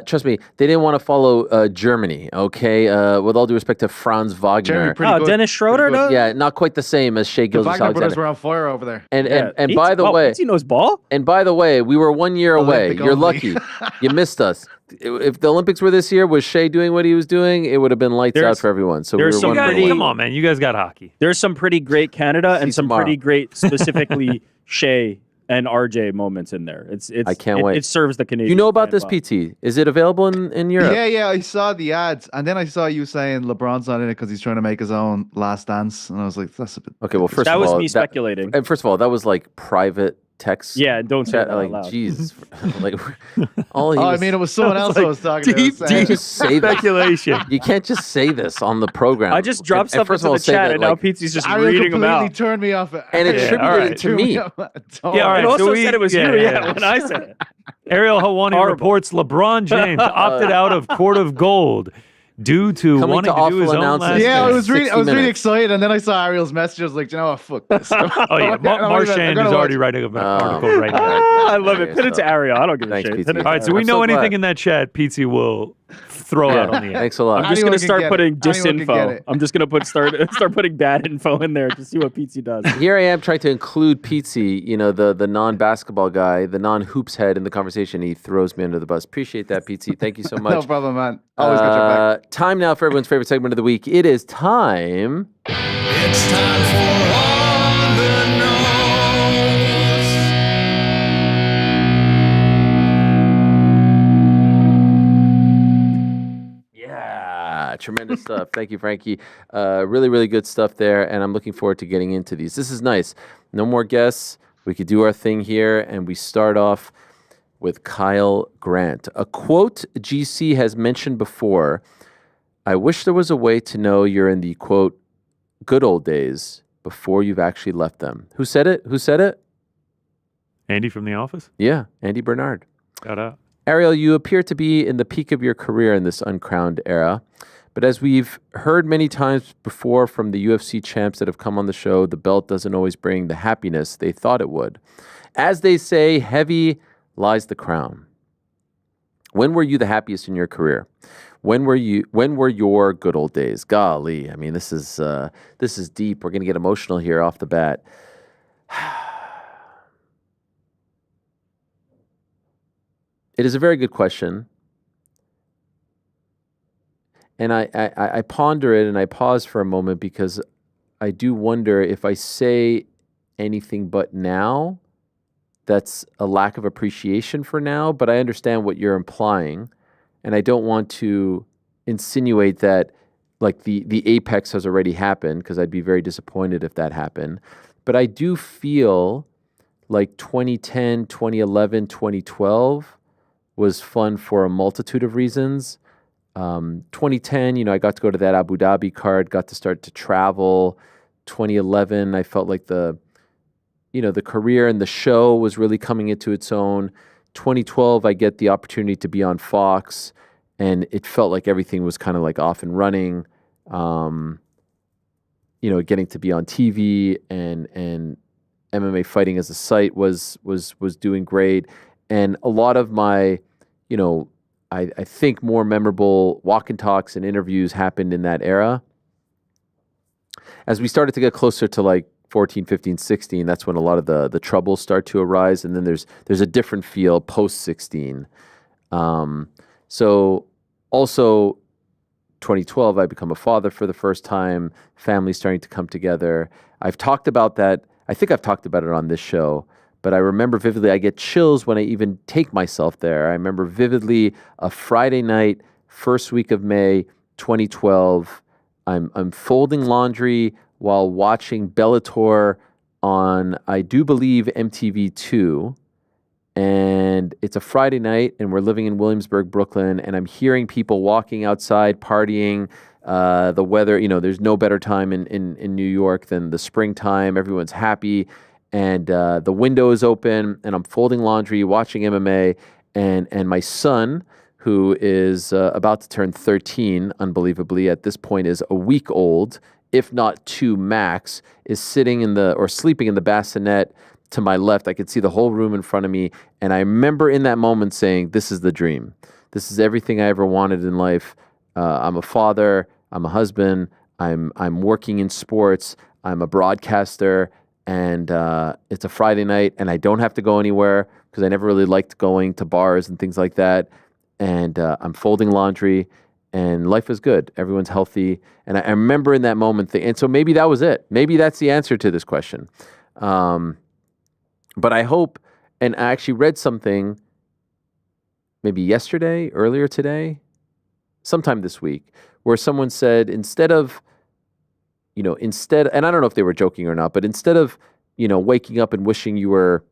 Trust me, they didn't want to follow Germany. Okay, with all due respect to Franz Wagner. Jeremy, pretty good. Dennis Schroeder, Pretty good. though? Yeah, not quite the same as Shea The Wagner brothers Gilgeous-Alexander. were on fire over there. And by the way, he knows ball. and by the way, we were 1 year away. Olympic You're only. lucky. You missed us. If the Olympics were this year, was Shea doing what he was doing, it would have been lights out for everyone. So we were there's some 1 year pretty- away. Come on, man. You guys got hockey. There's some pretty great Canada See and some tomorrow. pretty great specifically Shea and RJ moments in there. It's I can't wait. It serves the Canadian. You know about fan this, well. PT? Is it available in Europe? Yeah, I saw the ads, and then I saw you saying LeBron's not in it because he's trying to make his own last dance, and I was like, that's a bit. Okay, well, first That of was all, me speculating. And first of all, that was like private text. Yeah, don't say chat. that out Like, loud. Jesus, like all he Oh, I was- mean, it was someone else I was talking to. You can't just say that. Speculation. You can't just say this on the program. I just dropped And stuff first of into all, the say chat, that, and now like, Pete's just Ariel reading them completely out. turned me off. and attributed all right. it to me. Yeah, all right. And also so we, said it was yeah, you, yeah. when I said it. Ariel Helwani Horrible. reports LeBron James opted out of Court of Gold due to Coming wanting to to do his awful own announcements. last Yeah, I dance. was really 60 minutes. excited, and then I saw Ariel's message. I was like, you know what, fuck this. Oh, yeah. Marchand is already writing an article right now. I love it. Put it to Ariel. I don't give Thanks, a shit. Pete. Put it to All right, so Ariel. we I'm know so anything glad. in that chat, Pizzi will throw out on the air. Thanks a lot. I'm just Anyone gonna can start get putting it. Anyone can get disinfo. it. I'm just gonna start putting bad info in there to see what Pizzi does. Here I am trying to include Pizzi, the non-basketball guy, the non-hoops head in the conversation. He throws me under the bus. Appreciate that, Pizzi. Thank you so much. No problem, man. Always got your back. Time now for everyone's favorite segment of the week. It is time. It's time for On the Nose. Yeah, tremendous stuff. Thank you, Frankie. Really, really good stuff there, and I'm looking forward to getting into these. This is nice. No more guests. We could do our thing here, and we start off with Kyle Grant. A quote GC has mentioned before. I wish there was a way to know you're in the, quote, good old days before you've actually left them. Who said it? Who said it? Andy from The Office? Yeah, Andy Bernard. Shout out. Ariel, you appear to be in the peak of your career in this uncrowned era. But as we've heard many times before from the UFC champs that have come on the show, the belt doesn't always bring the happiness they thought it would. As they say, heavy lies the crown. When were you the happiest in your career? When were your good old days? Golly, I mean, this is deep. We're gonna get emotional here off the bat. It is a very good question. And I ponder it and I pause for a moment because I do wonder if I say anything but now, that's a lack of appreciation for now, but I understand what you're implying. And I don't want to insinuate that like the apex has already happened because I'd be very disappointed if that happened. But I do feel like 2010, 2011, 2012 was fun for a multitude of reasons. 2010, I got to go to that Abu Dhabi card, got to start to travel. 2011, I felt like the career and the show was really coming into its own. 2012, I get the opportunity to be on Fox, and it felt like everything was kind of like off and running. Getting to be on TV and MMA fighting as a site was doing great. And a lot of my, I think more memorable walk and talks and interviews happened in that era. As we started to get closer to like 14, 15, 16, that's when a lot of the troubles start to arise. And then there's a different feel post 16. So also 2012, I become a father for the first time, family starting to come together. I've talked about that. I think I've talked about it on this show, but I remember vividly, I get chills when I even take myself there. I remember vividly a Friday night, first week of May, 2012. I'm folding laundry while watching Bellator on, I do believe, MTV2. And it's a Friday night, and we're living in Williamsburg, Brooklyn, and I'm hearing people walking outside, partying. The weather, there's no better time in New York than the springtime. Everyone's happy, and the window is open, and I'm folding laundry, watching MMA, and my son, who is about to turn 13, unbelievably, at this point is a week old, if not 2 max, is sitting or sleeping in the bassinet to my left. I could see the whole room in front of me. And I remember in that moment saying, this is the dream. This is everything I ever wanted in life. I'm a father. I'm a husband. I'm working in sports. I'm a broadcaster. And it's a Friday night, and I don't have to go anywhere because I never really liked going to bars and things like that. And I'm folding laundry, and life is good. Everyone's healthy. And I remember in that moment, and so maybe that was it. Maybe that's the answer to this question. But I hope, and I actually read something maybe yesterday, earlier today, sometime this week, where someone said instead, and I don't know if they were joking or not, but instead of, waking up and wishing you were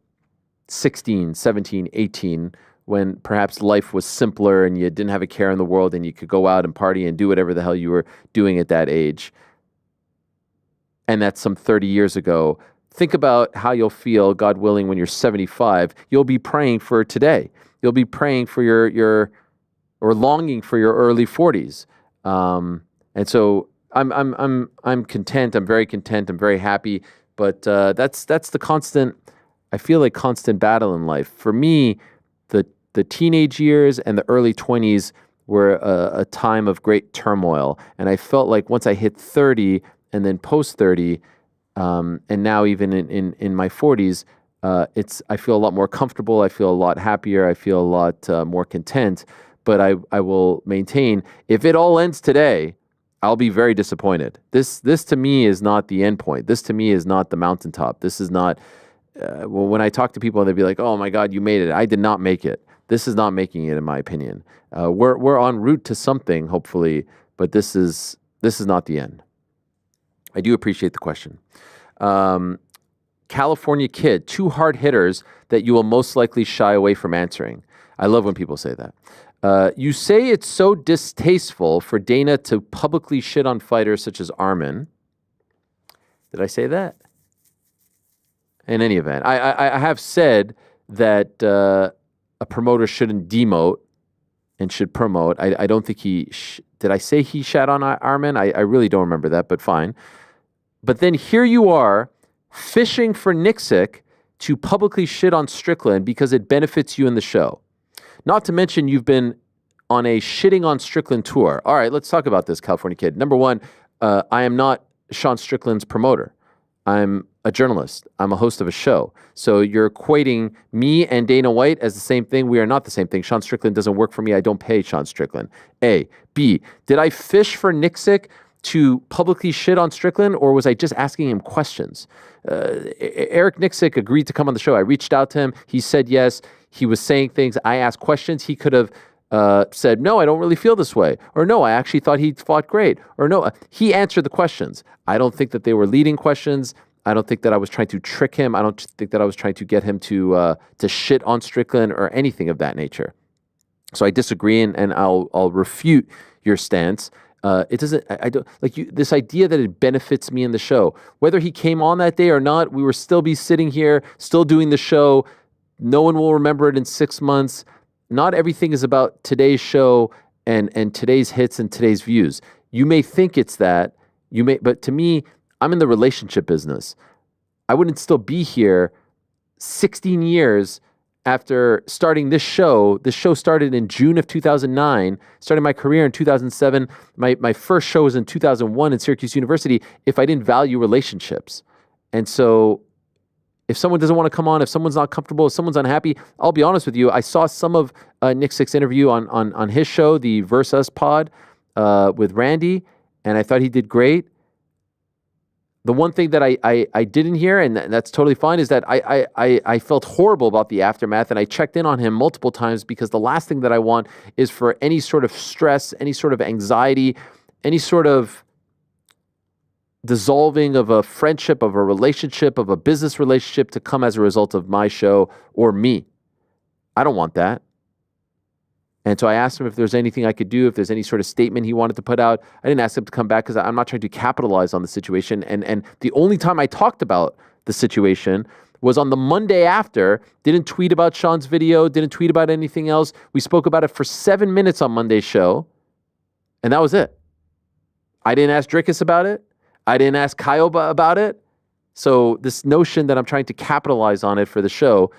16, 17, 18, when perhaps life was simpler and you didn't have a care in the world and you could go out and party and do whatever the hell you were doing at that age, and that's some 30 years ago, think about how you'll feel, God willing, when you're 75. You'll be praying for today. You'll be praying for or longing for your early 40s. And so I'm content. I'm very content. I'm very happy. But that's the constant, I feel like, constant battle in life. For me, the teenage years and the early 20s were a time of great turmoil. And I felt like once I hit 30 and then post 30, and now even in my 40s, I feel a lot more comfortable. I feel a lot happier. I feel a lot more content. But I will maintain, if it all ends today, I'll be very disappointed. This to me is not the end point. This to me is not the mountaintop. This is not, when I talk to people, they'll be like, oh my God, you made it. I did not make it. This is not making it, in my opinion. We're en route to something, hopefully, but this is not the end. I do appreciate the question. California Kid, 2 hard hitters that you will most likely shy away from answering. I love when people say that. You say it's so distasteful for Dana to publicly shit on fighters such as Armin. Did I say that? In any event, I have said that a promoter shouldn't demote and should promote. I don't think did I say he shat on Armin? I really don't remember that, but fine. But then here you are fishing for Nixick to publicly shit on Strickland because it benefits you in the show. Not to mention you've been on a shitting on Strickland tour. All right, let's talk about this, California Kid. Number one, I am not Sean Strickland's promoter. I'm a journalist. I'm a host of a show. So you're equating me and Dana White as the same thing. We are not the same thing. Sean Strickland doesn't work for me. I don't pay Sean Strickland. A. B. Did I fish for Nixick to publicly shit on Strickland, or was I just asking him questions? Eric Nixick agreed to come on the show. I reached out to him. He said yes. He was saying things. I asked questions. He could have said, no, I don't really feel this way. Or no, I actually thought he fought great. Or no, he answered the questions. I don't think that they were leading questions. I don't think that I was trying to trick him. I don't think that I was trying to get him to shit on Strickland or anything of that nature. So I disagree, and I'll refute your stance. It doesn't. I don't like you. This idea that it benefits me in the show, whether he came on that day or not, we will still be sitting here, still doing the show. No one will remember it in 6 months. Not everything is about today's show and today's hits and today's views. You may think it's that. But to me, I'm in the relationship business. I wouldn't still be here 16 years after starting this show. This show started in June of 2009, started my career in 2007. My first show was in 2001 at Syracuse University, if I didn't value relationships. And so if someone doesn't want to come on, if someone's not comfortable, if someone's unhappy, I'll be honest with you. I saw some of Nick Sick's interview on his show, the Versus Pod with Randy, and I thought he did great. The one thing that I didn't hear, and that's totally fine, is that I felt horrible about the aftermath, and I checked in on him multiple times because the last thing that I want is for any sort of stress, any sort of anxiety, any sort of dissolving of a friendship, of a relationship, of a business relationship to come as a result of my show or me. I don't want that. And so I asked him if there's anything I could do, if there's any sort of statement he wanted to put out. I didn't ask him to come back because I'm not trying to capitalize on the situation. And the only time I talked about the situation was on the Monday after, didn't tweet about Sean's video, didn't tweet about anything else. We spoke about it for 7 minutes on Monday's show, and that was it. I didn't ask Drickus about it. I didn't ask Caio about it. So this notion that I'm trying to capitalize on it for the show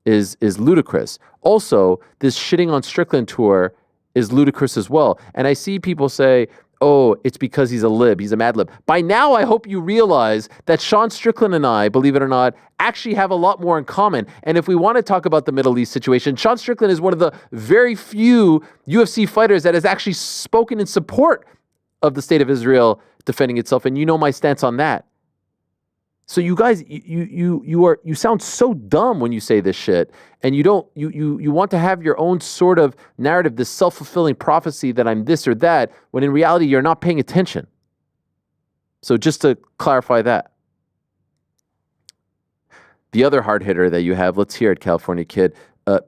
is ludicrous. Also, this shitting on Strickland tour is ludicrous as well. And I see people say, oh, it's because he's a lib. He's a mad lib. By now, I hope you realize that Sean Strickland and I, believe it or not, actually have a lot more in common. And if we want to talk about the Middle East situation, Sean Strickland is one of the very few UFC fighters that has actually spoken in support of the state of Israel defending itself. And you know my stance on that. So you guys, you sound so dumb when you say this shit, and you want to have your own sort of narrative, this self-fulfilling prophecy that I'm this or that, when in reality you're not paying attention. So just to clarify that. The other hard hitter that you have, let's hear it, California Kid.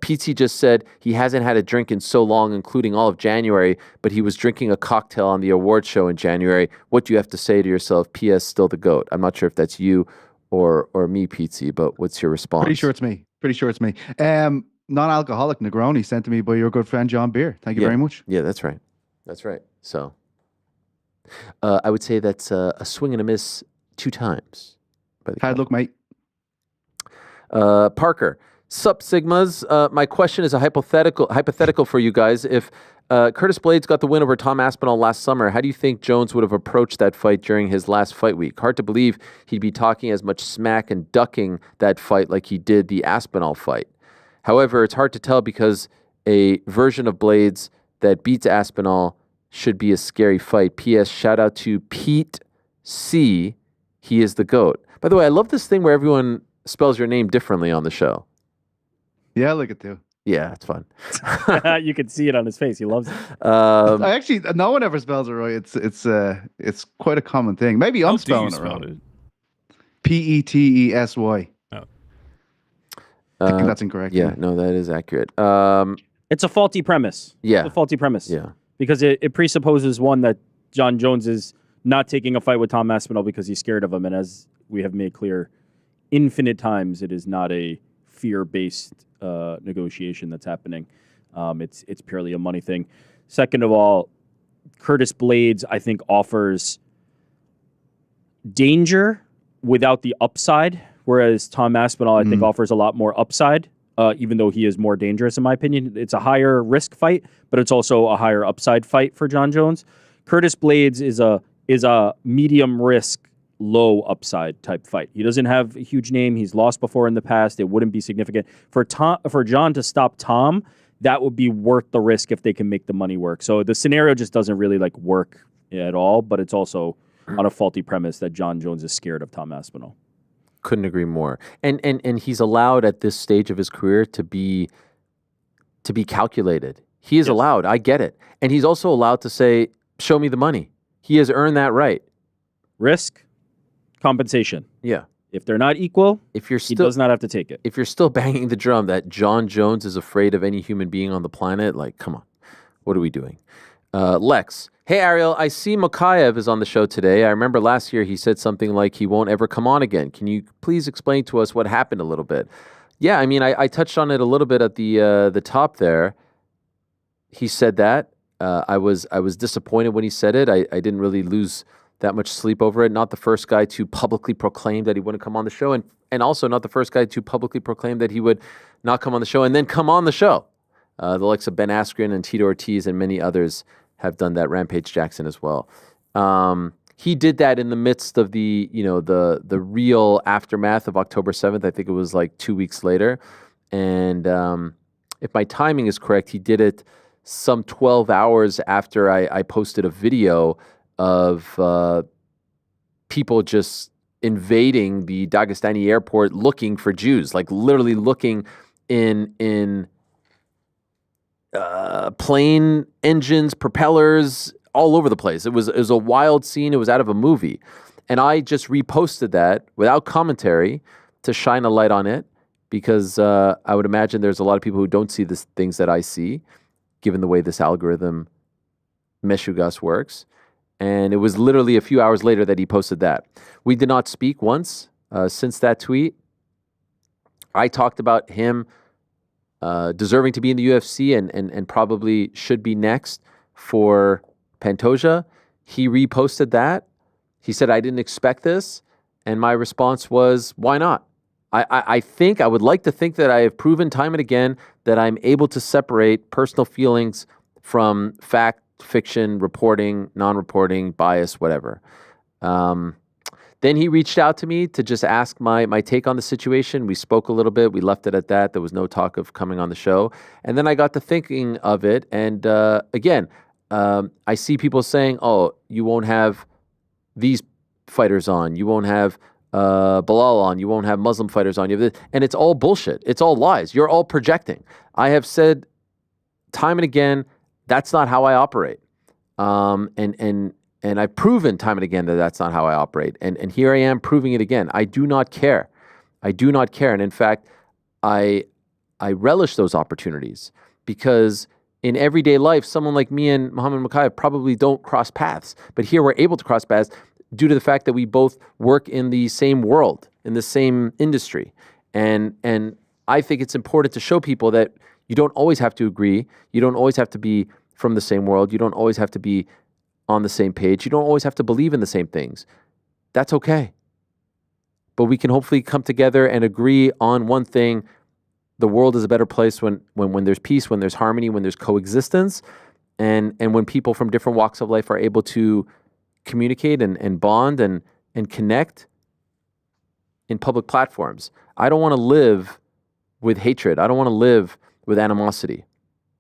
PT just said he hasn't had a drink in so long, including all of January, but he was drinking a cocktail on the award show in January. What do you have to say to yourself? P.S. Still the GOAT. I'm not sure if that's you or me, PT, but what's your response? Pretty sure it's me. Non-alcoholic Negroni sent to me by your good friend John Beer. Thank you very much. Yeah, that's right. That's right. So I would say that's a swing and a miss 2 times. Hard luck, mate. Parker. Sup, Sigmas. My question is a hypothetical for you guys. If Curtis Blades got the win over Tom Aspinall last summer, how do you think Jones would have approached that fight during his last fight week? Hard to believe he'd be talking as much smack and ducking that fight like he did the Aspinall fight. However, it's hard to tell because a version of Blades that beats Aspinall should be a scary fight. P.S. Shout out to Pete C. He is the GOAT. By the way, I love this thing where everyone spells your name differently on the show. Yeah, I like it too. Yeah, it's fun. You can see it on his face. He loves it. I actually, no one ever spells it right. It's quite a common thing. Maybe I'm spelling it wrong. Petesy. Oh. I think that's incorrect. Yeah, no, that is accurate. It's a faulty premise. Yeah. It's a faulty premise. Yeah. Because it presupposes, one, that John Jones is not taking a fight with Tom Aspinall because he's scared of him. And as we have made clear infinite times, it is not a fear-based negotiation that's happening. It's purely a money thing. Second of all, Curtis Blades, I think, offers danger without the upside, whereas Tom Aspinall, I think, offers a lot more upside, even though he is more dangerous, in my opinion. It's a higher risk fight, but it's also a higher upside fight for John Jones. Curtis Blades is a medium risk, low upside type fight. He doesn't have a huge name. He's lost before in the past. It wouldn't be significant. For John to stop Tom, that would be worth the risk if they can make the money work. So the scenario just doesn't really work at all, but it's also on a faulty premise that John Jones is scared of Tom Aspinall. Couldn't agree more. And he's allowed at this stage of his career to be calculated. He is allowed. I get it. And he's also allowed to say, show me the money. He has earned that right. Risk, compensation. Yeah. If they're not equal, he does not have to take it. If you're still banging the drum that John Jones is afraid of any human being on the planet, come on. What are we doing? Lex. Hey, Ariel, I see Mokaev is on the show today. I remember last year he said something like he won't ever come on again. Can you please explain to us what happened a little bit? Yeah, I mean, I touched on it a little bit at the top there. He said that. I was disappointed when he said it. I didn't really lose that much sleep over it. Not the first guy to publicly proclaim that he wouldn't come on the show, and also not the first guy to publicly proclaim that he would not come on the show and then come on the show. The likes of Ben Askren and Tito Ortiz and many others have done that. Rampage Jackson as well. He did that in the midst of the real aftermath of October 7th. I think it was 2 weeks later. And if my timing is correct, he did it some 12 hours after I posted a video of people just invading the Dagestani airport looking for Jews, literally looking in plane engines, propellers, all over the place. It was a wild scene. It was out of a movie. And I just reposted that without commentary to shine a light on it because I would imagine there's a lot of people who don't see the things that I see, given the way this algorithm Meshugas works. And it was literally a few hours later that he posted that. We did not speak once since that tweet. I talked about him deserving to be in the UFC and probably should be next for Pantoja. He reposted that. He said, I didn't expect this. And my response was, why not? I think, I would like to think that I have proven time and again that I'm able to separate personal feelings from fact, fiction, reporting, non-reporting, bias, whatever. Then he reached out to me to just ask my take on the situation. We spoke a little bit. We left it at that. There was no talk of coming on the show. And then I got to thinking of it. And again, I see people saying, oh, you won't have these fighters on. You won't have Bilal on. You won't have Muslim fighters on. And it's all bullshit. It's all lies. You're all projecting. I have said time and again, that's not how I operate. And I've proven time and again that that's not how I operate. And here I am proving it again. I do not care. I do not care. And in fact, I relish those opportunities because in everyday life, someone like me and Muhammad Mokaev probably don't cross paths. But here we're able to cross paths due to the fact that we both work in the same world, in the same industry. And I think it's important to show people that you don't always have to agree. You don't always have to be from the same world. You don't always have to be on the same page. You don't always have to believe in the same things. That's okay. But we can hopefully come together and agree on one thing. The world is a better place when there's peace, when there's harmony, when there's coexistence, and when people from different walks of life are able to communicate and bond and connect in public platforms. I don't want to live with hatred. I don't want to live with animosity.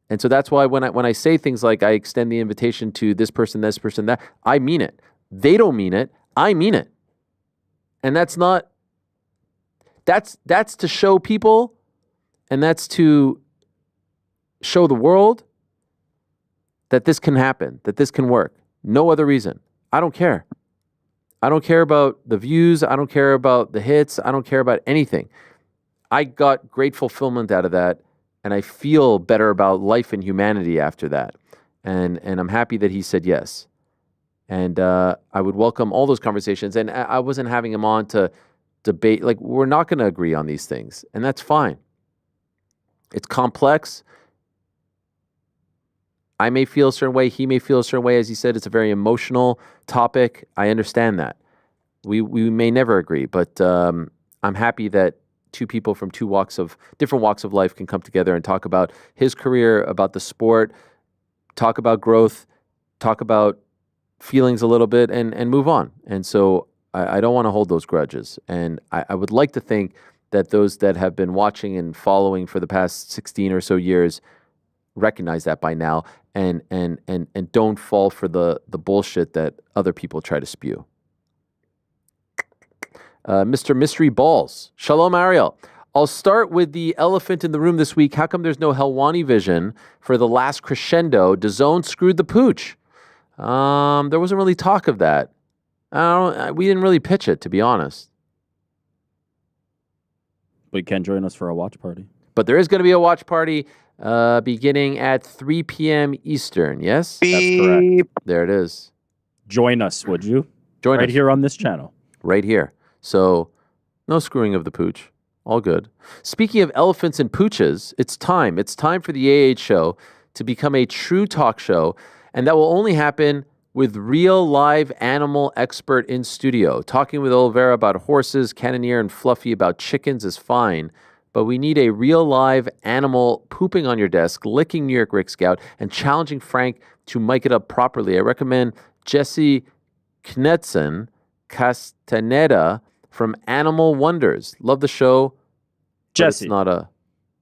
And so that's why when I say things like I extend the invitation to this person, that, I mean it. They don't mean it. I mean it. And that's to show people, and that's to show the world that this can happen, that this can work. No other reason. I don't care. I don't care about the views. I don't care about the hits. I don't care about anything. I got great fulfillment out of that. And I feel better about life and humanity after that. And I'm happy that he said yes. And I would welcome all those conversations. And I wasn't having him on to debate. Like, we're not going to agree on these things. And that's fine. It's complex. I may feel a certain way. He may feel a certain way. As he said, it's a very emotional topic. I understand that. We may never agree. But I'm happy that two people from different walks of life can come together and talk about his career, about the sport, talk about growth, talk about feelings a little bit, and move on. And so I don't want to hold those grudges. And I would like to think that those that have been watching and following for the past 16 or so years recognize that by now and don't fall for the bullshit that other people try to spew. Mr. Mystery Balls. Shalom, Ariel. I'll start with the elephant in the room this week. How come there's no Helwani vision for the last crescendo? DAZN screwed the pooch. There wasn't really talk of that. We didn't really pitch it, to be honest. But you can join us for a watch party. But there is going to be a watch party beginning at 3 p.m. Eastern, yes? That's correct. There it is. Join us, would you? Join us. Right here on this channel. Right here. So, no screwing of the pooch. All good. Speaking of elephants and pooches, it's time. It's time for the AH show to become a true talk show, and that will only happen with real live animal expert in studio. Talking with Oliveira about horses, Cannoneer and Fluffy about chickens is fine, but we need a real live animal pooping on your desk, licking New York Rick Scout, and challenging Frank to mic it up properly. I recommend Jesse Knudsen Castaneda from Animal Wonders. Love the show. Jesse. It's not a...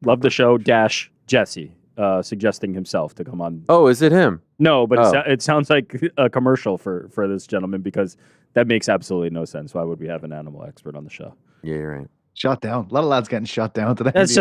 Love the show dash Jesse, suggesting himself to come on. Oh, is it him? No, but it sounds like a commercial for this gentleman because that makes absolutely no sense. Why would we have an animal expert on the show? Yeah, you're right. Shot down. A lot of lads getting shot down today. It's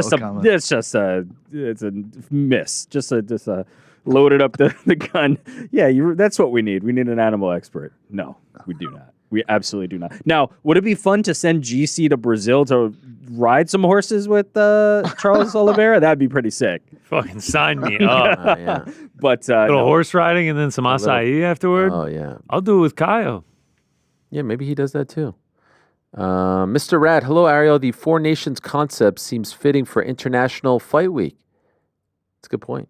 a miss. Just a loaded up the gun. Yeah, that's what we need. We need an animal expert. No, we do not. We absolutely do not. Now, would it be fun to send GC to Brazil to ride some horses with Charles Oliveira? That'd be pretty sick. Fucking sign me up. Yeah. But little horse riding and then some acai afterward. Oh, yeah. I'll do it with Caio. Yeah, maybe he does that too. Mr. Rad, hello, Ariel. The Four Nations concept seems fitting for International Fight Week. That's a good point.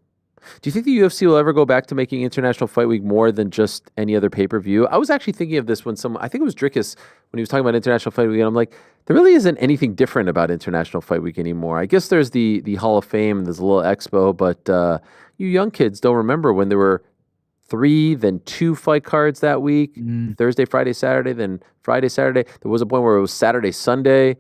Do you think the UFC will ever go back to making International Fight Week more than just any other pay-per-view? I was actually thinking of this when I think it was Drickus, when he was talking about International Fight Week, and I'm like, there really isn't anything different about International Fight Week anymore. I guess there's the Hall of Fame, and there's a little expo, but you young kids don't remember when there were 3, then 2 fight cards that week, Thursday, Friday, Saturday, then Friday, Saturday. There was a point where it was Saturday, Sunday,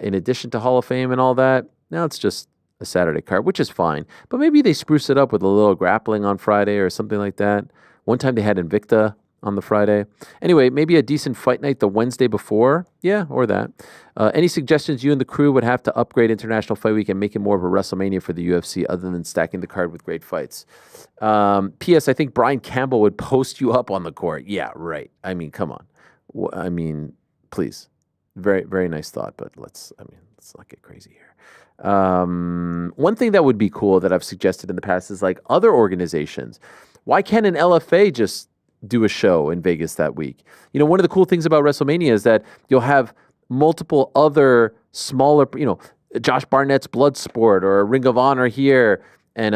in addition to Hall of Fame and all that. Now it's just a Saturday card, which is fine. But maybe they spruce it up with a little grappling on Friday or something like that. One time they had Invicta on the Friday. Anyway, maybe a decent fight night the Wednesday before. Yeah, or that. Any suggestions you and the crew would have to upgrade International Fight Week and make it more of a WrestleMania for the UFC other than stacking the card with great fights? P.S. I think Brian Campbell would post you up on the court. Yeah, right. I mean, come on. I mean, please. Very, very nice thought, but let's not get crazy here. One thing that would be cool that I've suggested in the past is like other organizations. Why can't an LFA just do a show in Vegas that week? You know, one of the cool things about WrestleMania is that you'll have multiple other smaller, Josh Barnett's Bloodsport or a Ring of Honor here and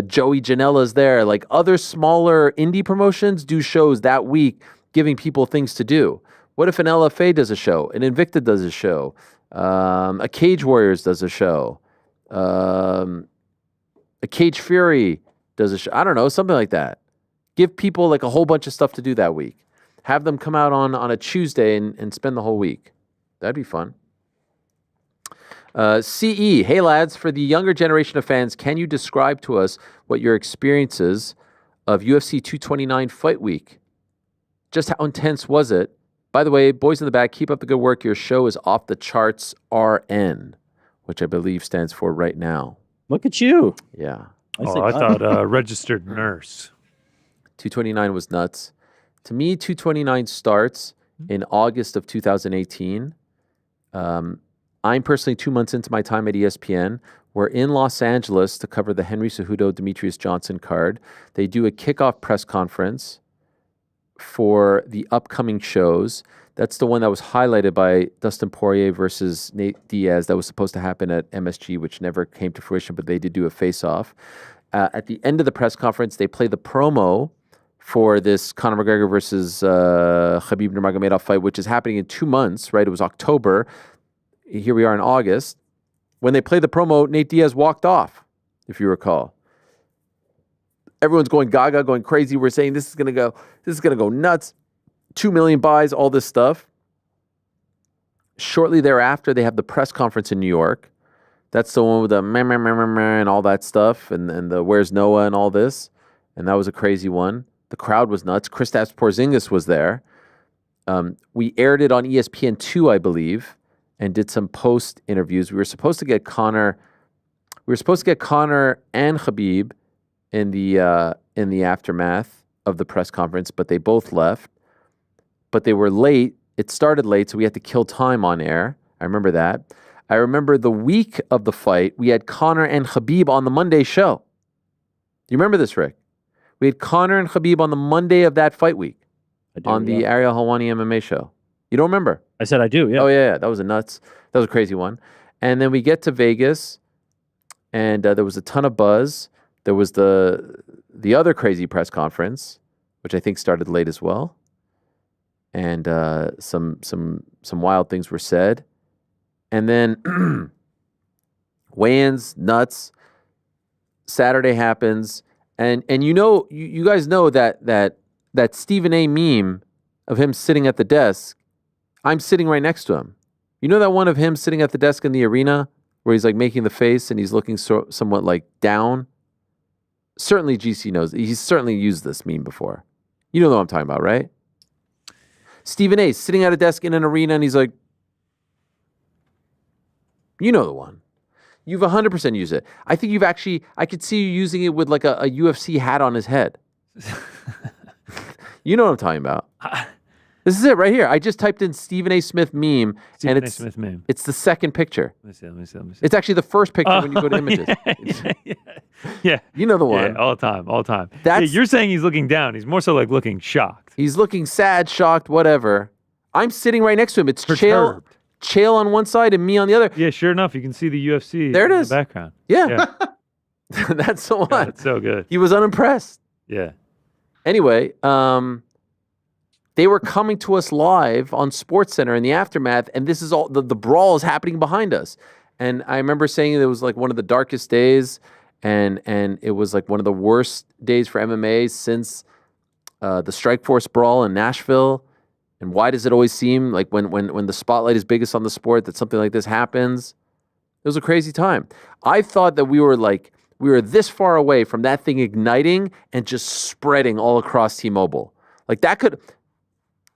Joey Janela's there. Like other smaller indie promotions do shows that week, giving people things to do. What if an LFA does a show, an Invicta does a show, a Cage Warriors does a show, a Cage Fury does a show? I don't know, something like that. Give people like a whole bunch of stuff to do that week. Have them come out on a Tuesday and spend the whole week. That'd be fun. CE, hey lads, for the younger generation of fans, can you describe to us what your experiences of UFC 229 Fight Week? Just how intense was it? By the way, boys in the back, keep up the good work. Your show is off the charts RN, which I believe stands for right now. Look at you. Yeah. I thought registered nurse. 229 was nuts. To me, 229 starts in August of 2018. I'm personally 2 months into my time at ESPN. We're in Los Angeles to cover the Henry Cejudo Demetrius Johnson card. They do a kickoff press conference for the upcoming shows. That's the one that was highlighted by Dustin Poirier versus Nate Diaz. That was supposed to happen at MSG, which never came to fruition, but they did do a face-off. At the end of the press conference, they play the promo for this Conor McGregor versus Khabib Nurmagomedov fight, which is happening in 2 months, right? It was October. Here we are in August. When they play the promo, Nate Diaz walked off, if you recall. Everyone's going gaga, going crazy. We're saying this is gonna go nuts. 2 million buys, all this stuff. Shortly thereafter, they have the press conference in New York. That's the one with the meh, meh, meh, meh, meh, and all that stuff, and the where's Noah and all this. And that was a crazy one. The crowd was nuts. Kristaps Porzingis was there. We aired it on ESPN2, I believe, and did some post interviews. We were supposed to get Conor and Khabib in the aftermath of the press conference, but they both left. But they were late. It started late, so we had to kill time on air. I remember that. I remember the week of the fight, we had Conor and Khabib on the Monday show. Do you remember this, Rick? We had Conor and Khabib on the Monday of that fight week on the Ariel Helwani MMA show. You don't remember? I said I do, yeah. Oh, yeah. That was a crazy one. And then we get to Vegas, and there was a ton of buzz. There was the other crazy press conference, which I think started late as well. And some wild things were said. And then weigh-ins, nuts. Saturday happens. And you guys know that Stephen A meme of him sitting at the desk. I'm sitting right next to him. You know that one of him sitting at the desk in the arena where he's like making the face and he's looking somewhat like down? Certainly GC knows. He's certainly used this meme before. You know what I'm talking about, right? Stephen A sitting at a desk in an arena and he's like, you know the one. You've 100% used it. I think I could see you using it with like a UFC hat on his head. You know what I'm talking about. This is it right here. I just typed in Stephen A. Smith meme, and it's the second picture. Let me see. It's actually the first picture when you go to images. Yeah. You know the one. Yeah, all the time. You're saying he's looking down. He's more so like looking shocked. He's looking sad, shocked, whatever. I'm sitting right next to him. It's Perturbed. Chael on one side and me on the other. Yeah, sure enough, you can see the UFC There it in is. the background. Yeah. That's the one. God, it's so good. He was unimpressed. Yeah. Anyway, they were coming to us live on SportsCenter in the aftermath, and this is all the brawl is happening behind us. And I remember saying it was like one of the darkest days, and it was like one of the worst days for MMA since the Strikeforce brawl in Nashville. And why does it always seem like when the spotlight is biggest on the sport that something like this happens? It was a crazy time. I thought that we were this far away from that thing igniting and just spreading all across T-Mobile. Like that could...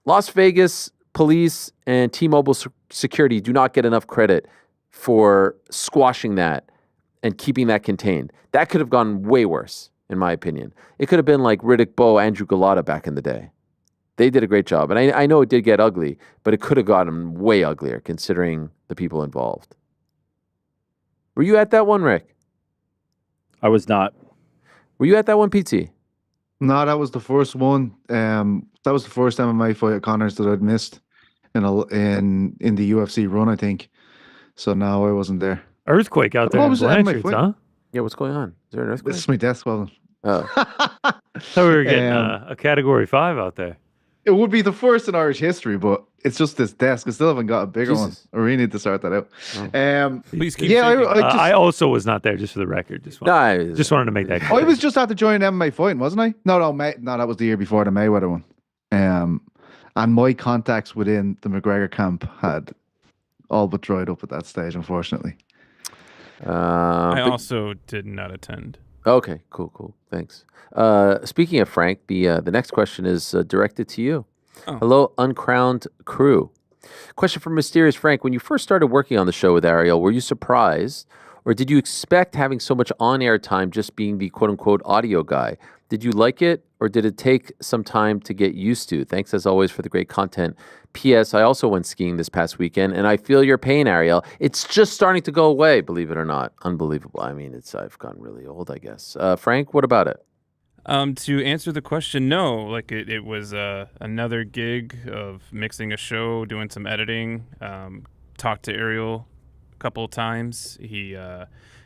Las Vegas police and T-Mobile security do not get enough credit for squashing that and keeping that contained. That could have gone way worse, in my opinion. It could have been like Riddick Bowe, Andrew Galata back in the day. They did a great job. And I know it did get ugly, but it could have gotten way uglier considering the people involved. Were you at that one, Rick? I was not. Were you at that one, PT? No, that was the first one. That was the first MMA fight at Connors that I'd missed in the UFC run, I think. So no, I wasn't there. Earthquake out there in Blanchard's, huh? Yeah, what's going on? Is there an earthquake? This is my desk, well. Oh. So we were getting a Category 5 out there. It would be the first in Irish history, but it's just this desk. I still haven't got a bigger one. Jesus. I really need to sort that out. Please keep yeah, shaking. I also was not there, just for the record. Just wanted to make that clear. I was just after joining MMA fighting, wasn't I? No, that was the year before the Mayweather one. And my contacts within the McGregor camp had all but dried up at that stage, unfortunately. I also did not attend. Okay, cool. Thanks. Speaking of Frank, the next question is directed to you. Oh. Hello, uncrowned crew. Question from Mysterious Frank. When you first started working on the show with Ariel, were you surprised, or did you expect having so much on-air time just being the quote-unquote audio guy? Did you like it, or did it take some time to get used to? Thanks, as always, for the great content. P.S. I also went skiing this past weekend, and I feel your pain, Ariel. It's just starting to go away, believe it or not. Unbelievable. I mean, I've gotten really old, I guess. Frank, what about it? To answer the question, no. Like it was another gig of mixing a show, doing some editing. Talked to Ariel a couple of times. He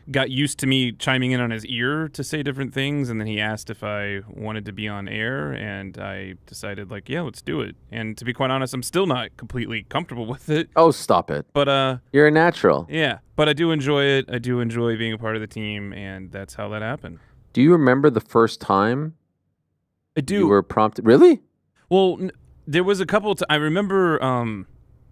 got used to me chiming in on his ear to say different things, and then he asked if I wanted to be on air, and I decided, like, yeah, let's do it. And to be quite honest, I'm still not completely comfortable with it. Oh, stop it. But you're a natural. Yeah, but I do enjoy it. I do enjoy being a part of the team, and that's how that happened. Do you remember the first time I do. You were prompted? Really? Well, there was a couple I remember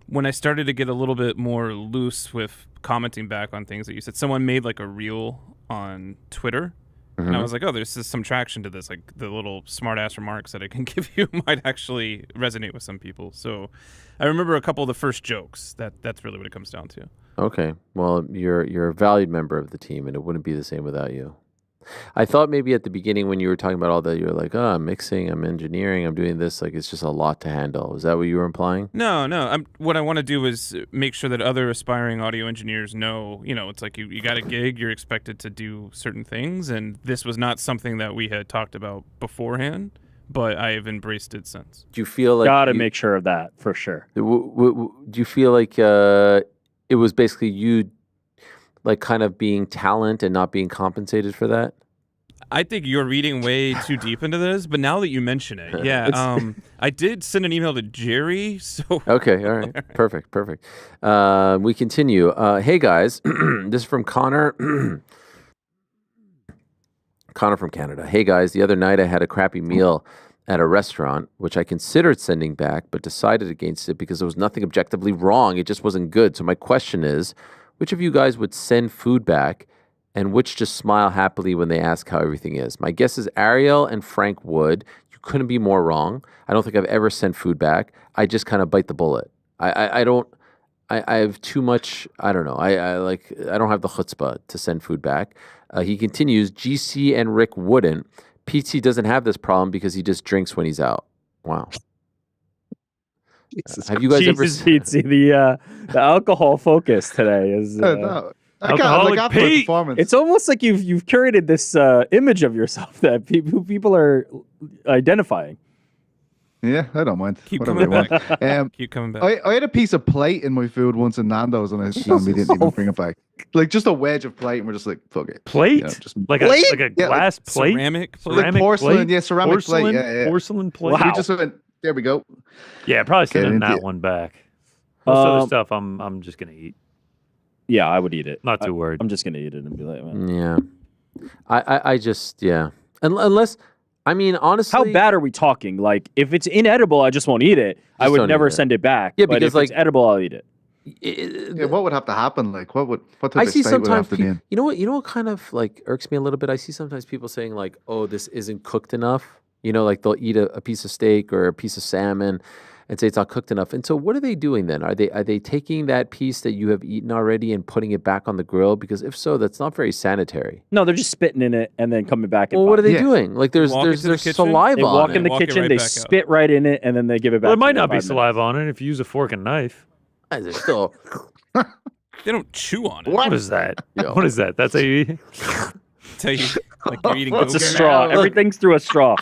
when I started to get a little bit more loose with commenting back on things that you said. Someone made like a reel on Twitter, and I was like, oh, there's some traction to this. Like the little smart-ass remarks that I can give you might actually resonate with some people. So I remember a couple of the first jokes. That's really what it comes down to. Okay. Well, you're a valued member of the team, and it wouldn't be the same without you. I thought maybe at the beginning when you were talking about all that, you were like, oh, I'm mixing, I'm engineering, I'm doing this. Like, it's just a lot to handle. Is that what you were implying? No. What I want to do is make sure that other aspiring audio engineers know, it's like you got a gig, you're expected to do certain things. And this was not something that we had talked about beforehand, but I have embraced it since. Do you feel like... Gotta make sure of that, for sure. Do you feel like it was basically you like kind of being talent and not being compensated for that? I think you're reading way too deep into this, but now that you mention it, yeah. I did send an email to Jerry, so... Okay, all right. Perfect. We continue. Hey, guys. This is from Connor. Connor from Canada. Hey, guys. The other night I had a crappy meal at a restaurant, which I considered sending back, but decided against it because there was nothing objectively wrong. It just wasn't good. So my question is, which of you guys would send food back, and which just smile happily when they ask how everything is? My guess is Ariel and Frank would. You couldn't be more wrong. I don't think I've ever sent food back. I just kind of bite the bullet. I have too much, I don't know. I don't have the chutzpah to send food back. He continues, GC and Rick wouldn't. PT doesn't have this problem because he just drinks when he's out. Wow. Have you guys ever seen the alcohol focus today is alcoholic Pete. It's almost like you've curated this image of yourself that people are identifying. Yeah, I don't mind. Keep Whatever you coming want. back. Keep coming back. I had a piece of plate in my food once in Nando's, and I told me didn't even bring it back. Like just a wedge of plate, and we're just like, fuck it. Plate? You know, just Like Plate? a Yeah, like glass plate? Ceramic plate. like porcelain, plate? yeah, ceramic porcelain, plate. Yeah. Porcelain plate? We just went, there we go. Yeah, probably Okay, sending into that it. one back. Most other stuff I'm just going to eat. Yeah, I would eat it. Not too worried. I'm just gonna eat it and be like, man. Yeah. I just, yeah. Unless, I mean, honestly. How bad are we talking? Like, if it's inedible, I just won't eat it. I Just would don't never eat it. send it back. Yeah, but because, if it's edible, I'll eat it. Yeah, what would have to happen? Like, what type I of see state would it have sometimes, to be in? you know what kind of like irks me a little bit? I see sometimes people saying like, oh, this isn't cooked enough. You know, like they'll eat a piece of steak or a piece of salmon and say it's not cooked enough. And so what are they doing then? Are they taking that piece that you have eaten already and putting it back on the grill? Because if so, that's not very sanitary. No, they're just spitting in it and then coming back. Well, what are they Yeah. doing? Like there's Walk into the kitchen, saliva They on walk it. in the Walk it kitchen, right they back out. spit right in it, and then they give it back. Well, there to might you in not be 5 minutes. saliva on it if you use a fork and knife. There's still They don't chew on it. What is that? Yo. What is that? That's how you eat? Tell you, like you're eating It's a yogurt. straw. Look. Everything's through a straw.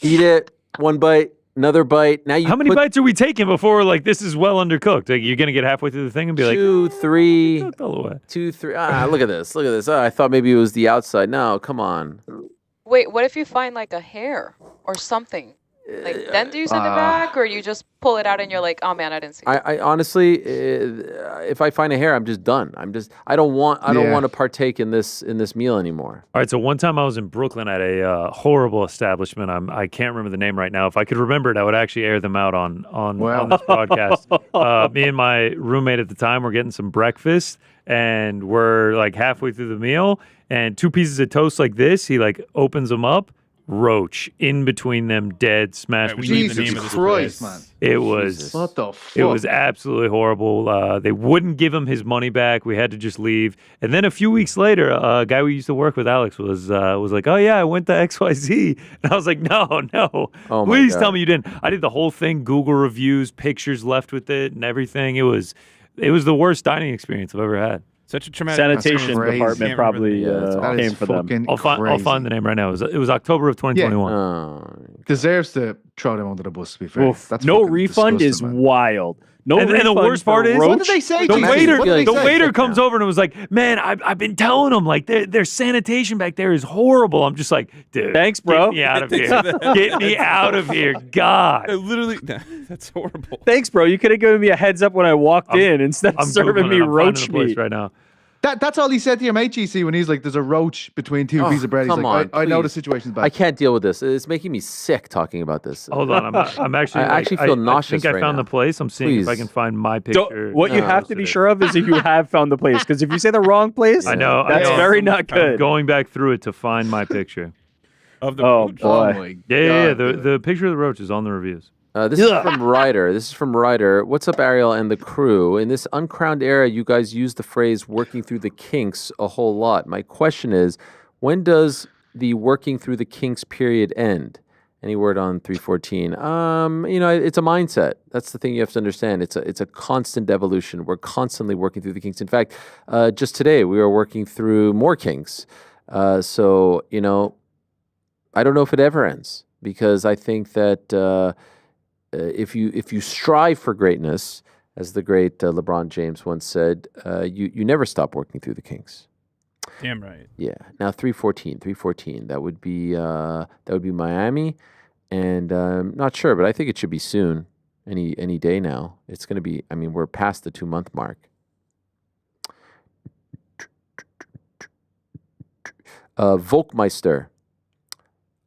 eat it, one bite, another bite. Now you How many put bites are we taking before we're like, this is well undercooked? Like, you're going to get halfway through the thing and be like, 2, 3, cooked all the way. 2, 3. Look at this. Look at this. I thought maybe it was the outside. No, come on. Wait, what if you find like a hair or something? Like, then do you send it back, or you just pull it out and you're like, oh man, I didn't see it? I honestly, if I find a hair, I'm just done. I don't want to partake in this meal anymore. All right, so one time I was in Brooklyn at a horrible establishment. I can't remember the name right now. If I could remember it, I would actually air them out on this broadcast. Me and my roommate at the time were getting some breakfast, and we're like halfway through the meal, and 2 pieces of toast like this. He like opens them up. Roach in between them, dead, smashed. Right, we need the Jesus name of this Christ, place. man. It was Jesus. What the fuck? It was absolutely horrible. They wouldn't give him his money back. We had to just leave. And then a few weeks later, a guy we used to work with, Alex, was like, "Oh yeah, I went to XYZ," and I was like, "No, Oh, my please God. tell me you didn't." I did the whole thing, Google reviews, pictures left with it, and everything. It was the worst dining experience I've ever had. Such a traumatic. Sanitation crazy. department Can't probably remember the- That came is for them. fucking I'll find the name right now. It was October of 2021. Deserves to throw them under the bus. To be fair, Oof. That's No fucking refund is disgusting, man. wild. No And refund the worst part for is- roach. What did they say? The Jesus? waiter, What did they the say? waiter comes over and was like, "Man, I've been telling them like their sanitation back there is horrible." I'm just like, "Dude, Thanks, bro. Get me out of here. Get me out of here, God." Literally, that's horrible. Thanks, bro. You could have given me a heads up when I walked in instead of I'm serving Googling me it. I'm finding roach the place meat. right now. That's all he said to your mate, GC, when he's like, "There's a roach between 2 pieces of bread." He's come like, on, I know the please. situation's bad. I can't deal with this. It's making me sick talking about this. Hold on, I'm actually. I actually feel nauseous I think I right found now. the place. I'm seeing if I Please. can find my picture. What you No. have to be sure of is if you have found the place. Because if you say the wrong place, I know. that's very not I'm good. going back through it to find my picture. Of the Oh, roach. boy. my Yeah. God, The picture of the roach is on the reviews. This is from Ryder. What's up, Ariel and the crew? In this uncrowned era, you guys use the phrase working through the kinks a whole lot. My question is, when does the working through the kinks period end? Any word on 314? It's a mindset. That's the thing you have to understand. It's a constant evolution. We're constantly working through the kinks. In fact, just today, we were working through more kinks. So, I don't know if it ever ends, because I think that if you strive for greatness, as the great LeBron James once said, you never stop working through the kinks. Damn right. Yeah. Now 314. That would be Miami, and not sure, but I think it should be soon. Any day now. It's going to be. I mean, we're past the 2-month mark. Volkmeister.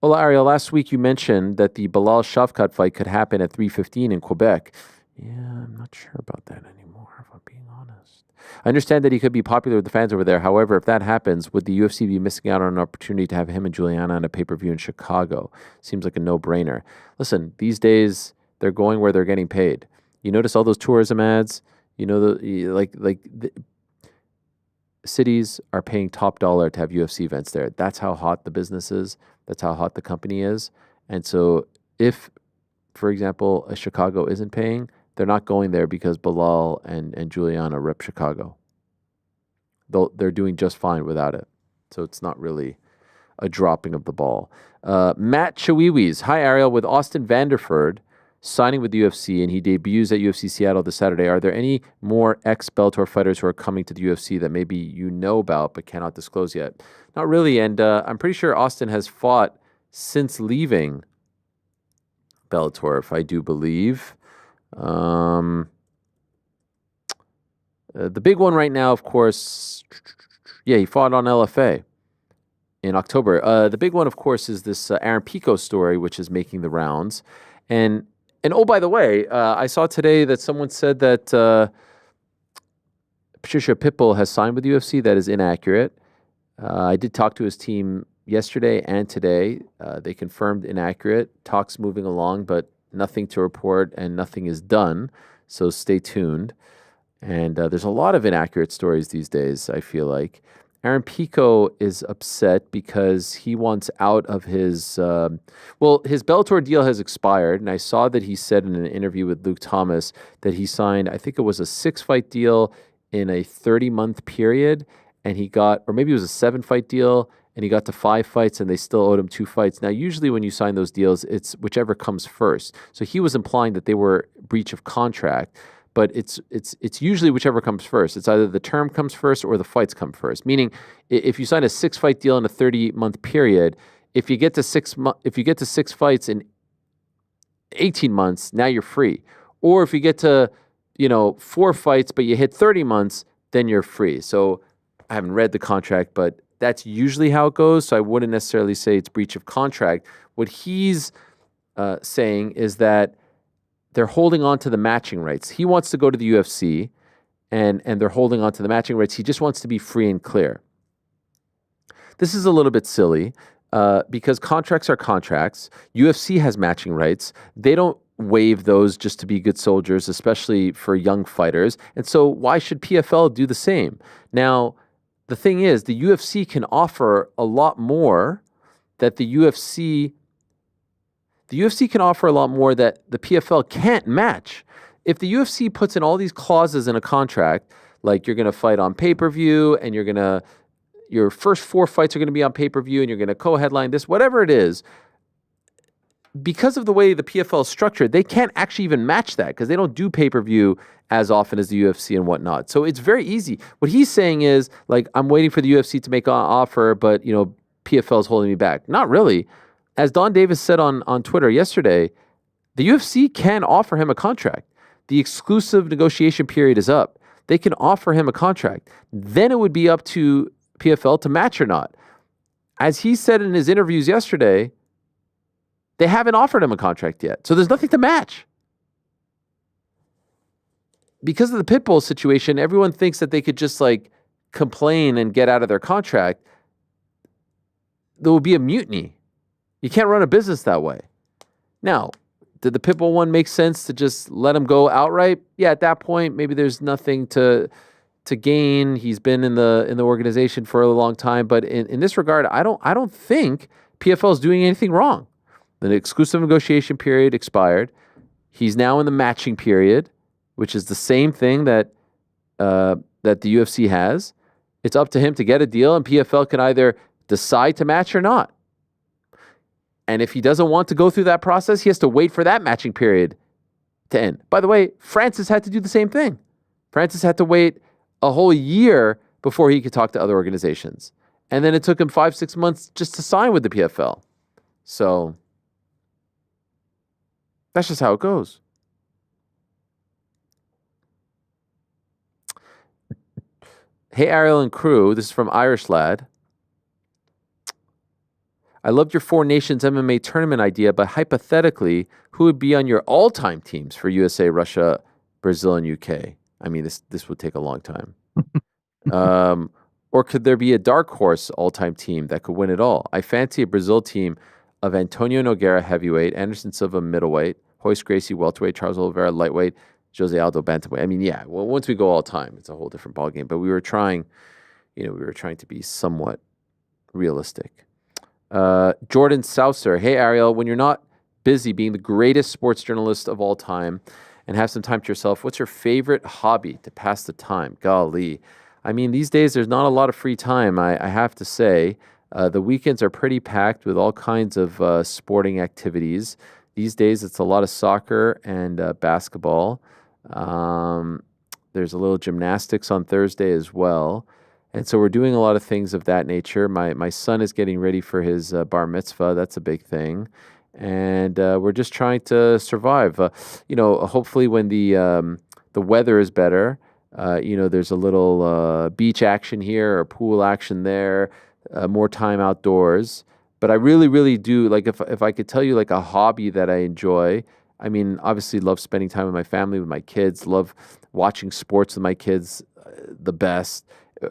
Hola, Ariel. Last week you mentioned that the Bilal Shavkat fight could happen at 3:15 in Quebec. Yeah, I'm not sure about that anymore, if I'm being honest. I understand that he could be popular with the fans over there. However, if that happens, would the UFC be missing out on an opportunity to have him and Juliana on a pay-per-view in Chicago? Seems like a no-brainer. Listen, these days they're going where they're getting paid. You notice all those tourism ads? The cities are paying top dollar to have UFC events there. That's how hot the business is. That's how hot the company is. And so if, for example, a Chicago isn't paying, they're not going there because Bilal and Juliana rep Chicago. They're doing just fine without it. So it's not really a dropping of the ball. Matt Chawiwis. Hi, Ariel. With Austin Vanderford signing with the UFC and he debuts at UFC Seattle this Saturday, are there any more ex-Bellator fighters who are coming to the UFC that maybe you know about but cannot disclose yet? Not really, and I'm pretty sure Austin has fought since leaving Bellator, if I do believe. The big one right now, of course, he fought on LFA in October. The big one, of course, is this Aaron Pico story, which is making the rounds. And oh, by the way, I saw today that someone said that Patricia Pitbull has signed with the UFC. That is inaccurate. I did talk to his team yesterday and today. They confirmed inaccurate. Talks moving along, but nothing to report and nothing is done. So stay tuned. And there's a lot of inaccurate stories these days, I feel like. Aaron Pico is upset because he wants out of his... his Bellator deal has expired, and I saw that he said in an interview with Luke Thomas that he signed, I think it was a 6-fight deal in a 30-month period, and he got... Or maybe it was a 7-fight deal, and he got to 5 fights, and they still owed him 2 fights. Now, usually when you sign those deals, it's whichever comes first. So he was implying that they were breach of contract, but it's usually whichever comes first. It's either the term comes first or the fights come first. Meaning, if you sign a 6-fight deal in a 30-month period, if you get to 6 fights in 18 months, now you're free. Or if you get to 4 fights but you hit 30 months, then you're free. So I haven't read the contract, but that's usually how it goes. So I wouldn't necessarily say it's breach of contract. What he's saying is that they're holding on to the matching rights. He wants to go to the UFC, and they're holding on to the matching rights. He just wants to be free and clear. This is a little bit silly because contracts are contracts. UFC has matching rights. They don't waive those just to be good soldiers, especially for young fighters. And so why should PFL do the same? Now, the thing is, the UFC can offer a lot more that the UFC can offer a lot more that the PFL can't match. If the UFC puts in all these clauses in a contract, like you're going to fight on pay-per-view and your first 4 fights are going to be on pay-per-view and you're going to co-headline this, whatever it is, because of the way the PFL is structured, they can't actually even match that because they don't do pay-per-view as often as the UFC and whatnot. So it's very easy. What he's saying is, like, I'm waiting for the UFC to make an offer, but, PFL is holding me back. Not really. As Don Davis said on Twitter yesterday, the UFC can offer him a contract. The exclusive negotiation period is up. They can offer him a contract. Then it would be up to PFL to match or not. As he said in his interviews yesterday, they haven't offered him a contract yet. So there's nothing to match. Because of the Pitbull situation, everyone thinks that they could just complain and get out of their contract. There will be a mutiny. You can't run a business that way. Now, did the Pitbull one make sense to just let him go outright? Yeah, at that point, maybe there's nothing to gain. He's been in the organization for a long time, but in this regard, I don't think PFL is doing anything wrong. The exclusive negotiation period expired. He's now in the matching period, which is the same thing that the UFC has. It's up to him to get a deal, and PFL can either decide to match or not. And if he doesn't want to go through that process, he has to wait for that matching period to end. By the way, Francis had to do the same thing. Francis had to wait a whole year before he could talk to other organizations. And then it took him 5-6 months just to sign with the PFL. So that's just how it goes. Hey, Ariel and crew, this is from Irish Lad. I loved your 4 Nations MMA tournament idea, but hypothetically, who would be on your all-time teams for USA, Russia, Brazil, and UK? I mean, this would take a long time. Or could there be a dark horse all-time team that could win it all? I fancy a Brazil team of Antonio Nogueira heavyweight, Anderson Silva middleweight, Royce Gracie welterweight, Charles Oliveira lightweight, Jose Aldo bantamweight. I mean, yeah. Well, once we go all-time, it's a whole different ballgame. But we were trying to be somewhat realistic. Jordan Saucer. Hey, Ariel, when you're not busy being the greatest sports journalist of all time and have some time to yourself, what's your favorite hobby to pass the time? Golly. I mean, these days there's not a lot of free time, I have to say. The weekends are pretty packed with all kinds of sporting activities. These days, it's a lot of soccer and basketball. There's a little gymnastics on Thursday as well. And so we're doing a lot of things of that nature. My son is getting ready for his bar mitzvah. That's a big thing. And we're just trying to survive. Hopefully when the weather is better, there's a little beach action here or pool action there, more time outdoors. But I really, really do, like, if I could tell you, like, a hobby that I enjoy, I mean, obviously love spending time with my family, with my kids, love watching sports with my kids, the best.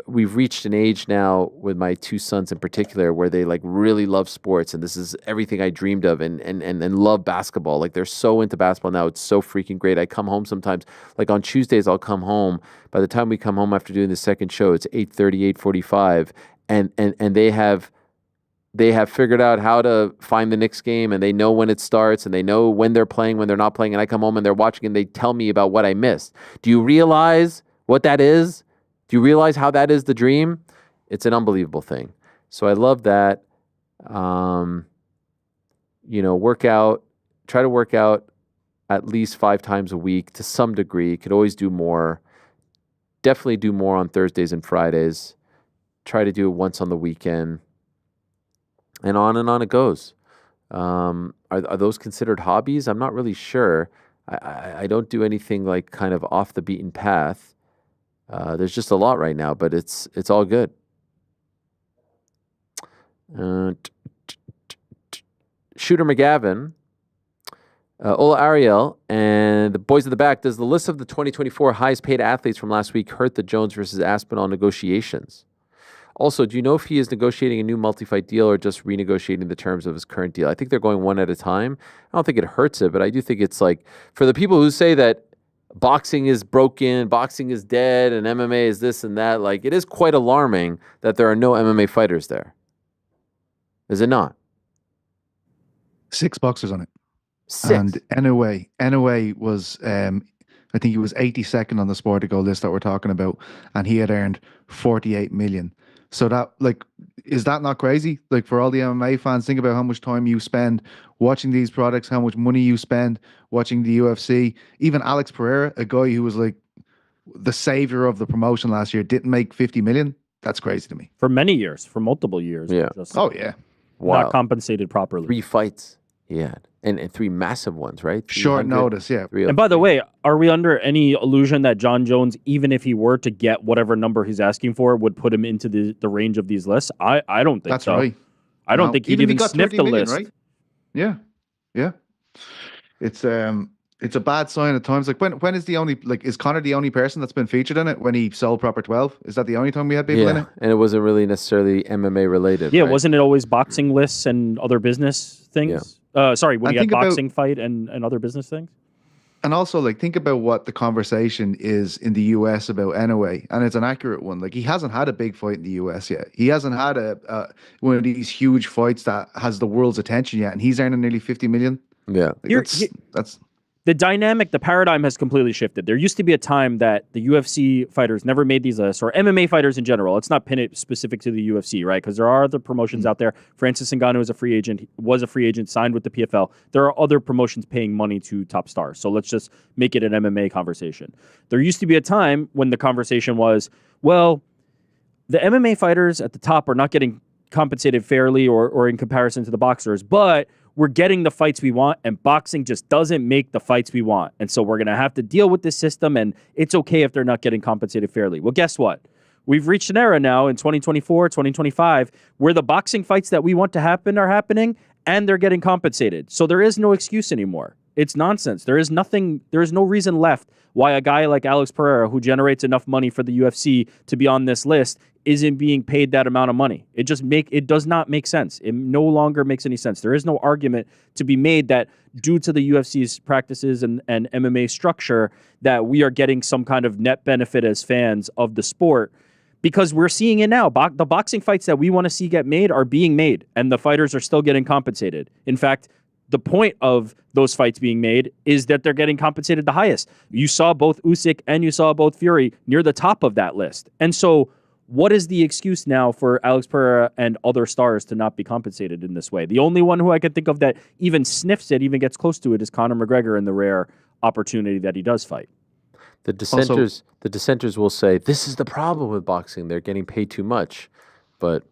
We've reached an age now with my two sons in particular where they, like, really love sports, and this is everything I dreamed of, and love basketball. Like, they're so into basketball now. It's so freaking great. I come home sometimes, like on Tuesdays, I'll come home. By the time we come home after doing the second show, it's 8:30, 8:45, and they have figured out how to find the Knicks game, and they know when it starts, and they know when they're playing, when they're not playing, and I come home and they're watching and they tell me about what I missed. Do you realize what that is? Do you realize how that is the dream? It's an unbelievable thing. So I love that. Try to work out at least 5 times a week to some degree. Could always do more. Definitely do more on Thursdays and Fridays. Try to do it once on the weekend. And on it goes. Are those considered hobbies? I'm not really sure. I don't do anything like kind of off the beaten path. There's just a lot right now, but it's all good. Shooter McGavin, Ola Ariel, and the boys at the back. Does the list of the 2024 highest paid athletes from last week hurt the Jones versus Aspinall negotiations? Also, do you know if he is negotiating a new multi-fight deal or just renegotiating the terms of his current deal? I think they're going one at a time. I don't think it hurts it, but I do think it's like, for the people who say that boxing is broken, boxing is dead, and MMA is this and that, like, it is quite alarming that there are no MMA fighters there. Is it not? 6 boxers on it. 6. And Inoue was, I think he was 82nd on the Sportico list that we're talking about, and he had earned 48 million. So that, like, is that not crazy? Like, for all the MMA fans, think about how much time you spend watching these products, how much money you spend watching the UFC. Even Alex Pereira, a guy who was like the savior of the promotion last year, didn't make 50 million. That's crazy to me. For many years, for multiple years. Yeah. Oh, yeah. Not compensated properly. 3 fights he had. And 3 massive ones, right? Short notice, yeah. And by the way, are we under any illusion that John Jones, even if he were to get whatever number he's asking for, would put him into the range of these lists? I don't think so. That's right. I don't think he'd even sniff the list. Right? Yeah. Yeah. It's a bad sign at times. Like, when is the only, like, is Conor the only person that's been featured in it when he sold Proper 12? Is that the only time we had people in it? And it wasn't really necessarily MMA related. Yeah, right? wasn't it always boxing lists and other business things? Yeah. When you had boxing fight and other business things? And also, like, think about what the conversation is in the US about Inoue, and it's an accurate one. Like, he hasn't had a big fight in the US yet. He hasn't had one of these huge fights that has the world's attention yet, and he's earning nearly 50 million. Yeah. Like, that's the dynamic, the paradigm has completely shifted. There used to be a time that the UFC fighters never made these lists, or MMA fighters in general. Let's not pin it specific to the UFC, right? Because there are other promotions out there. Francis Ngannou is a free agent, signed with the PFL. There are other promotions paying money to top stars. So let's just make it an MMA conversation. There used to be a time when the conversation was, well, the MMA fighters at the top are not getting compensated fairly or in comparison to the boxers, but we're getting the fights we want, and boxing just doesn't make the fights we want. And so we're going to have to deal with this system, and it's okay if they're not getting compensated fairly. Well, guess what? We've reached an era now in 2024, 2025, where the boxing fights that we want to happen are happening, and they're getting compensated. So there is no excuse anymore. It's nonsense. There is no reason left why a guy like Alex Pereira, who generates enough money for the UFC to be on this list, isn't being paid that amount of money. It does not make sense. It no longer makes any sense. There is no argument to be made that due to the UFC's practices and MMA structure that we are getting some kind of net benefit as fans of the sport, because we're seeing it now. The boxing fights that we want to see get made are being made, and the fighters are still getting compensated. In fact, the point of those fights being made is that they're getting compensated the highest. You saw both Usyk and you saw both Fury near the top of that list. And so what is the excuse now for Alex Pereira and other stars to not be compensated in this way? The only one who I can think of that even sniffs it, even gets close to it, is Conor McGregor in the rare opportunity that he does fight. The dissenters will say this is the problem with boxing. They're getting paid too much, but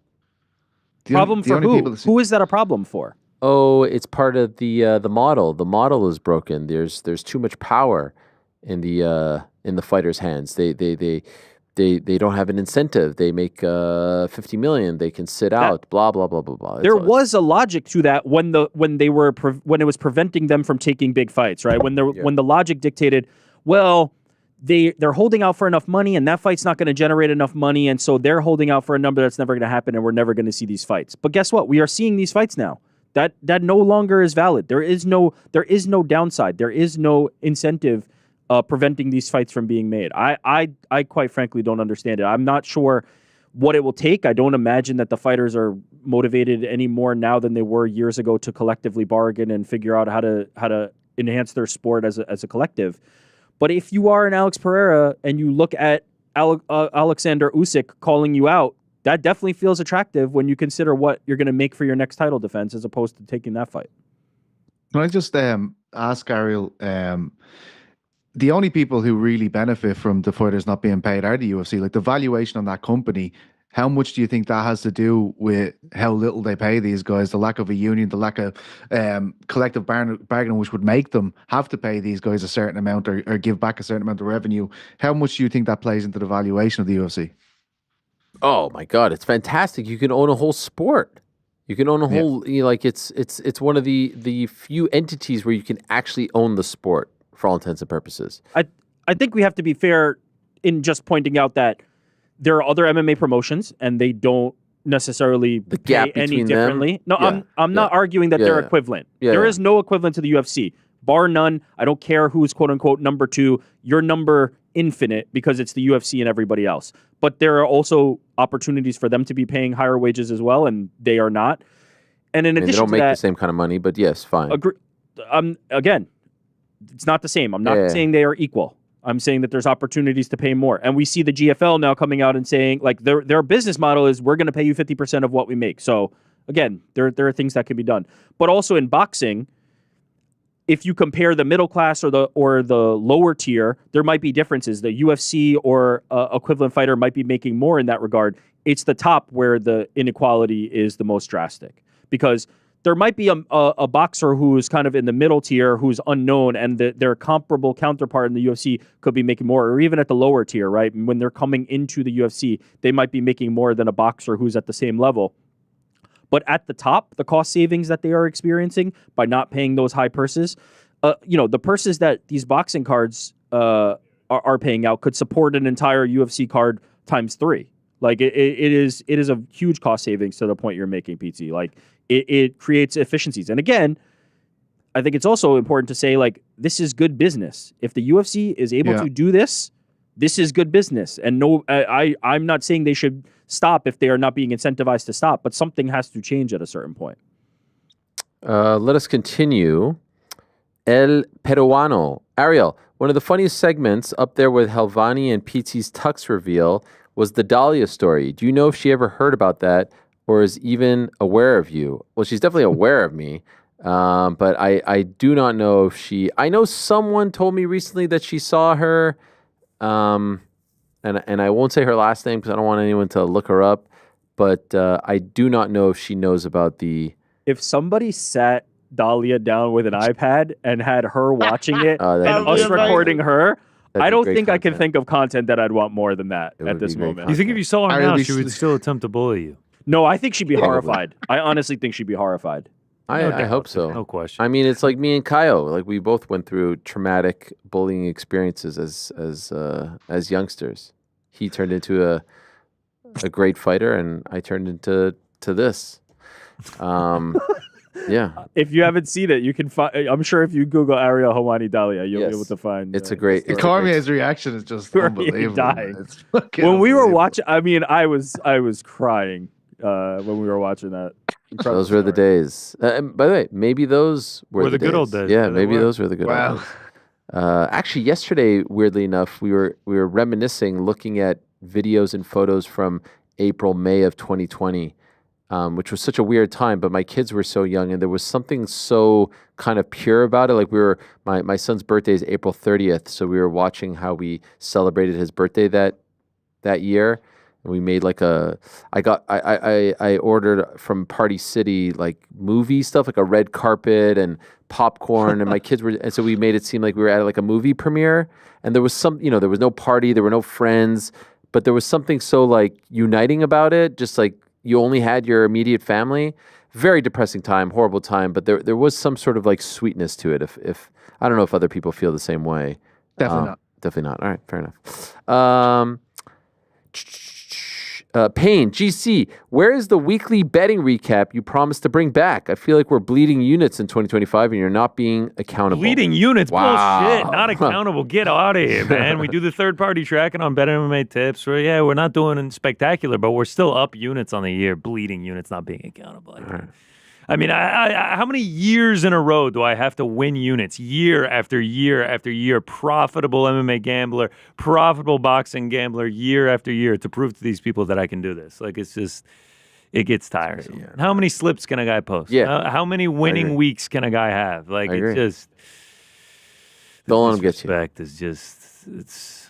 problem for who? Who is that a problem for? Oh, it's part of the model. The model is broken. There's too much power in the fighters' hands. They don't have an incentive. They make 50 million. They can sit out. Blah blah blah blah blah. There was a logic to that when it was preventing them from taking big fights, right? When the logic dictated, well, they're holding out for enough money, and that fight's not going to generate enough money, and so they're holding out for a number that's never going to happen, and we're never going to see these fights. But guess what? We are seeing these fights now. That no longer is valid. There is no downside. There is no incentive preventing these fights from being made. I quite frankly don't understand it. I'm not sure what it will take. I don't imagine that the fighters are motivated any more now than they were years ago to collectively bargain and figure out how to enhance their sport as a collective. But if you are an Alex Pereira and you look at Alexander Usyk calling you out, that definitely feels attractive when you consider what you're going to make for your next title defense as opposed to taking that fight. Can I just ask Ariel, the only people who really benefit from the fighters not being paid are the UFC. Like the valuation on that company, how much do you think that has to do with how little they pay these guys, the lack of a union, the lack of collective bargaining, which would make them have to pay these guys a certain amount or give back a certain amount of revenue? How much do you think that plays into the valuation of the UFC? Oh my God, it's fantastic! You can own a whole sport. You can own a whole it's one of the few entities where you can actually own the sport for all intents and purposes. I think we have to be fair in just pointing out that there are other MMA promotions and they don't necessarily the gap pay any between differently. them? No, I'm not arguing that they're equivalent. There is no equivalent to the UFC, bar none. I don't care who's quote unquote number two. You're number infinite because it's the UFC and everybody else. But there are also opportunities for them to be paying higher wages as well, and they are not. And in addition they don't to make that, the same kind of money, but yes, fine. Again, it's not the same. I'm not saying they are equal. I'm saying that there's opportunities to pay more. And we see the GFL now coming out and saying, like, their business model is we're going to pay you 50% of what we make. So, again, there are things that can be done. But also in boxing, if you compare the middle class or the lower tier, there might be differences. The UFC or equivalent fighter might be making more in that regard. It's the top where the inequality is the most drastic. Because there might be a boxer who's kind of in the middle tier who's unknown, and their comparable counterpart in the UFC could be making more, or even at the lower tier, right? When they're coming into the UFC, they might be making more than a boxer who's at the same level. But at the top, the cost savings that they are experiencing by not paying those high purses, the purses that these boxing cards are paying out could support an entire UFC card times 3. Like it is a huge cost savings to the point you're making, PT. Like it creates efficiencies. And again, I think it's also important to say, like, this is good business. If the UFC is able to do this, this is good business. And no, I'm not saying they should stop if they are not being incentivized to stop, but something has to change at a certain point. Let us continue. El Peruano. Ariel, one of the funniest segments up there with Helwani and PT's tux reveal was the Dahlia story. Do you know if she ever heard about that or is even aware of you? Well, she's definitely aware of me, but I do not know if she... I know someone told me recently that she saw her, and I won't say her last name because I don't want anyone to look her up, but I do not know if she knows about the... If somebody sat Dahlia down with an iPad and had her watching it and us recording her... I don't think I can think of content that I'd want more than that at this moment. You think if you saw her now, she would still attempt to bully you? No, I think she'd be horrified. I honestly think she'd be horrified. I hope so. No question. I mean, it's like me and Caio. Like we both went through traumatic bullying experiences as youngsters. He turned into a great fighter, and I turned into this. Yeah. If you haven't seen it, you can find. I'm sure if you Google Ariel Helwani Dahlia, you'll be able to find. It's a great. Cormier's reaction is just unbelievable. Dying. When we were watching, I mean, I was crying when we were watching that. Incredible those were the days. And by the way, maybe those were the good old days. Yeah, maybe those were the good old days. Actually, yesterday, weirdly enough, we were reminiscing, looking at videos and photos from April, May of 2020, which was such a weird time. But my kids were so young, and there was something so kind of pure about it. Like my son's birthday is April 30th, so we were watching how we celebrated his birthday that year. And we made like I ordered from Party City like movie stuff, like a red carpet and popcorn, and my kids were, and so we made it seem like we were at like a movie premiere. And there was there was no party, there were no friends, but there was something so like uniting about it. Just like you only had your immediate family. Very depressing time, horrible time, but there was some sort of like sweetness to it. If I don't know if other people feel the same way. Definitely not. Definitely not. All right, fair enough. Payne, GC, where is the weekly betting recap you promised to bring back? I feel like we're bleeding units in 2025 and you're not being accountable. Bleeding units? Wow. Bullshit. Not accountable. Get out of here, man. We do the third-party tracking on Bet MMA tips. We're not doing spectacular, but we're still up units on the year. Bleeding units, not being accountable. I mean, how many years in a row do I have to win units year after year after year? Profitable MMA gambler, profitable boxing gambler year after year to prove to these people that I can do this. Like, it's just, it gets tiresome. Yeah. How many slips can a guy post? Yeah. How many winning weeks can a guy have? Like, it's just, don't let him get you. Disrespect is just, it's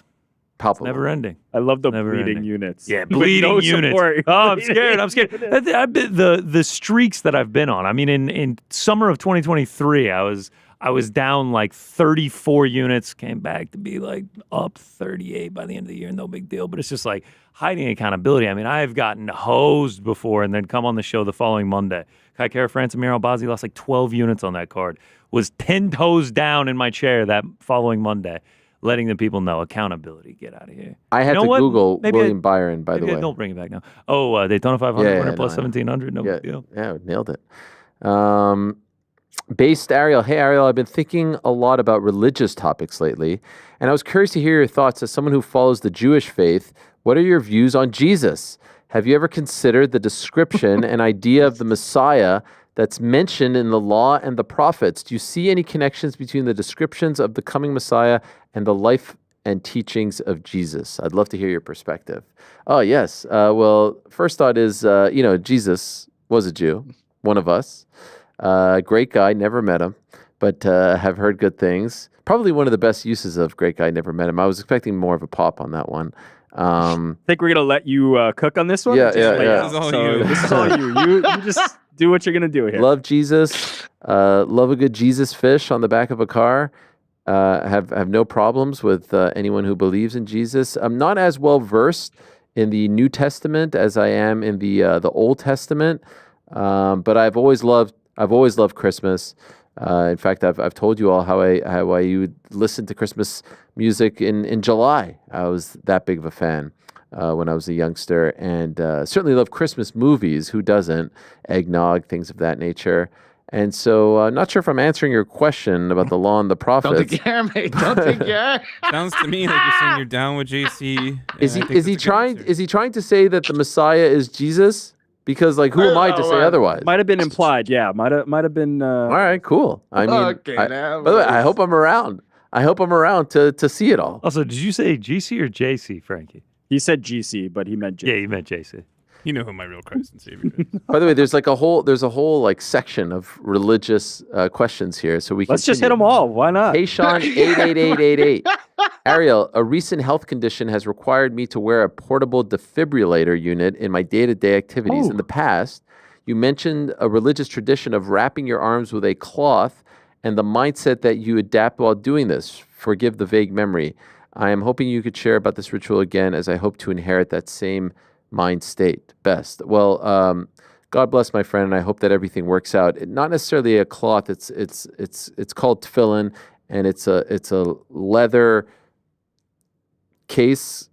palpable. Never ending. I love the Never bleeding ending. units. Yeah, bleeding units. Support. Oh, I'm scared. I'm scared. I've been, the streaks that I've been on. I mean, in summer of 2023, I was down like 34 units, came back to be like up 38 by the end of the year. No big deal. But it's just like hiding accountability. I mean, I've gotten hosed before and then come on the show the following Monday. Kai France Amir Albazi lost like 12 units on that card. Was 10 toes down in my chair that following Monday. Letting the people know accountability. Get out of here. I had to Google William Byron, by the way. Don't bring it back now. Oh, Daytona 500 winner plus 1,700. No big deal. Yeah, nailed it. Based Ariel. Hey, Ariel, I've been thinking a lot about religious topics lately, and I was curious to hear your thoughts as someone who follows the Jewish faith. What are your views on Jesus? Have you ever considered the description and idea of the Messiah that's mentioned in the law and the prophets? Do you see any connections between the descriptions of the coming Messiah and the life and teachings of Jesus? I'd love to hear your perspective. Oh, yes. Well, first thought is, Jesus was a Jew, one of us. Great guy, never met him, but have heard good things. Probably one of the best uses of great guy, never met him. I was expecting more of a pop on that one. I think we're going to let you cook on this one? Yeah. This is all you. This is all you. You just do what you're going to do here. Love Jesus. Love a good Jesus fish on the back of a car. Have no problems with anyone who believes in Jesus. I'm not as well versed in the New Testament as I am in the Old Testament, but I've always loved Christmas. In fact, I've told you all how I would listen to Christmas music in July. I was that big of a fan when I was a youngster, and certainly love Christmas movies. Who doesn't? Eggnog, things of that nature. And so I'm not sure if I'm answering your question about the law and the prophets. Don't take care, mate. Don't take care. Sounds to me like you're saying you're down with JC. Is he trying to say that the Messiah is Jesus? Because who am I to say otherwise? Might have been implied, yeah. Might have been. All right, cool. I mean, Okay, by the way, I hope I'm around. I hope I'm around to see it all. Also, did you say GC or JC, Frankie? He said GC, but he meant JC. Yeah, he meant JC. You know who my real Christ and Savior is. By the way, there's a whole section of religious questions here, so we Let's just hit them all. Why not? Hey Sean, 88888. Ariel, a recent health condition has required me to wear a portable defibrillator unit in my day-to-day activities. In the past, you mentioned a religious tradition of wrapping your arms with a cloth and the mindset that you adapt while doing this. Forgive the vague memory. I am hoping you could share about this ritual again, as I hope to inherit that same mind state. Best. Well, God bless my friend, and I hope that everything works out. Not necessarily a cloth. It's called tefillin, and it's a leather case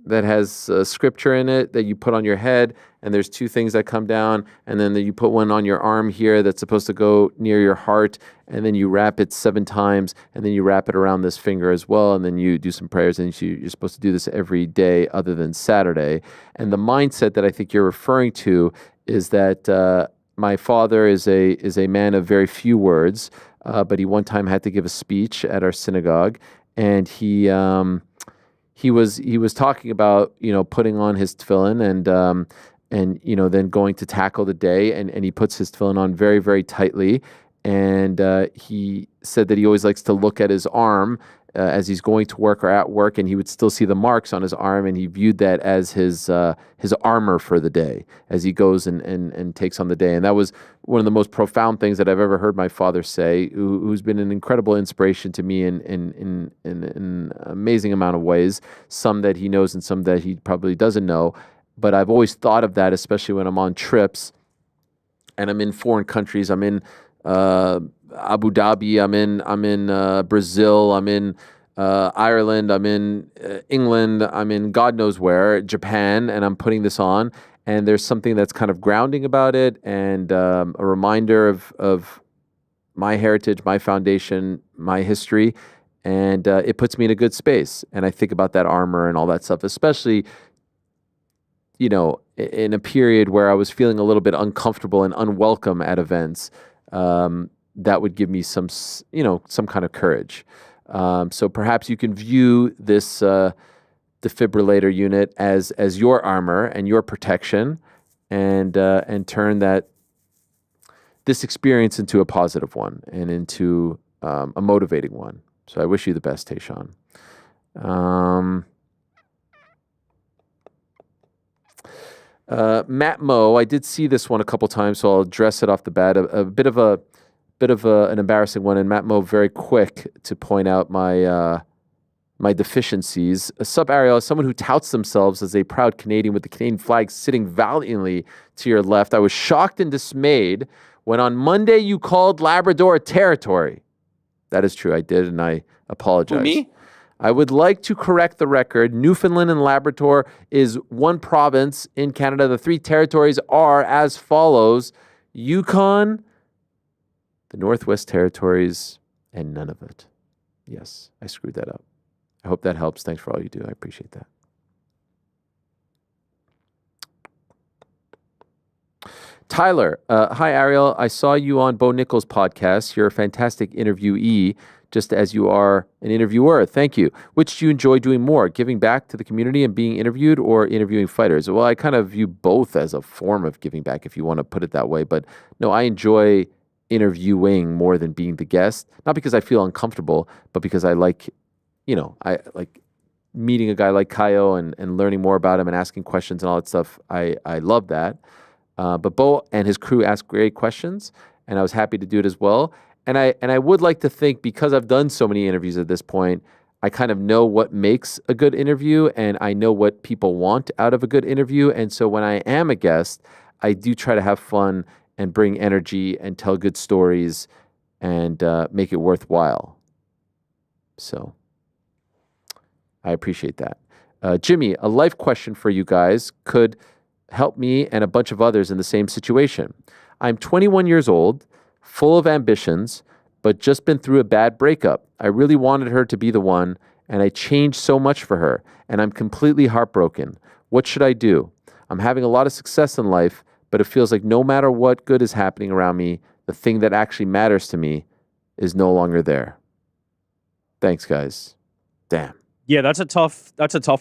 that has scripture in it that you put on your head, and there's two things that come down, and then you put one on your arm here that's supposed to go near your heart, and then you wrap it 7 times, and then you wrap it around this finger as well, and then you do some prayers, and you're supposed to do this every day other than Saturday. And the mindset that I think you're referring to is that my father is a man of very few words, but he one time had to give a speech at our synagogue, and he he was talking about, putting on his tefillin and then going to tackle the day, and he puts his tefillin on very, very tightly. And he said that he always likes to look at his arm as he's going to work or at work, and he would still see the marks on his arm, and he viewed that as his armor for the day as he goes and takes on the day. And that was one of the most profound things that I've ever heard my father say, who's been an incredible inspiration to me in an amazing amount of ways, some that he knows and some that he probably doesn't know. But I've always thought of that, especially when I'm on trips and I'm in foreign countries. I'm in Abu Dhabi, I'm in Brazil, I'm in Ireland, I'm in England, I'm in God knows where, Japan, and I'm putting this on. And there's something that's kind of grounding about it, and a reminder of my heritage, my foundation, my history, and it puts me in a good space. And I think about that armor and all that stuff, especially, in a period where I was feeling a little bit uncomfortable and unwelcome at events. That would give me some kind of courage. So perhaps you can view this defibrillator unit as your armor and your protection, and turn this experience into a positive one and into a motivating one. So I wish you the best, Tayshaun. Matt Moe, I did see this one a couple times, so I'll address it off the bat. A bit of an embarrassing one, and Matt Moe very quick to point out my deficiencies. Sub Ariel, as someone who touts themselves as a proud Canadian with the Canadian flag sitting valiantly to your left, I was shocked and dismayed when on Monday you called Labrador a territory. That is true, I did, and I apologize. Who, me? I would like to correct the record. Newfoundland and Labrador is one province in Canada. The 3 territories are as follows: Yukon, the Northwest Territories, and Nunavut. Yes, I screwed that up. I hope that helps. Thanks for all you do. I appreciate that. Tyler, hi Ariel. I saw you on Bo Nichols' podcast. You're a fantastic interviewee, just as you are an interviewer. Thank you. Which do you enjoy doing more, giving back to the community and being interviewed, or interviewing fighters? Well, I kind of view both as a form of giving back, if you want to put it that way. But no, I enjoy interviewing more than being the guest. Not because I feel uncomfortable, but because I like, I like meeting a guy like Caio and learning more about him and asking questions and all that stuff. I love that. But Bo and his crew ask great questions, and I was happy to do it as well. And I would like to think, because I've done so many interviews at this point, I kind of know what makes a good interview, and I know what people want out of a good interview. And so when I am a guest, I do try to have fun and bring energy and tell good stories and make it worthwhile. So I appreciate that. Jimmy, a life question for you guys could help me and a bunch of others in the same situation. I'm 21 years old, full of ambitions, but just been through a bad breakup. I really wanted her to be the one, and I changed so much for her, and I'm completely heartbroken. What should I do? I'm having a lot of success in life, but it feels like no matter what good is happening around me, the thing that actually matters to me is no longer there. Thanks, guys. Damn. Yeah, that's a tough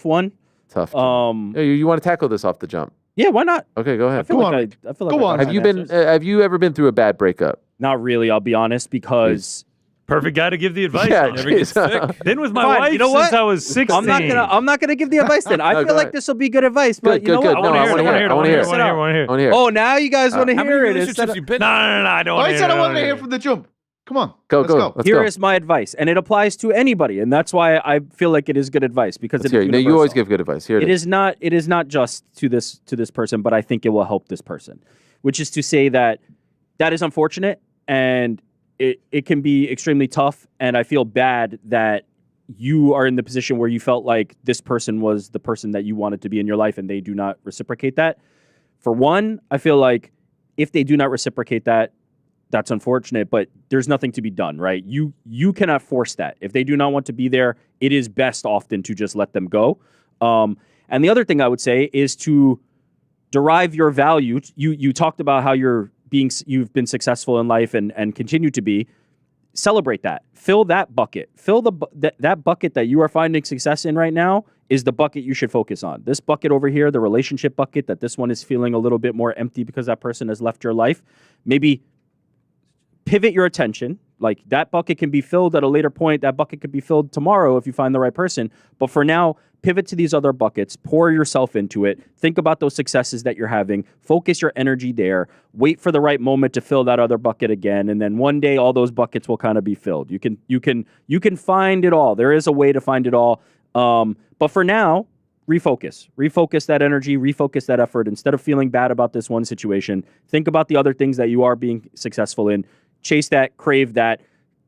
one. Tough. You want to tackle this off the jump? Yeah, why not? Okay, go ahead. I feel like Have you ever been through a bad breakup? Not really, I'll be honest, because perfect guy to give the advice. Yeah, Never gets sick. Been with my wife you know since what? I was 16. I'm not gonna give the advice then. I feel like this will be good advice, but Good, good. what? No, I want to hear it. Oh, now you guys want to How many hear it. relationships you been in? No, I don't want to I hear said it. I wanted to hear from the jump. Come on. Let's go. Here is my advice, and it applies to anybody, and that's why I feel like it is good advice, because Let's it hear is it. No, you always universal. give good advice. Here It is not just to this person, but I think it will help this person, which is to say that is unfortunate, and it can be extremely tough, and I feel bad that you are in the position where you felt like this person was the person that you wanted to be in your life, and they do not reciprocate that. For one, I feel like if they do not reciprocate that, that's unfortunate, but there's nothing to be done, right? You cannot force that. If they do not want to be there, it is best often to just let them go. And the other thing I would say is to derive your value. You talked about how you've been successful in life and continue to be. celebrate that. Fill that bucket. Fill that bucket that you are finding success in right now is the bucket you should focus on. This bucket over here, the relationship bucket, that this one is feeling a little bit more empty because that person has left your life. Maybe pivot your attention. Like, that bucket can be filled at a later point. That bucket could be filled tomorrow if you find the right person. But for now, pivot to these other buckets. Pour yourself into it. Think about those successes that you're having. Focus your energy there. Wait for the right moment to fill that other bucket again. And then one day, all those buckets will kind of be filled. You can find it all. There is a way to find it all. But for now, refocus. Refocus that energy. Refocus that effort. Instead of feeling bad about this one situation, think about the other things that you are being successful in. Chase that, crave that,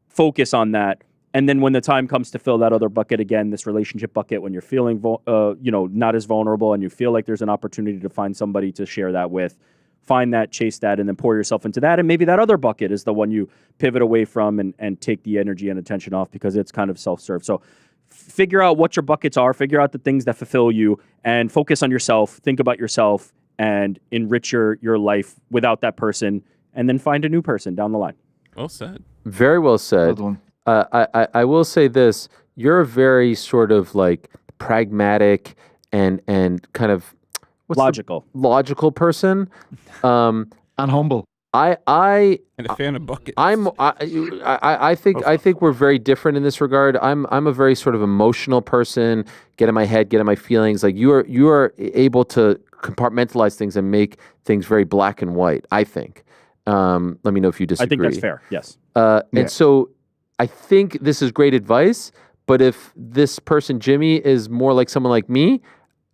focus on that. And then when the time comes to fill that other bucket again, this relationship bucket, when you're feeling, not as vulnerable and you feel like there's an opportunity to find somebody to share that with, find that, chase that, and then pour yourself into that. And maybe that other bucket is the one you pivot away from and take the energy and attention off because it's kind of self-serve. So figure out what your buckets are, figure out the things that fulfill you, and focus on yourself, think about yourself, and enrich your life without that person, and then find a new person down the line. Well said. Very well said. I will say this: you're a very sort of like pragmatic and kind of logical person, and humble. And a fan of buckets. I think we're very different in this regard. I'm a very sort of emotional person. Get in my head, get in my feelings. Like you are able to compartmentalize things and make things very black and white, I think. Let me know if you disagree. I think that's fair. Yes. And so I think this is great advice, but if this person, Jimmy, is more like someone like me,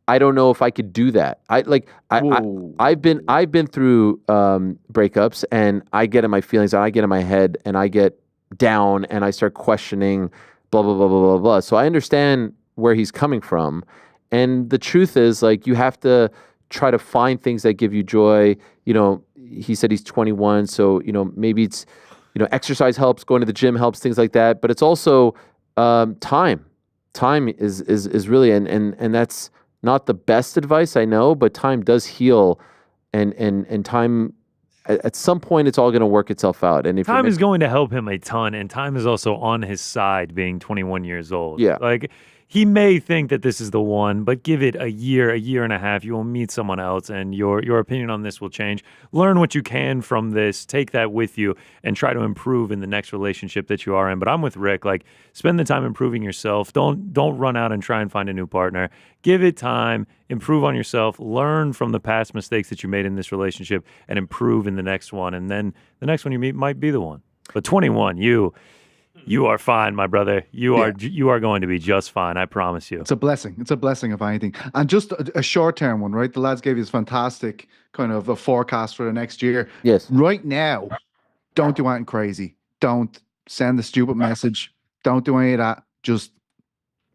I don't know if I could do that. I've been through breakups, and I get in my feelings, and I get in my head, and I get down, and I start questioning, blah blah blah blah blah blah. So I understand where he's coming from, and the truth is, like, you have to try to find things that give you joy. You know, he said he's 21, so maybe it's exercise helps, going to the gym helps, things like that. But it's also time. Time is really and that's not the best advice, I know, but time does heal, and time at some point it's all going to work itself out. And if time is going to help him a ton, and time is also on his side, being 21 years old. Yeah, like he may think that this is the one, but give it a year and a half. You will meet someone else, and your opinion on this will change. Learn what you can from this. Take that with you and try to improve in the next relationship that you are in. But I'm with Rick. Like, spend the time improving yourself. Don't run out and try and find a new partner. Give it time. Improve on yourself. Learn from the past mistakes that you made in this relationship and improve in the next one. And then the next one you meet might be the one. But 21, you are fine, my brother. You are going to be just fine. I promise you. It's a blessing. It's a blessing, if anything. And just a short-term one, right? The lads gave you this fantastic kind of a forecast for the next year. Yes. Right now, don't do anything crazy. Don't send a stupid message. Don't do any of that. Just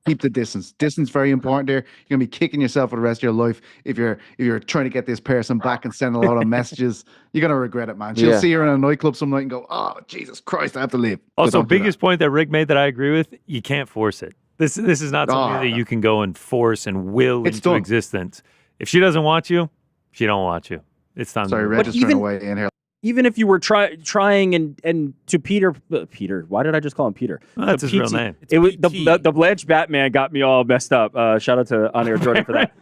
keep the distance. Distance very important there. You're gonna be kicking yourself for the rest of your life if you're trying to get this person back and send a lot of messages. You're gonna regret it, man. She'll see her in a nightclub some night and go, "Oh, Jesus Christ, I have to leave." Also, biggest point that Rick made that I agree with: you can't force it. This is not something that you can go and force and will into existence. If she doesn't want you, she don't want you. It's time. Sorry, registering away in here. Even if you were trying and to Peter, why did I just call him Peter? That's his real name. It was the Blanche Batman got me all messed up. Shout out to On Air Jordan for that.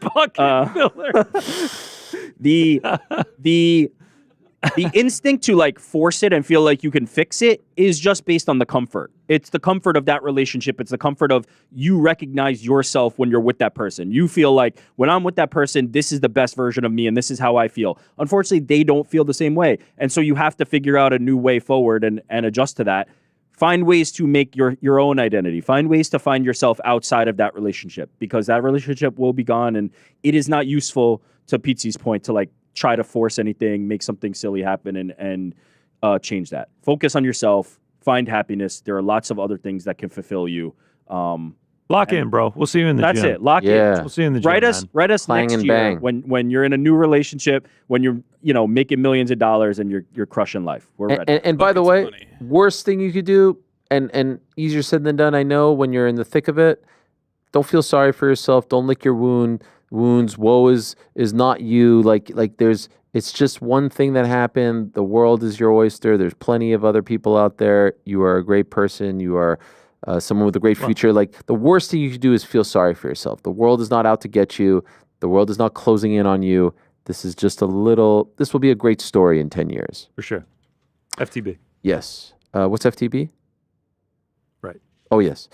The instinct to like force it and feel like you can fix it is just based on the comfort. It's the comfort of that relationship. It's the comfort of you recognize yourself when you're with that person. You feel like when I'm with that person, this is the best version of me and this is how I feel. Unfortunately, they don't feel the same way. And so you have to figure out a new way forward and adjust to that. Find ways to make your own identity. Find ways to find yourself outside of that relationship because that relationship will be gone and it is not useful, to Pizzi's point, to like try to force anything, make something silly happen and change that. Focus on yourself, find happiness. There are lots of other things that can fulfill you. Lock in, bro. We'll see you in the gym. That's it. Lock in. We'll see you in the gym. Write us next year when you're in a new relationship, when you're making millions of dollars and you're crushing life. We're ready. And by the way, worst thing you could do, and easier said than done, I know, when you're in the thick of it, don't feel sorry for yourself. Don't lick your wound. wounds. Woe is not you. Like it's just one thing that happened. The world is your oyster. There's plenty of other people out there. You are a great person. You are someone with a great future. Like the worst thing you can do is feel sorry for yourself. The world is not out to get you. The world is not closing in on you. This is just this will be a great story in 10 years. For sure. FTB. Yes. What's FTB? Right. Oh, yes.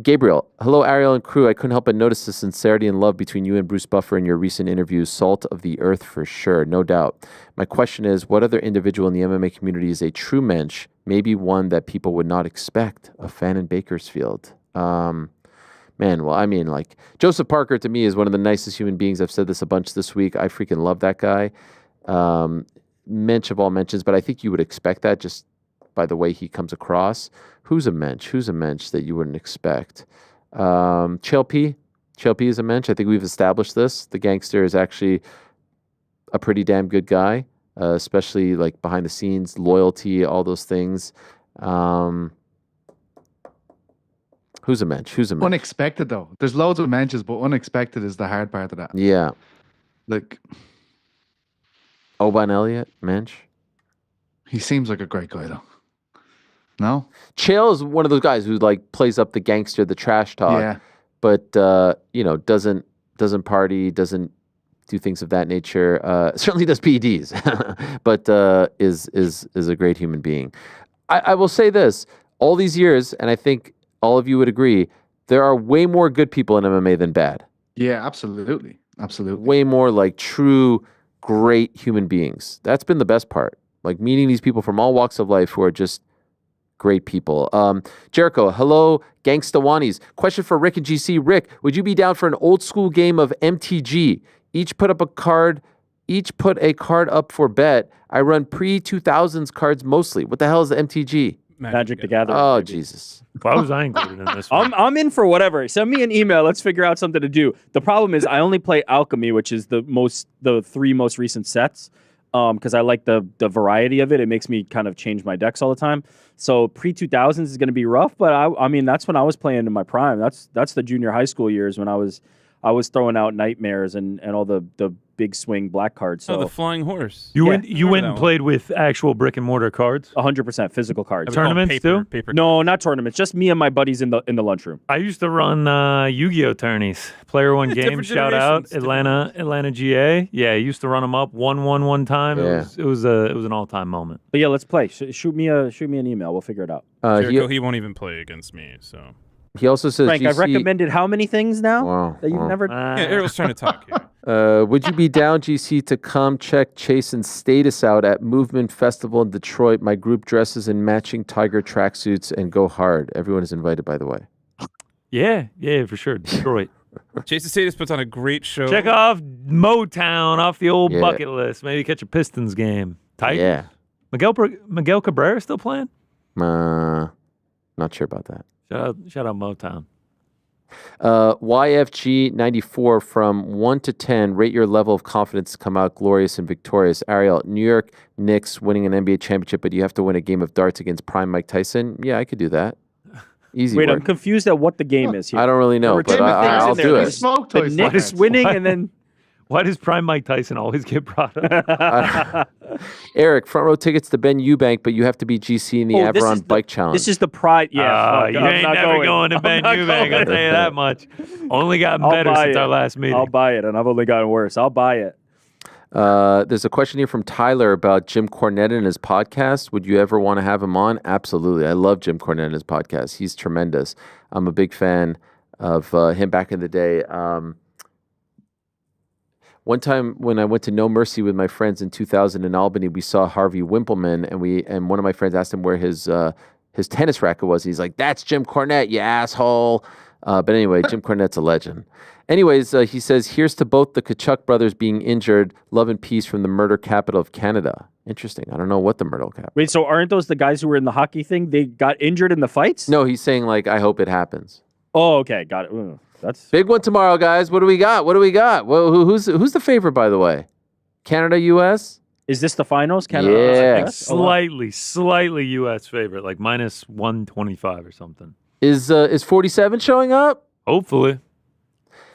Gabriel, hello, Ariel and crew. I couldn't help but notice the sincerity and love between you and Bruce Buffer in your recent interviews. Salt of the earth for sure, no doubt. My question is, what other individual in the MMA community is a true mensch, maybe one that people would not expect? A fan in Bakersfield. Man, well, I mean, like, Joseph Parker to me is one of the nicest human beings. I've said this a bunch this week. I freaking love that guy. Mensch of all mentions, but I think you would expect that just by the way he comes across. Who's a mensch? Who's a mensch that you wouldn't expect? Chael P is a mensch. I think we've established this. The gangster is actually a pretty damn good guy, especially like behind the scenes, loyalty, all those things. Who's a mensch? Who's a mensch? Unexpected though. There's loads of mentions, but unexpected is the hard part of that. Yeah. Like Oban Elliott, mensch. He seems like a great guy though. No? Chael is one of those guys who like plays up the gangster, the trash talk, Yeah. but doesn't party, doesn't do things of that nature. Certainly does PEDs, but is a great human being. I will say this: all these years, and I think all of you would agree, there are way more good people in MMA than bad. Yeah, absolutely. Absolutely. Way more like true, great human beings. That's been the best part. Like meeting these people from all walks of life who are just great people. Jericho, hello, Gangstawanis. Question for Rick and GC. Rick, would you be down for an old school game of MTG? Each put a card up for bet. I run pre-2000s cards mostly. What the hell is the MTG? Magic the Gathering. Oh, maybe. Jesus. Why was I included in this one? I'm in for whatever. Send me an email. Let's figure out something to do. The problem is I only play Alchemy, which is the three most recent sets. Because I like the variety of it. It makes me kind of change my decks all the time. So pre-2000s is going to be rough, but I mean that's when I was playing in my prime. That's the junior high school years when I was throwing out nightmares and all the big swing black cards. So the flying horse. You went and played with actual brick and mortar cards? 100% physical cards. Tournaments too? No, not tournaments. Just me and my buddies in the lunchroom. I used to run Yu-Gi-Oh tourneys. Player One Games, shout out Atlanta GA. Yeah, I used to run them up 1-1 one time. Yeah. It was an all-time moment. But yeah, let's play. Shoot me an email. We'll figure it out. Jericho, he won't even play against me. So he also says, Frank, I've recommended how many things now Wow. that you've never. yeah, Ariel's trying to talk here. Would you be down, GC, to come check Chasen's status out at Movement Festival in Detroit? My group dresses in matching Tiger tracksuits and go hard. Everyone is invited, by the way. Yeah, for sure. Detroit. Jason Status puts on a great show. Check off Motown off the old bucket list. Maybe catch a Pistons game. Tight. Yeah. Miguel Cabrera still playing? Not sure about that. Shout out Motown. YFG 94 from 1 to 10. Rate your level of confidence to come out glorious and victorious. Ariel, New York Knicks winning an NBA championship, but you have to win a game of darts against prime Mike Tyson. Yeah, I could do that. Easy Wait, work. I'm confused at what the game is here. I don't really know, but I'll do it. The Knicks winning and then. Why does prime Mike Tyson always get brought up? Eric, front row tickets to Ben Eubank, but you have to be GC in the Averon Bike Challenge. This is the pride. Yeah, you ain't never going to Ben Eubank. I'll tell you that much. Only gotten better since our last meeting. I'll buy it, and I've only gotten worse. I'll buy it. There's a question here from Tyler about Jim Cornette and his podcast. Would you ever want to have him on? Absolutely. I love Jim Cornette and his podcast. He's tremendous. I'm a big fan of him back in the day. One time when I went to No Mercy with my friends in 2000 in Albany, we saw Harvey Wimpleman, and one of my friends asked him where his tennis racket was. He's like, "That's Jim Cornette, you asshole." But anyway, Jim Cornette's a legend. Anyways, he says, "Here's to both the Kachuk brothers being injured. Love and peace from the murder capital of Canada." Interesting. I don't know what the murder capital. Wait, so aren't those the guys who were in the hockey thing? They got injured in the fights? No, he's saying like, I hope it happens. Oh, okay, got it. Ooh, that's big one tomorrow, guys. What do we got? Well, who's the favorite, by the way? Canada, U.S. Is this the finals? Canada, yeah, slightly U.S. favorite, like minus 125 or something. Is 47 showing up? Hopefully.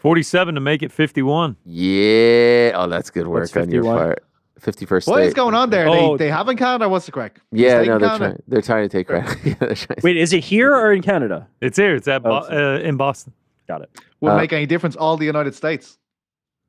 47 to make it 51. Yeah. Oh, that's good work What's on your 51? part. 51st What is state. going on there? Oh. They haven't Canada. What's the crack? Yeah, Is no, taking they're Canada? trying to take credit. Yeah, they're trying to- Wait, is it here or in Canada? It's here. It's at Oh, in Boston. Got it. Wouldn't Uh, make any difference. All the United States.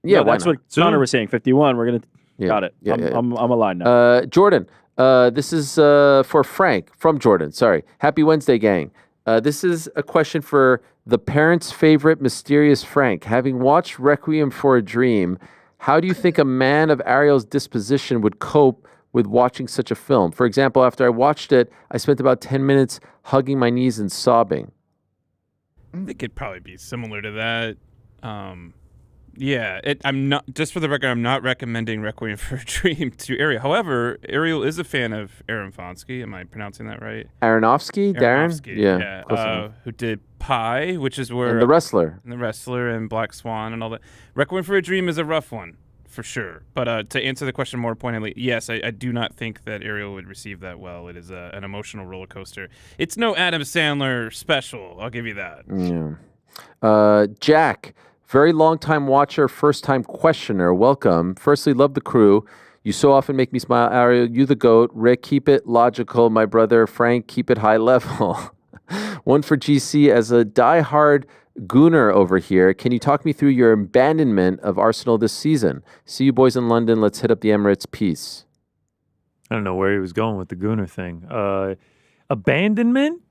Yeah, No, why that's not? what Connor was saying. 51. We're gonna. Yeah, Got it. yeah, I'm, yeah, yeah. I'm aligned now. Jordan, this is for Frank from Jordan. Sorry. Happy Wednesday, gang. This is a question for the parents' favorite mysterious Frank. Having watched Requiem for a Dream, how do you think a man of Ariel's disposition would cope with watching such a film? For example, after I watched it, I spent about 10 minutes hugging my knees and sobbing. I think it'd probably be similar to that. I'm not, just for the record, I'm not recommending Requiem for a Dream to Ariel. However, Ariel is a fan of Aaron Fonsky. Am I pronouncing that right? Aronofsky? Darren? Aronofsky, Yeah. close enough. who did Pi, which is where And The Wrestler. and Black Swan and all that. Requiem for a Dream is a rough one, for sure. But to answer the question more pointedly, yes, I do not think that Ariel would receive that well. It is an emotional roller coaster. It's no Adam Sandler special, I'll give you that. Yeah. Jack, very long time watcher, first time questioner. Welcome. Firstly, love the crew. You so often make me smile. Ariel, you the GOAT. Rick, keep it logical. My brother, Frank, keep it high level. One for GC. As a diehard Gooner over here, can you talk me through your abandonment of Arsenal this season? See you boys in London. Let's hit up the Emirates. Peace. I don't know where he was going with the Gooner thing. Abandonment?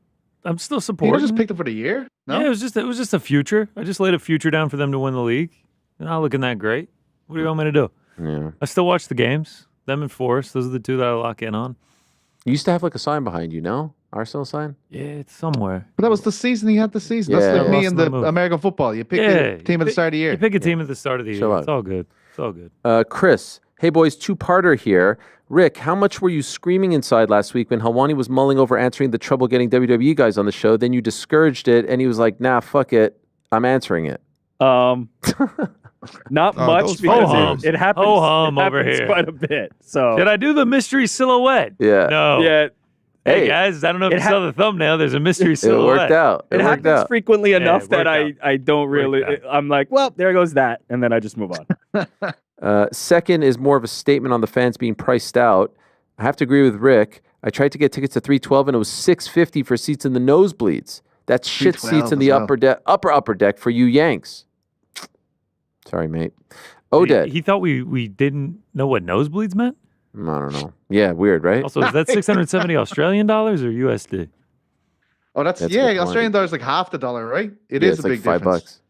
I'm still He supporting. was just picked up for the year. No, Yeah, it was just a future. I just laid a future down for them to win the league. They're not looking that great. What do you want me to do? Yeah. I still watch the games. Them and Forest. Those are the two that I lock in on. You used to have like a sign behind you, no? Arsenal sign? Yeah, it's somewhere. but that was the season he had the season. Yeah. That's like Yeah. me Lost and in the the move. American football. You pick Yeah, a team at the start of the year. You pick a team at the start of the year. Chill out. It's all good. It's all good. Chris, hey boys, two-parter here. Rick, how much were you screaming inside last week when Helwani was mulling over answering the trouble getting WWE guys on the show? Then you discouraged it, and he was like, nah, fuck it. I'm answering it. Not Oh, much those because ho-hums. it happens. Ho-hum it over happens here. quite a bit. So Did I do the mystery silhouette? Yeah. No. yeah, Hey, Hey. guys, I don't know if It you saw the thumbnail. There's a mystery It silhouette. worked out. it It worked happens out. frequently enough it that worked I don't really. Worked I'm like, well, there goes that, and then I just move on. Second is more of a statement on the fans being priced out. I have to agree with Rick. I tried to get tickets to 312 and it was $650 for seats in the nosebleeds. That's shit 312 seats in the as well. upper deck for you Yanks. Sorry, mate. Oded. He thought we didn't know what nosebleeds meant? I don't know. Yeah, weird, right? Also, is that 670 Australian dollars or USD? Oh, that's That's a good point. Australian dollar's like half the dollar, right? It Yeah, is it's a like big difference.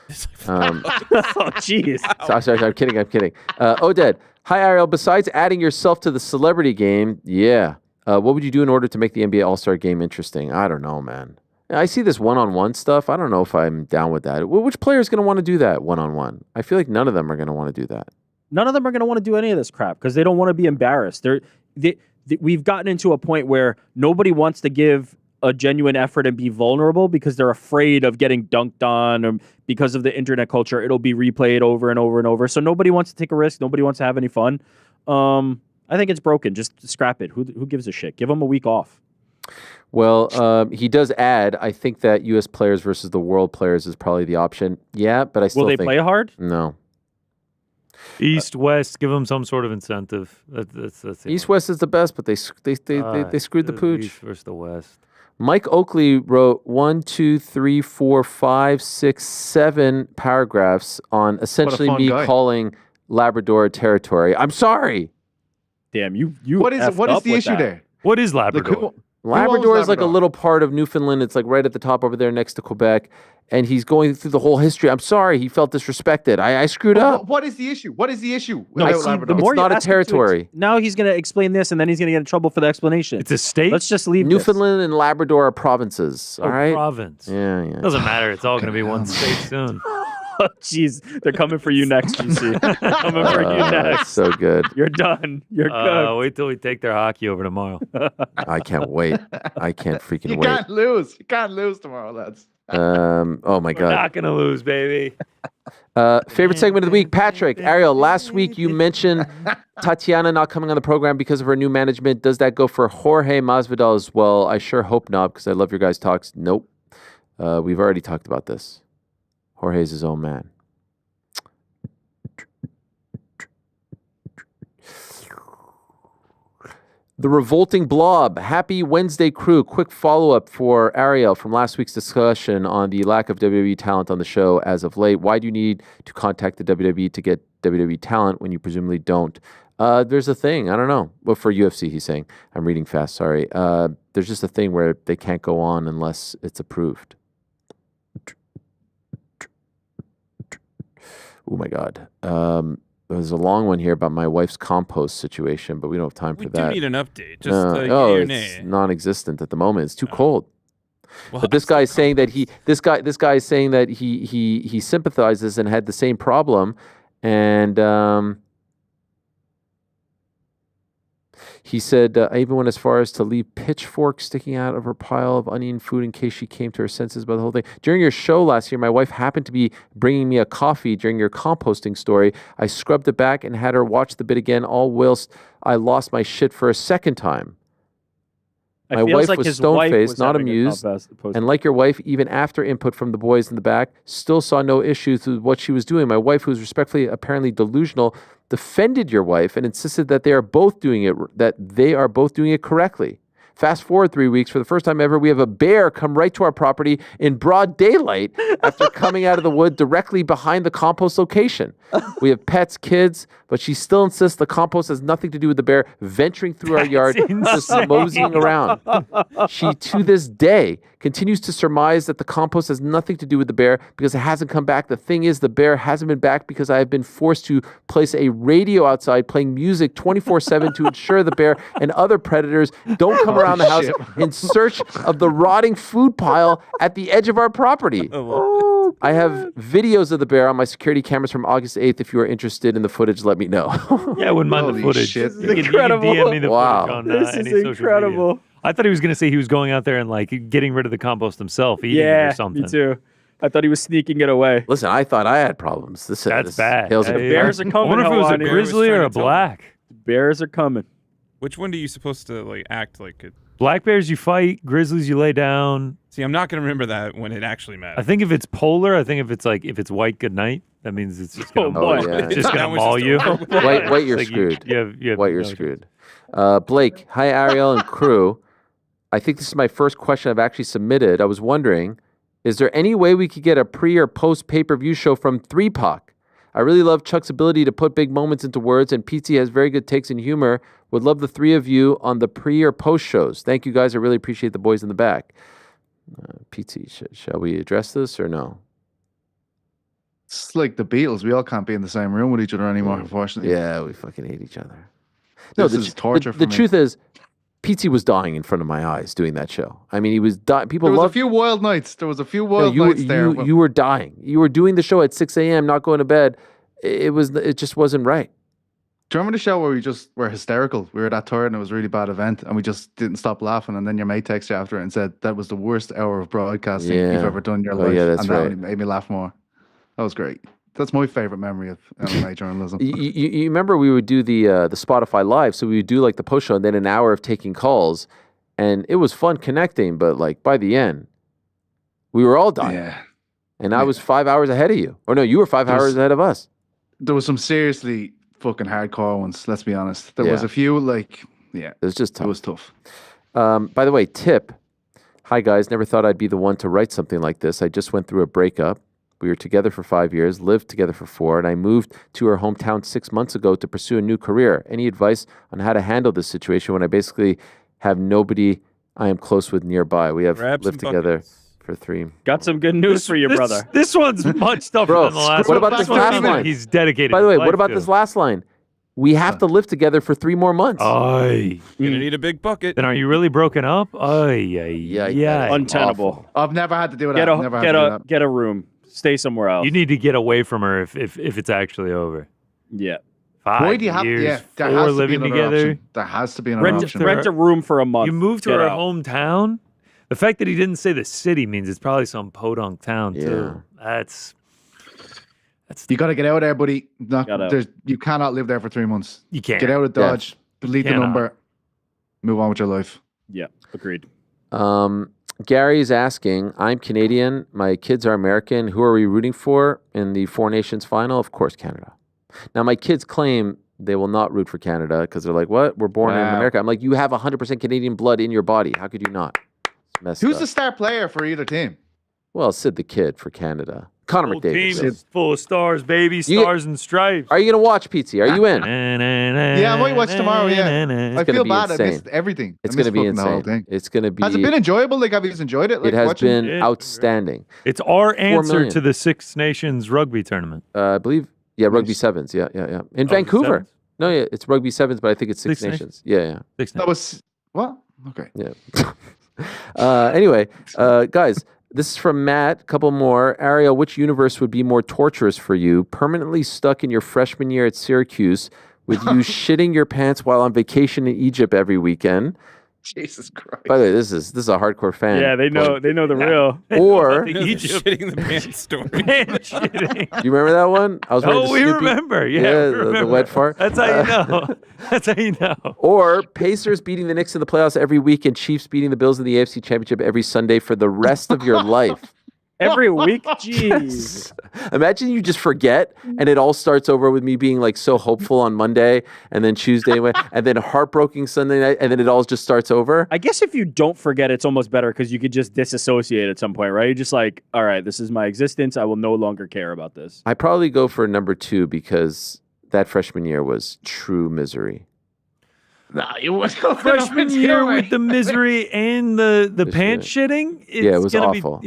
$5. Oh, jeez. Sorry, I'm kidding. Oded. Hi, Ariel. Besides adding yourself to the celebrity game, yeah. What would you do in order to make the NBA All-Star game interesting? I don't know, man. I see this one-on-one stuff. I don't know if I'm down with that. Which player is going to want to do that one-on-one? I feel like none of them are going to want to do that. None of them are going to want to do any of this crap because they don't want to be embarrassed. We've gotten into a point where nobody wants to give a genuine effort and be vulnerable because they're afraid of getting dunked on, or because of the internet culture, it'll be replayed over and over and over. So nobody wants to take a risk. Nobody wants to have any fun. I think it's broken. Just scrap it. Who gives a shit? Give them a week off. Well, he does add, I think that U.S. players versus the world players is probably the option. Yeah, but I still Will they think... play hard? No. East, West, give them some sort of incentive. That's the East, West is the best, but they screwed the pooch. East versus the West. Mike Oakley wrote 1, 2, 3, 4, 5, 6, 7 paragraphs on essentially fun me guy. calling Labrador territory. I'm sorry. Damn, you. What is the issue there? What is Like, Labrador? Labrador is like a Labrador? little part of Newfoundland. It's like right at the top over there next to Quebec. And he's going through the whole history. I'm sorry. He felt disrespected. I screwed up. What is the issue? What is the issue? No, about see, Labrador? the more It's you not a ask him to territory. now he's going to explain this, and then he's going to get in trouble for the explanation. It's a state? Let's just leave Newfoundland and Labrador are provinces. All right. Province. Yeah. Doesn't matter. It's all going to be one state soon. This. Oh, jeez, they're coming for you next, GC. They're coming for you That's next. so good. You're done. You're good. Wait till we take their hockey over tomorrow. I can't wait. I can't freaking You wait. can't lose. You can't lose tomorrow, lads. Oh my We're God. not going to lose, baby. Favorite segment of the week, Patrick. Ariel, last week you mentioned Tatiana not coming on the program because of her new management. Does that go for Jorge Masvidal as well? I sure hope not because I love your guys' talks. Nope. We've already talked about this. Jorge's his own man. The Revolting Blob. Happy Wednesday, crew. Quick follow-up for Ariel from last week's discussion on the lack of WWE talent on the show as of late. Why do you need to contact the WWE to get WWE talent when you presumably don't? There's a thing. I don't know. Well, for UFC, he's saying. I'm reading fast. Sorry. There's just a thing where they can't go on unless it's approved. Oh, my God. There's a long one here about my wife's compost situation, but we don't have time for that. We do need an update. Just yay or nay. It's non-existent at the moment. It's too cold. Well, But this guy is saying that he sympathizes and had the same problem, and he said, I even went as far as to leave pitchforks sticking out of her pile of uneaten food in case she came to her senses by the whole thing. During your show last year, my wife happened to be bringing me a coffee during your composting story. I scrubbed it back and had her watch the bit again, all whilst I lost my shit for a second time. My wife was stone-faced, not amused, and like your wife, even after input from the boys in the back, still saw no issues with what she was doing. My wife, who was respectfully apparently delusional, defended your wife and insisted that they are both doing it correctly. Fast forward 3 weeks, for the first time ever, we have a bear come right to our property in broad daylight after coming out of the wood directly behind the compost location. We have pets, kids, but she still insists the compost has nothing to do with the bear venturing through our yard, just moseying around. She, to this day, continues to surmise that the compost has nothing to do with the bear because it hasn't come back. The thing is, the bear hasn't been back because I have been forced to place a radio outside playing music 24/7 to ensure the bear and other predators don't come around the house in search of the rotting food pile at the edge of our property. I have videos of the bear on my security cameras from August 8th. If you are interested in the footage, let me know. Yeah, I wouldn't mind the footage. Shit. You can Incredible. DM me the Wow. footage on This any is social incredible. media. I thought he was going to say he was going out there and like getting rid of the compost himself, eating it or something. Me too. I thought he was sneaking it away. Listen, I thought I had problems. That's bad. Tales of Hey, Bears are I coming. wonder if it was a Helwani. grizzly or a trying to tell black. Bears are coming. Which one do you supposed to like act like it? Black bears you fight, grizzlies you lay down. See, I'm not going to remember that when it actually matters. I think if it's polar, if it's white good night, that means it's just gonna, boy. yeah. it's just That gonna was maul just you. a- White, you're Like screwed. You have White, you're no- screwed. Blake, hi, Ariel and crew. I think this is my first question I've actually submitted. I was wondering, is there any way we could get a pre or post pay-per-view show from 3-Pac? I really love Chuck's ability to put big moments into words, and PT has very good takes and humor. Would love the three of you on the pre or post shows. Thank you, guys. I really appreciate the boys in the back. PT, shall we address this or no? It's like the Beatles. We all can't be in the same room with each other anymore, unfortunately. Yeah, we fucking hate each other. This is torture The for me. truth is, PT was dying in front of my eyes doing that show. I mean, he was dying. People There was a loved. few wild nights. There was a few wild No, nights there. but- you were dying. You were doing the show at 6 a.m., not going to bed. It just wasn't right. Do you remember the show where we just were hysterical? We were at that tour and it was a really bad event and we just didn't stop laughing. And then your mate texted you after it and said that was the worst hour of broadcasting you've Yeah. ever done in your Oh, life. yeah, that's and that right. only made me laugh more. That was great. That's my favorite memory of MMA journalism. You remember we would do the Spotify Live, so we would do like the post show and then an hour of taking calls, and it was fun connecting. But like by the end, we were all dying, Yeah. and I was 5 hours ahead of you. Or no, you were 5 There's- hours ahead of us. There was some seriously fucking hardcore ones, let's be honest. There was Yeah. a few yeah, It was just it tough. was tough. By the way, tip. Hi guys, never thought I'd be the one to write something like this. I just went through a breakup. We were together for 5 years, lived together for 4, and I moved to her hometown 6 months ago to pursue a new career. Any advice on how to handle this situation when I basically have nobody I am close with nearby? We have Grab lived some together buckets. for 3. Got some good news for you, brother. This one's much tougher Bro, than the last what one. about this one's last something line? He's dedicated. By the way, his what life about to. this last line? We have to live together for 3 more months. Aye. You're gonna need a big bucket. Then are you really broken up? Aye, Yeah, yeah. Untenable. I've never had to do that. Get Never had to do that. get a room. Stay somewhere else. You need to get away from her if it's actually over. Yeah. 5 Why do you have years, yeah, there 4 has to be living another together. option. There has to be another Rent, option. rent a room for a month. You moved to Get her out. hometown. The fact that he didn't say the city means it's probably some podunk town Yeah. too. That's You got to get out of there, buddy. Got out. You cannot live there for 3 months. you can't Get out of Yeah. Dodge. Delete the Cannot. number. Move on with your life. Yeah. Agreed. Gary's asking, I'm Canadian. My kids are American. Who are we rooting for in the Four Nations final? Of course, Canada. Now, my kids claim They will not root for Canada because they're like, what? We're born in America. I'm like, you have 100% Canadian blood in your body. How could you not? It's messed Who's up. the star player for either team? Well, Sid the Kid for Canada. Connor Whole McDavid. team is full of stars, baby. Stars and stripes. Are you going to watch, Pizzi? Are you in? Yeah, I might watch tomorrow. Yeah, I feel bad. Insane. I missed everything. It's going to be The whole insane. thing. It's going to be. Has it been enjoyable? Like, have you enjoyed it? Like, it has watching? been outstanding. It's our answer million. to the Six Nations rugby tournament. I believe, rugby sevens. Yeah. In Vancouver. Sevens? No, yeah, it's rugby sevens, but I think it's Six Six Nations. Yeah. That was what? Okay. Yeah. Anyway, guys, this is from Matt. Couple more. Ariel, which universe would be more torturous for you? Permanently stuck in your freshman year at Syracuse with you shitting your pants while on vacation in Egypt every weekend. Jesus Christ. By the way, this is a hardcore fan. Yeah, they know the real. Or shitting the pants story. Do you remember that one? I was wearing the we Snoopy- remember. Yeah, we the remember. wet fart. That's how you know. That's how you know. Or Pacers beating the Knicks in the playoffs every week and Chiefs beating the Bills in the AFC Championship every Sunday for the rest of your life. Every week? Jeez. Imagine you just forget and it all starts over with me being like so hopeful on Monday and then Tuesday and then heartbroken Sunday night and then it all just starts over. I guess if you don't forget, it's almost better because you could just disassociate at some point, right? You're just like, all right, this is my existence. I will no longer care about this. I probably go for number 2 because that freshman year was true misery. No, you was Freshman year with the misery and the pants shitting. It was gonna awful.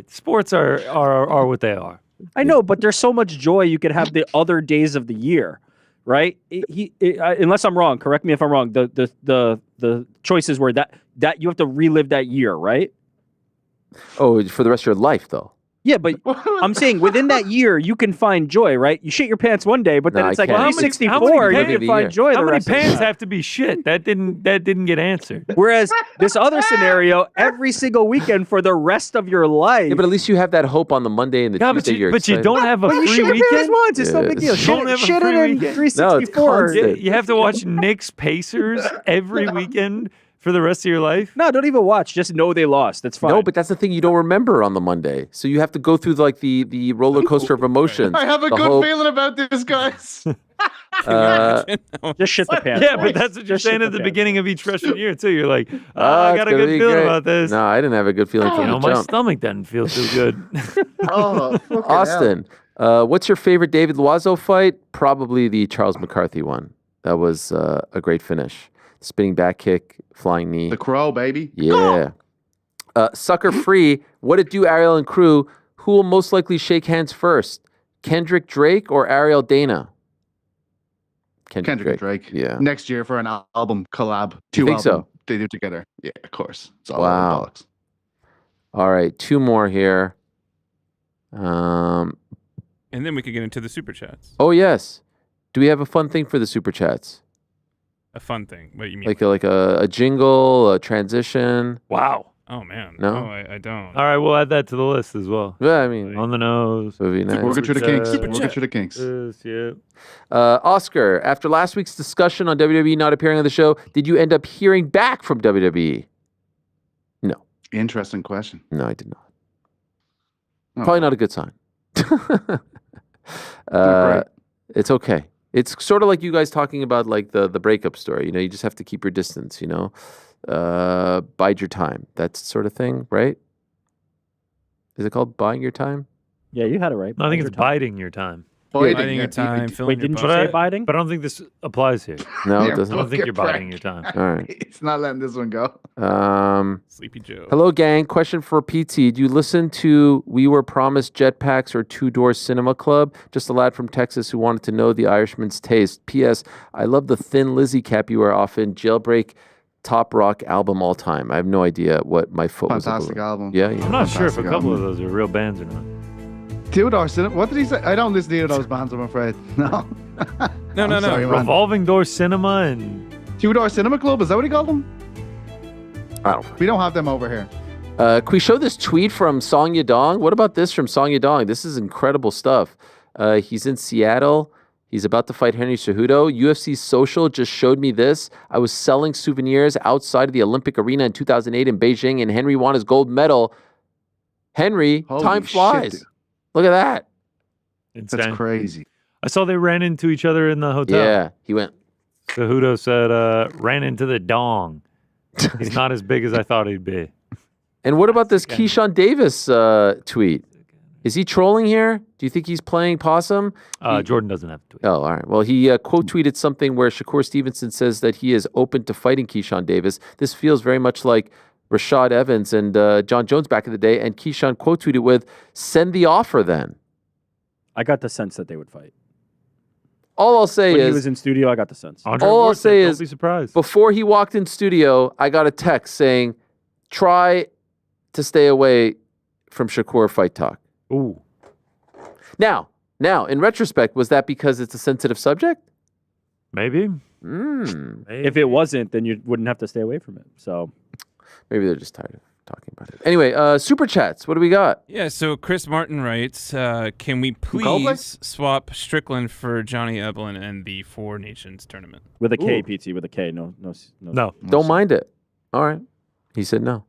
Sports are what they are. I know, but there's so much joy you could have the other days of the year, right? Unless I'm wrong, correct me if I'm wrong. The choices were that you have to relive that year, right? Oh, for the rest of your life, though. Yeah, but I'm saying within that year you can find joy, right? You shit your pants one day, but then No, it's I like can't. 364, you can find joy. How the many rest of the pants time. have to be shit? That didn't get answered. Whereas this other scenario, every single weekend for the rest of your life. Yeah, but at least you have that hope on the Monday and the Yeah, Tuesday. You're but you excited. don't have a But you free shit your pants weekend. once. It's no big deal. You don't have a Shit free it in weekend. 364. constant. You have to watch Knicks Pacers every weekend for the rest of your life. No, don't even watch. Just know they lost. That's fine. No, but that's the thing you don't remember on the Monday. So you have to go through like the roller coaster of emotions. I have a the good hope. feeling about this, guys. Just shit the pants. Yeah, but that's what you're Just saying shit at the the beginning of each freshman year too. You're like, it's I got a gonna good be feeling great. about this. No, I didn't have a good feeling from You know, the my jump. stomach doesn't feel too good. Oh, fucking Austin, what's your favorite David Loiseau fight? Probably the Charles McCarthy one. That was a great finish. Spinning back kick, flying knee. hell. The Crow, baby. Yeah. Sucker free. What it do, Ariel and crew? Who will most likely shake hands first? Kendrick Drake or Ariel Dana? Kendrick Drake. Yeah. Next year for an album collab. You Two think albums so? they do together. Yeah, of course. It's all Wow. bollocks. All right, 2 more here. And then we could get into the super chats. Oh yes. Do we have a fun thing for the super chats? A fun thing. What do you mean? Like a jingle, a transition? Wow. Oh man. No? I don't. All right, we'll add that to the list as well. Yeah, I mean, On the nose. would be nice. Working through the kinks. Super Working through the kinks. Yes, yeah. Oscar, after last week's discussion on WWE not appearing on the show, did you end up hearing back from WWE? No. Interesting question. No, I did not. Oh. Probably not a good sign. Great. It's okay. It's sort of like you guys talking about like the breakup story. You know, you just have to keep your distance, you know. Bide your time. That sort of thing, right? Is it called buying your time? Yeah, you had it right. No, I think Biding it's your time. biding your time. Biding your time, filling Wait, your didn't you butt. say biding? But I don't think this applies here. No, Yeah, it doesn't. I don't think you're Fucking biding your time. All right. It's not letting this one go. Sleepy Joe. Hello, gang. Question for PT. Do you listen to We Were Promised Jetpacks or Two Door Cinema Club? Just a lad from Texas who wanted to know the Irishman's taste. P.S. I love the thin Lizzie cap you wear often. Jailbreak top rock album all time. I have no idea what my foot was. Fantastic album. Yeah, yeah. I'm not sure if a Fantastic couple album. of those are real bands or not. Theodore Cinema. What did he say? I don't listen to either of those bands, I'm afraid. No. No, I'm no, no. sorry, man. Revolving Door Cinema and Theodore Cinema Club, is that what he called them? I don't. We don't have them over here. Can we show this tweet from Song Yadong? What about this from Song Yadong? This is incredible stuff. He's in Seattle. He's about to fight Henry Cejudo. UFC Social just showed me this. I was selling souvenirs outside of the Olympic Arena in 2008 in Beijing, and Henry won his gold medal. Henry, Holy time shit, flies. dude. Look at that. insane. That's crazy. I saw they ran into each other in the hotel. Yeah, he went. Cejudo said, ran into the dong. He's not as big as I thought he'd be. And what about this Keyshawn Davis tweet? Is he trolling here? Do you think he's playing possum? Jordan doesn't have to tweet. Oh, all right. Well, he quote tweeted something where Shakur Stevenson says that he is open to fighting Keyshawn Davis. This feels very much like Rashad Evans and John Jones back in the day. And Keyshawn quote tweeted with, "Send the offer then." I got the sense that they would fight. All I'll say When is, he was in studio, I got the sense. all I'll say is, don't be surprised. before he walked in studio, I got a text saying, "Try to stay away from Shakur fight talk." Ooh. Now, in retrospect, was that because it's a sensitive subject? Maybe. If it wasn't, then you wouldn't have to stay away from it. So maybe they're just tired of talking about it. Anyway, super chats. What do we got? Yeah, so Chris Martin writes, can we please swap Strickland for Johnny Evelyn and the Four Nations tournament? with a K, PT, with a K. No. Don't mind it. All right. He said no.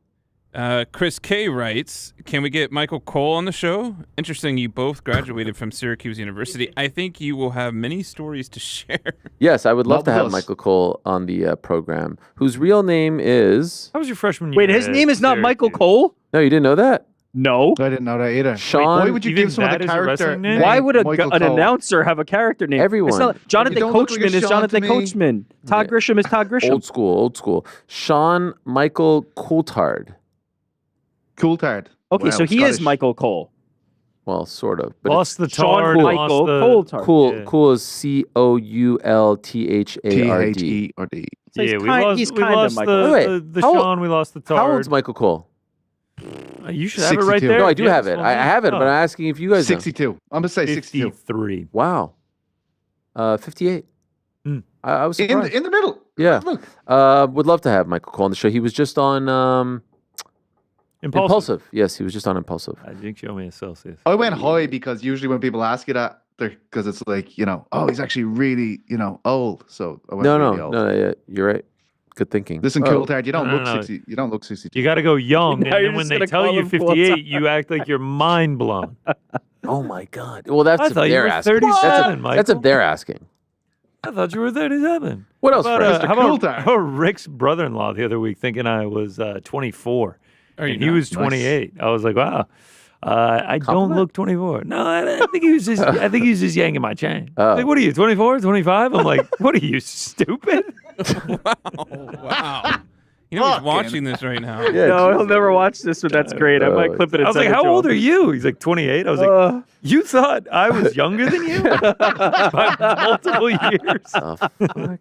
Chris K writes, can we get Michael Cole on the show? Interesting, you both graduated from Syracuse University. I think you will have many stories to share. Yes, I would love to have Michael Cole on the program, whose real name is... How was your freshman year? Wait, his name is not Michael Cole? No, you didn't know that? No. I didn't know that either. Sean... Why would you give someone a character name? Why would Michael an Cole? announcer have a character name? Everyone. It's not, Jonathan You don't look like a Coachman is Sean Jonathan to me. Coachman. Todd Grisham is Todd Grisham. Old school. Sean Michael Coulthard. Coulthard. Okay, Wow, so he Scottish. is Michael Cole. Well, sort of. But Lost the Sean Tard. Michael Coulthard. Cool is Coulthard. T-H-E-R-D. So he's Yeah, we kind- lost, he's we kinda lost Michael. the How- Sean, we lost the Tard. How old's Michael Cole? You should have it right 62. there. No, I do Yeah, have it. that's I have it, fine. but I'm asking if you guys know. 62. I'm going to say 62. 53. Wow. 58. Mm. I was surprised. In the middle. Yeah. Look. Would love to have Michael Cole on the show. He was just on Impulsive. Yes, he was just on Impulsive. I think show me a Celsius. I went high because usually when people ask you that, because it's like, oh, he's actually really, old. So I went really old. No, yeah, you're right. Good thinking. Listen, Coulthard, you don't No, look no. 60. You don't look 62. You got to go young, Now and you're then when just they gonna tell call you him full 58, time. you act like you're mind blown. Oh my God. Well, that's I if thought you they're were asking. 37, That's if Michael. they're asking. I thought you were 37. What else, How Fred? about, how about, Coulthard. how about Rick's brother-in-law the other week thinking I was 24, and he was 28. I was like, wow. I don't Compliment? look 24. No, I think he was just. I think he was just yanking my chain. Oh. Like, what are you, 24, 25? I'm like, what are you, stupid? Wow. You know he's watching this right now. Yeah, No, he'll Jesus. never watch this, but that's great. I might clip it. I was like, how old are you? He's like 28. I was like, you thought I was younger than you by multiple years. Oh, fuck.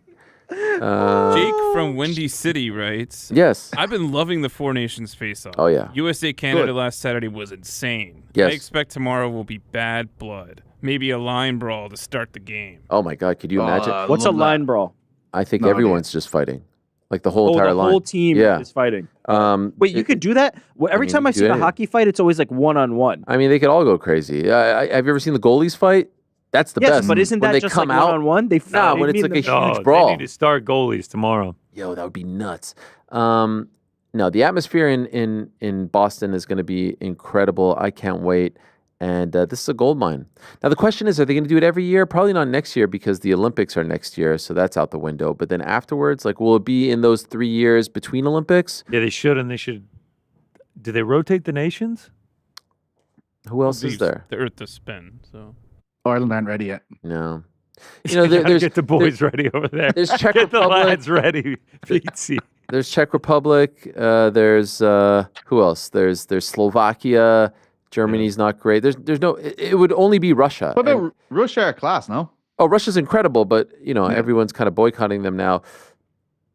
Jake from Windy City writes, Yes. I've been loving the Four Nations face-off. Oh, yeah. USA Canada Good. last Saturday was insane. Yes. I expect tomorrow will be bad blood. Maybe a line brawl to start the game. Oh my God. Could you imagine? What's a line brawl? I think No everyone's just fighting. Like the whole entire the line. whole team Yeah. is fighting. It- Wait, you could do that? Well, every mean, time you I've can do seen a anything. hockey fight, it's always like one-on-one. I mean, they could all go crazy. Have you ever seen the goalies fight? That's the Yes, best. but isn't When that they just come like out, one-on-one? They Nah, fight when it's me like in a the- No, huge brawl. they need to start goalies tomorrow. Yo, that would be nuts. No, the atmosphere in Boston is going to be incredible. I can't wait. And this is a gold mine. Now, the question is, are they going to do it every year? Probably not next year because the Olympics are next year, so that's out the window. But then afterwards, like, will it be in those 3 years between Olympics? Yeah, they should, and they should. Do they rotate the nations? Who else is there? The Earth to spin. So Ireland aren't ready yet. No. Gotta get the boys ready over there. There's Czech Get the Republic. lads ready. Pizzi. There's Czech Republic. There's who else? There's Slovakia. Germany's not great. There's no. It would only be Russia. What And- about Russia are class, no? oh, Russia's incredible, but everyone's kind of boycotting them now.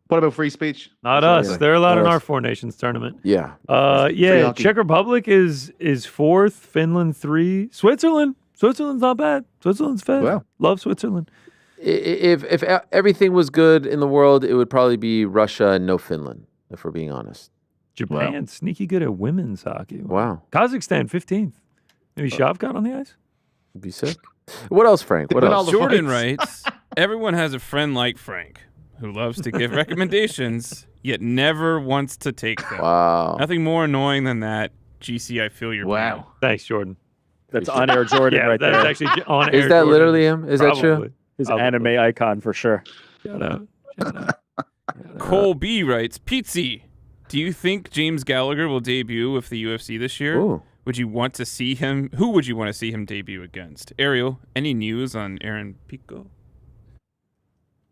What about free speech? Not Sorry. us. They're allowed in Us. our Four Nations tournament. Yeah. Yeah. hockey. Czech Republic is fourth. Finland 3. Switzerland's not bad. Switzerland's fifth. Wow. Love Switzerland. If everything was good in the world, it would probably be Russia and no Finland, if we're being honest. Japan sneaky good at women's hockey. Wow. Kazakhstan 15th. Maybe Shavkat on the ice. It'd be sick. What else, Frank? What Win all else? the Jordan fights. writes, everyone has a friend like Frank who loves to give recommendations, yet never wants to take them. Wow. Nothing more annoying than that. GC, I feel your pain. Wow. Thanks, Jordan. That's on-air Jordan Yeah, right that's there. actually on air. Is that literally him? Is that true? Probably. His Probably. anime icon for sure. Shout out. Shout out. Cole B writes, Pizzi, do you think James Gallagher will debut with the UFC this year? Ooh. Would you want to see him? Who would you want to see him debut against? Ariel, any news on Aaron Pico?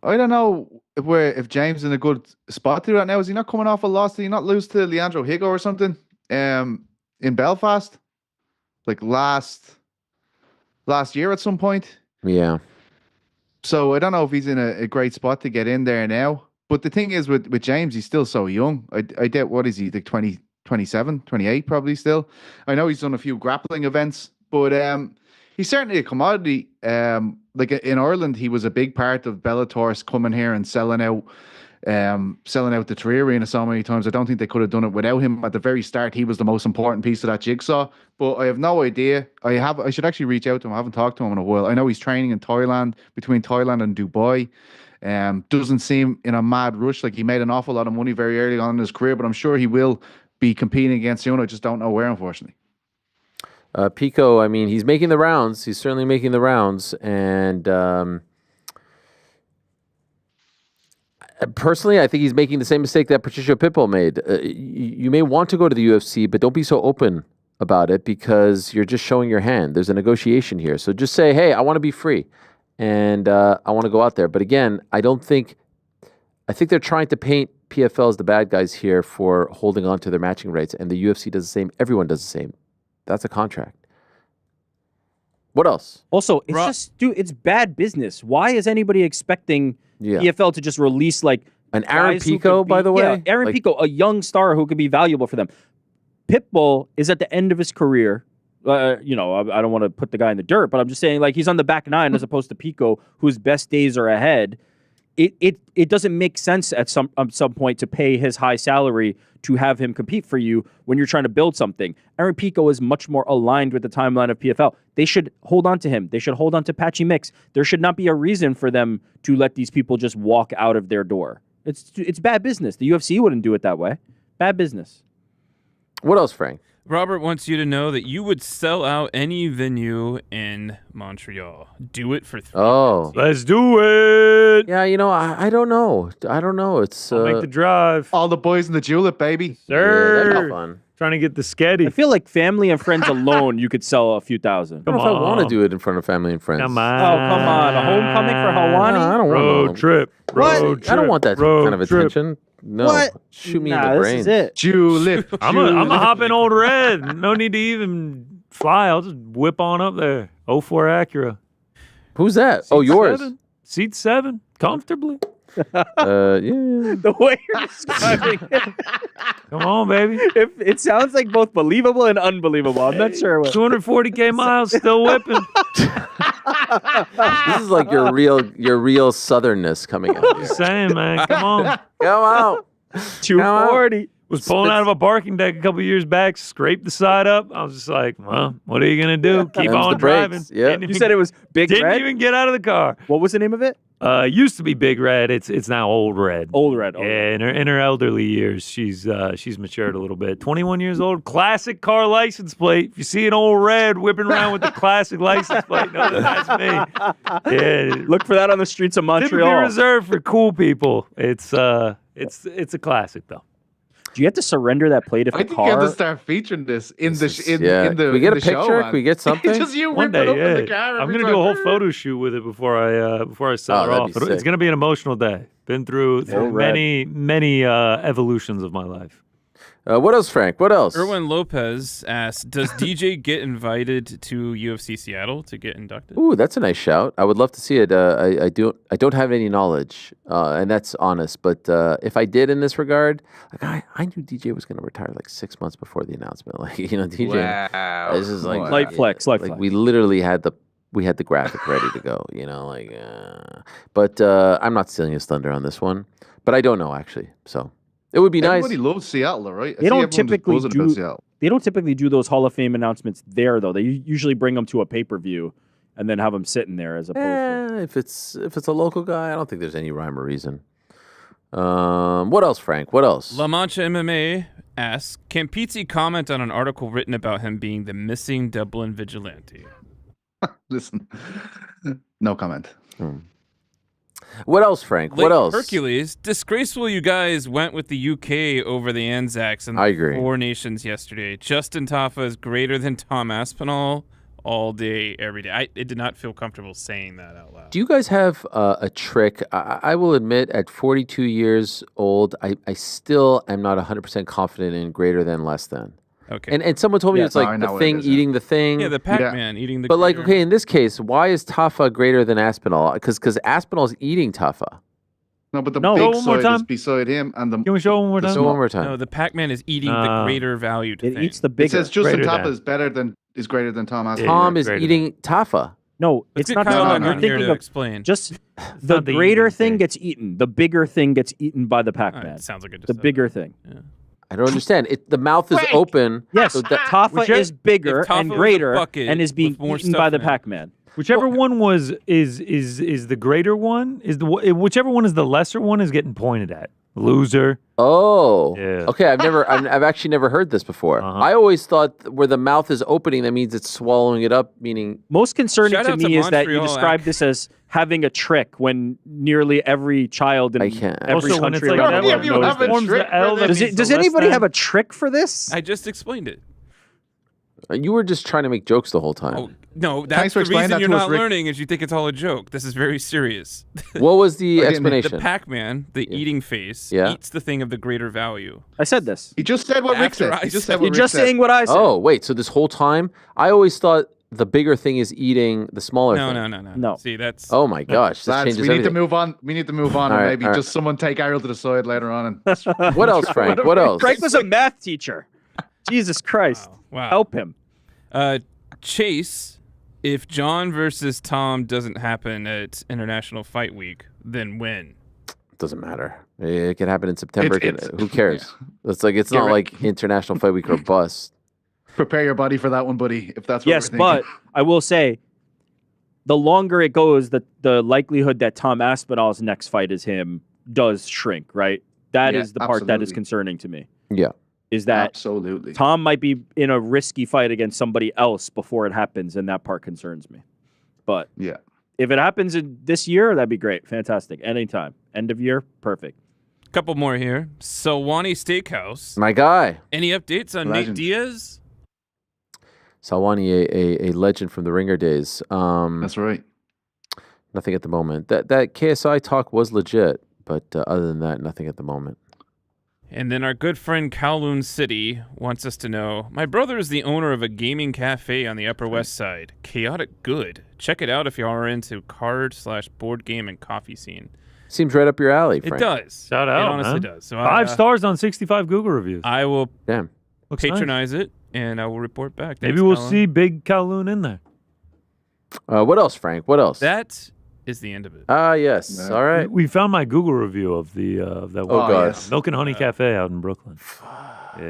I don't know if James is in a good spot to do that now. Is he not coming off a loss? Did he not lose to Leandro Higo or something? In Belfast, like last year at some point. Yeah. So I don't know if he's in a great spot to get in there now. But the thing is with James, he's still so young. I doubt, what is he, like 20, 27, 28 probably still. I know he's done a few grappling events, but he's certainly a commodity. Like in Ireland, he was a big part of Bellator's coming here and selling out the Tree Arena so many times. I don't think they could have done it without him. At the very start, he was the most important piece of that jigsaw. But I have no idea. I should actually reach out to him. I haven't talked to him in a while. I know he's training in Thailand, between Thailand and Dubai. Doesn't seem in a mad rush. Like, he made an awful lot of money very early on in his career, but I'm sure he will be competing against soon. I just don't know where, unfortunately. Pico, I mean, he's making the rounds. He's certainly making the rounds. And personally, I think he's making the same mistake that Patricio Pitbull made. You may want to go to the UFC, but don't be so open about it, because you're just showing your hand. There's a negotiation here. So just say, hey, I want to be free, and I want to go out there. But again, I think they're trying to paint PFL as the bad guys here for holding on to their matching rates, and the UFC does the same. Everyone does the same. That's a contract. What else? Also, it's just, dude, it's bad business. Why is anybody expecting PFL to just release like an Aaron Pico, by the way? Yeah, Aaron Pico, a young star who could be valuable for them. Pitbull is at the end of his career. I don't want to put the guy in the dirt, but I'm just saying, like, he's on the back nine as opposed to Pico, whose best days are ahead. It doesn't make sense at some point to pay his high salary to have him compete for you when you're trying to build something. Aaron Pico is much more aligned with the timeline of PFL. They should hold on to him. They should hold on to Patchy Mix. There should not be a reason for them to let these people just walk out of their door. It's bad business. The UFC wouldn't do it that way. Bad business. What else, Frank? Robert wants you to know that you would sell out any venue in Montreal. Do it for 3 Oh, let's do it. Yeah, I don't know. It's I'll make the drive. All the boys in the julep, baby. Sir. that'd be fun. Trying to get the sketty. I feel like family and friends alone, you could sell a few thousand. I don't know if I want to do it in front of family and friends. Come on. Oh, come on. A homecoming for Helwani? I don't Road want trip. What? Road trip. I don't want that road kind of trip. attention. No, What? shoot me in Nah, the this brain. is it. Julep. I'm a hop in Old Red. No need to even fly. I'll just whip on up there. 04 Acura. Who's that? Seat Yours. 7. Seat 7. Comfortably. Yeah. The way you're describing it, Come on, baby. it sounds like both believable and unbelievable. I'm not sure what. 240K miles, still whipping. This is like your real southernness coming out. Just saying, man. Come on. Come out. 240. Was pulling out of a parking deck a couple years back, scraped the side up. I was just like, well, what are you going to do? Keep Them's on the brakes. driving. Yeah. Didn't You even- said it was Big Didn't Red? even get out of the car. What was the name of it? Used to be Big Red. It's now Old Red. Old Red. Yeah, in her elderly years, she's matured a little bit. 21 years old, classic car license plate. If you see an Old Red whipping around with the classic license plate, know that that's me. Yeah, Look for that on the streets of typically Montreal. reserved for cool people. It's a classic though. Do you have to surrender that plate if I the think you have car? to start featuring this in the Can we get a in the show, picture? man. Can we get something? Just you One whipping day, up in the yeah. car. I'm every gonna do a time. whole photo shoot with it before I sell her that'd off. be sick. It's gonna be an emotional day. Been through Red. many evolutions of my life. What else, Frank? What else? Erwin Lopez asks, does DJ get invited to UFC Seattle to get inducted? Ooh, that's a nice shout. I would love to see it. I don't have any knowledge, and that's honest. But if I did in this regard, like I knew DJ was going to retire like 6 months before the announcement. Like DJ, Wow. this is like Light flex. we literally had the graphic ready to go. But I'm not stealing his thunder on this one. But I don't know actually. So it would be Everybody nice. loves Seattle, though, right? I They see don't everyone just typically buzzing do- about Seattle. They don't typically do those Hall of Fame announcements there, though. They usually bring them to a pay-per-view and then have them sitting there as opposed to. If it's a local guy, I don't think there's any rhyme or reason. What else, Frank? What else? La Mancha MMA asks, can Pizzi comment on an article written about him being the missing Dublin vigilante? Listen, no comment. What else, Frank? What Lake else? Hercules, disgraceful you guys went with the UK over the Anzacs in I the agree. Four Nations yesterday. Justin Tafa is greater than Tom Aspinall all day, every day. It did not feel comfortable saying that out loud. Do you guys have a trick? I will admit, at 42 years old, I still am not 100% confident in greater than, less than. Okay. And someone told me it's I like know the what thing it is, yeah. eating the thing. Yeah, the Pac-Man eating the But like, greater- okay, in this case, why is Tafa greater than Aspinall? Because Aspinall's eating Tafa. No, but the No. big Go one more side time. is beside him, and the Can we show it one more the time? So one more time. No, the Pac-Man is eating the greater valued It thing. eats the it bigger. says Justin Greater Tafa than. is greater than Tom Aspinall. Tom is greater eating Tafa. No, Let's it's get not. Kyle no, back no, You're on here thinking to of explain. just the not the greater eating thing thing. gets eaten. The bigger thing gets eaten by the All right, Pac-Man. sounds like I just The said bigger that. thing. Yeah. I don't understand. The mouth is Frank! open. Yes, so that- Tafa Whichever- is bigger If Tafa and was a greater bucket and is being with more eaten by stuff the in it. Pac-Man. Whichever one is the greater one whichever one is the lesser one is getting pointed at. Loser. Oh, Yeah. okay. I've actually never heard this before. Uh-huh. I always thought where the mouth is opening, that means it's swallowing it up. Meaning, Most concerning Shout to out to me is that you Montreal, describe this as having a trick when nearly every child in I can't. every Also, when country it's like around that, the Yeah, world you knows have a this. forms trick the L for that this. means Does the less anybody than. have a trick for this? I just explained it. you were just trying to make jokes the whole time. Oh, no, Thanks that's for the explaining reason that you're to us, not Rick. learning is you think it's all a joke. This is very serious. What was the Again, the explanation? The Pac-Man, the eating face, Yeah. eats the thing of the greater value. I said this. He just said what Rick After said. I He just said- said what You're Rick just said. saying what I said. Oh, wait. So this whole time, I always thought the bigger thing is eating the smaller No, thing. no. No. See, that's Oh my gosh, this Lads, changes we need to everything. move on. We need to move on, All and right, maybe all right. just someone take Ariel to the side later on. And What else, Frank? What else? Frank was a math teacher. Jesus Christ. wow. Help him. Chase. If John versus Tom doesn't happen at International Fight Week, then when? Doesn't matter. It can happen in September. It's- Who cares? It's like it's Get not re- like International Fight Week or bust. prepare your body for that one, buddy. If that's what Yes, we're but thinking. I will say, the longer it goes, the likelihood that Tom Aspinall's next fight is him does shrink, right? That is Yeah, the part that is absolutely. concerning to me. Yeah. Is that Absolutely. Tom might be in a risky fight against somebody else before it happens, and that part concerns me. But Yeah. if it happens in this year, that'd be great. Fantastic. Anytime. End of year, perfect. Couple more here. Salwani Steakhouse. My guy. Any updates on Legend. Nate Diaz? Salwani, a legend from the Ringer days. That's right. Nothing at the moment. That KSI talk was legit, but other than that, nothing at the moment. And then our good friend Kowloon City wants us to know, my brother is the owner of a gaming cafe on the Upper West Side. Chaotic Good. Check it out if y'all are into card/board game and coffee scene. Seems right up your alley, It Frank. does. Shout out, It honestly man. does. So 5 stars on 65 Google reviews. I will Damn. Looks nice. patronize it, and I will report back. Maybe Thanks, we'll Kowloon. see Big Kowloon in there. What else, Frank? What else? That is the end of it. Yes. Yeah. All right. We found my Google review of that Oh, one. God. yes. Milk and Honey Cafe out in Brooklyn.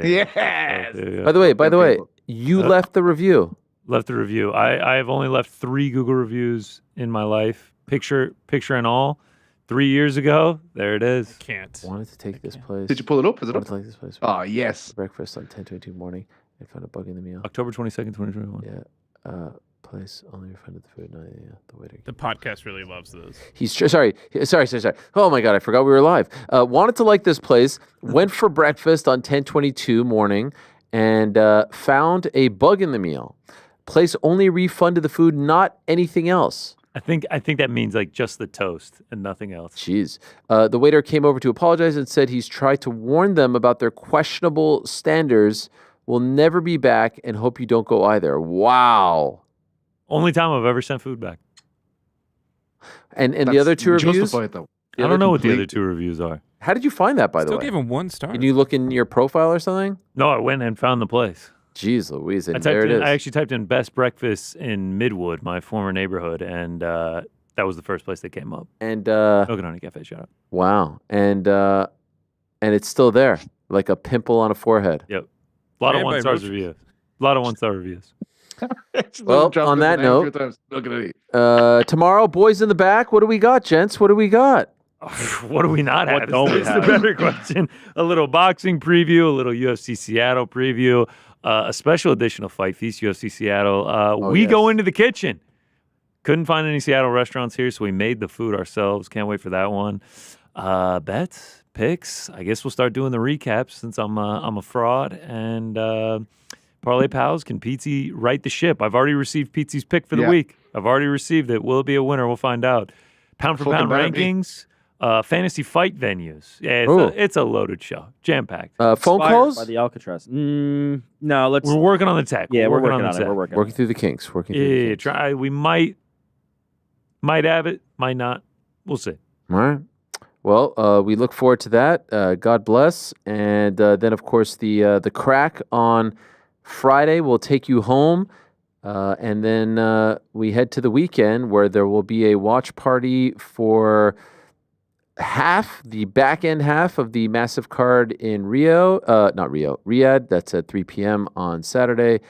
Yes. Yeah. By the way, Okay. you left the review. Left the review. I have only left 3 Google reviews in my life. Picture and all. 3 years ago. There it is. Can't. Wanted to take this place. Did you pull it up? Is it Wanted up? to like this place. Oh, yes. Breakfast on 10:22 morning. I found a bug in the meal. October 22nd, 2021. Yeah. Place only refunded the food. No, yeah. The waiter. The podcast really loves those. He's sorry. Oh my God, I forgot we were live. Wanted to like this place. Went for breakfast on 10:22 morning, and found a bug in the meal. Place only refunded the food, not anything else. I think that means like just the toast and nothing else. Jeez. The waiter came over to apologize and said he's tried to warn them about their questionable standards. Will never be back and hope you don't go either. Wow. Only time I've ever sent food back. And the other 2 reviews? Justify it, though. I don't know what the complete- other 2 reviews are. How did you find that, by the Still way? gave him 1 star. Did you look in your profile or something? No, I went and found the place. Jeez Louise, and I there it is. actually typed in best breakfast in Midwood, my former neighborhood, and that was the first place that came up. And Milk and Honey Cafe, shout out. wow. And it's still there, like a pimple on a forehead. Yep. A lot of Ran by 1-star roaches. reviews. A lot of 1-star reviews. Well, on that note, tomorrow, boys in the back, what do we got, gents? What do we got? What do we not have? What don't we It's have? the better question. A little boxing preview, a little UFC Seattle preview, a special edition of Fight Feast UFC Seattle. We go into the kitchen. Couldn't find any Seattle restaurants here, so we made the food ourselves. Can't wait for that one. Bets, picks. I guess we'll start doing the recaps since I'm a fraud. And Parlay Pals, can Pizzi right the ship? I've already received Pizzi's pick for the week. I've already received it. Will it be a winner? We'll find out. Pound for pound rankings. Fantasy fight venues. Yeah, it's a loaded show. Jam-packed. Phone calls? By the Alcatraz. No, let's... We're working on the tech. Yeah, we're working on on the it. We're tech. Working through the kinks. Yeah, try. We might have it, might not. We'll see. All right. Well, we look forward to that. God bless. And then, of course, the crack on Friday will take you home. And then we head to the weekend where there will be a watch party for the back end half of the massive card in Riyadh. That's at 3 p.m. on Saturday.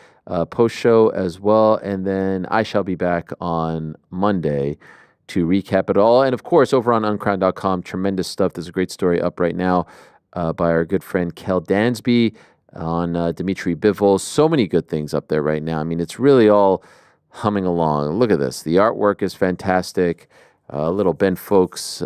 Post show as well. And then I shall be back on Monday to recap it all. And of course, over on uncrowned.com, tremendous stuff. There's a great story up right now by our good friend Kel Dansby on Dmitry Bivol. So many good things up there right now. I mean, it's really all humming along. Look at this. The artwork is fantastic. Little Ben Folks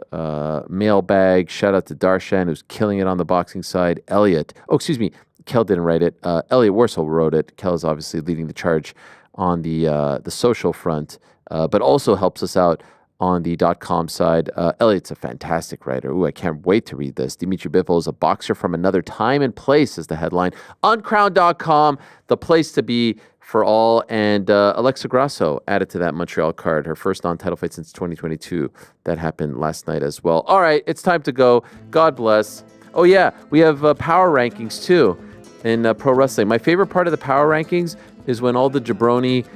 mailbag. Shout out to Darshan, who's killing it on the boxing side. Elliot. Oh, excuse me. Kel didn't write it. Elliot Worsel wrote it. Kel is obviously leading the charge on the social front, but also helps us out on the .com side. Elliot's a fantastic writer. Ooh, I can't wait to read this. Dmitry Bivol is a boxer from another time and place is the headline. Uncrowned.com, the place to be for all. And Alexa Grasso added to that Montreal card, her first non-title fight since 2022. That happened last night as well. All right, it's time to go. God bless. Oh, yeah, we have power rankings, too, in pro wrestling. My favorite part of the power rankings is when all the jabroni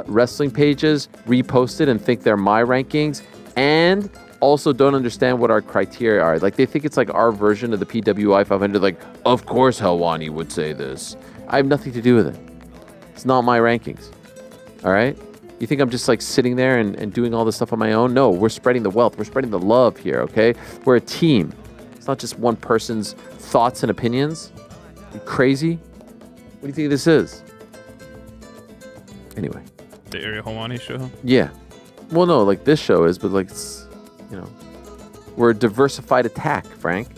wrestling pages repost it and think they're my rankings and also don't understand what our criteria are. Like, they think it's like our version of the PWI 500. Like, of course Helwani would say this. I have nothing to do with it. It's not my rankings. All right? You think I'm just like sitting there and doing all this stuff on my own? No, we're spreading the wealth. We're spreading the love here, okay? We're a team. It's not just one person's thoughts and opinions. You crazy? What do you think this is? Anyway. The Ariel Helwani Show? Yeah. Well, no, like this show is, but like, it's, we're a diversified attack, Frank.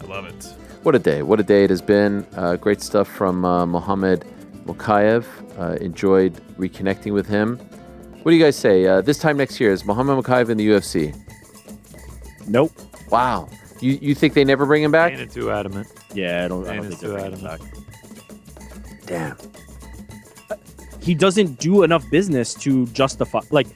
I love it. What a day. What a day it has been. Great stuff from Muhammad Mokaev. Enjoyed reconnecting with him. What do you guys say? This time next year, is Muhammad Mokaev in the UFC? Nope. Wow. You think they never bring him back? Ain't it too adamant? Yeah, I don't think they're bringing him back. Damn. He doesn't do enough business to justify. Like,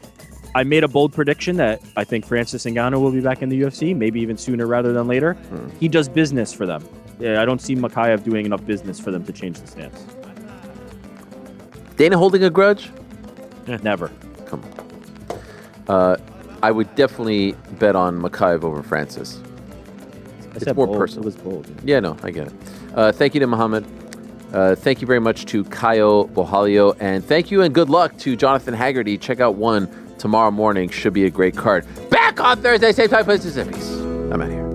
I made a bold prediction that I think Francis Ngannou will be back in the UFC, maybe even sooner rather than later. He does business for them. Yeah, I don't see Mokaev doing enough business for them to change the stance. Dana holding a grudge? Never. Come on. I would definitely bet on Mokaev over Francis. It's more bold. personal. It was bold. Yeah, no, I get it. Thank you to Muhammad. Thank you very much to Caio Borralho. And thank you and good luck to Jonathan Haggerty. Check out one tomorrow morning. Should be a great card. Back on Thursday, same time, place, Pacific. I'm out of here.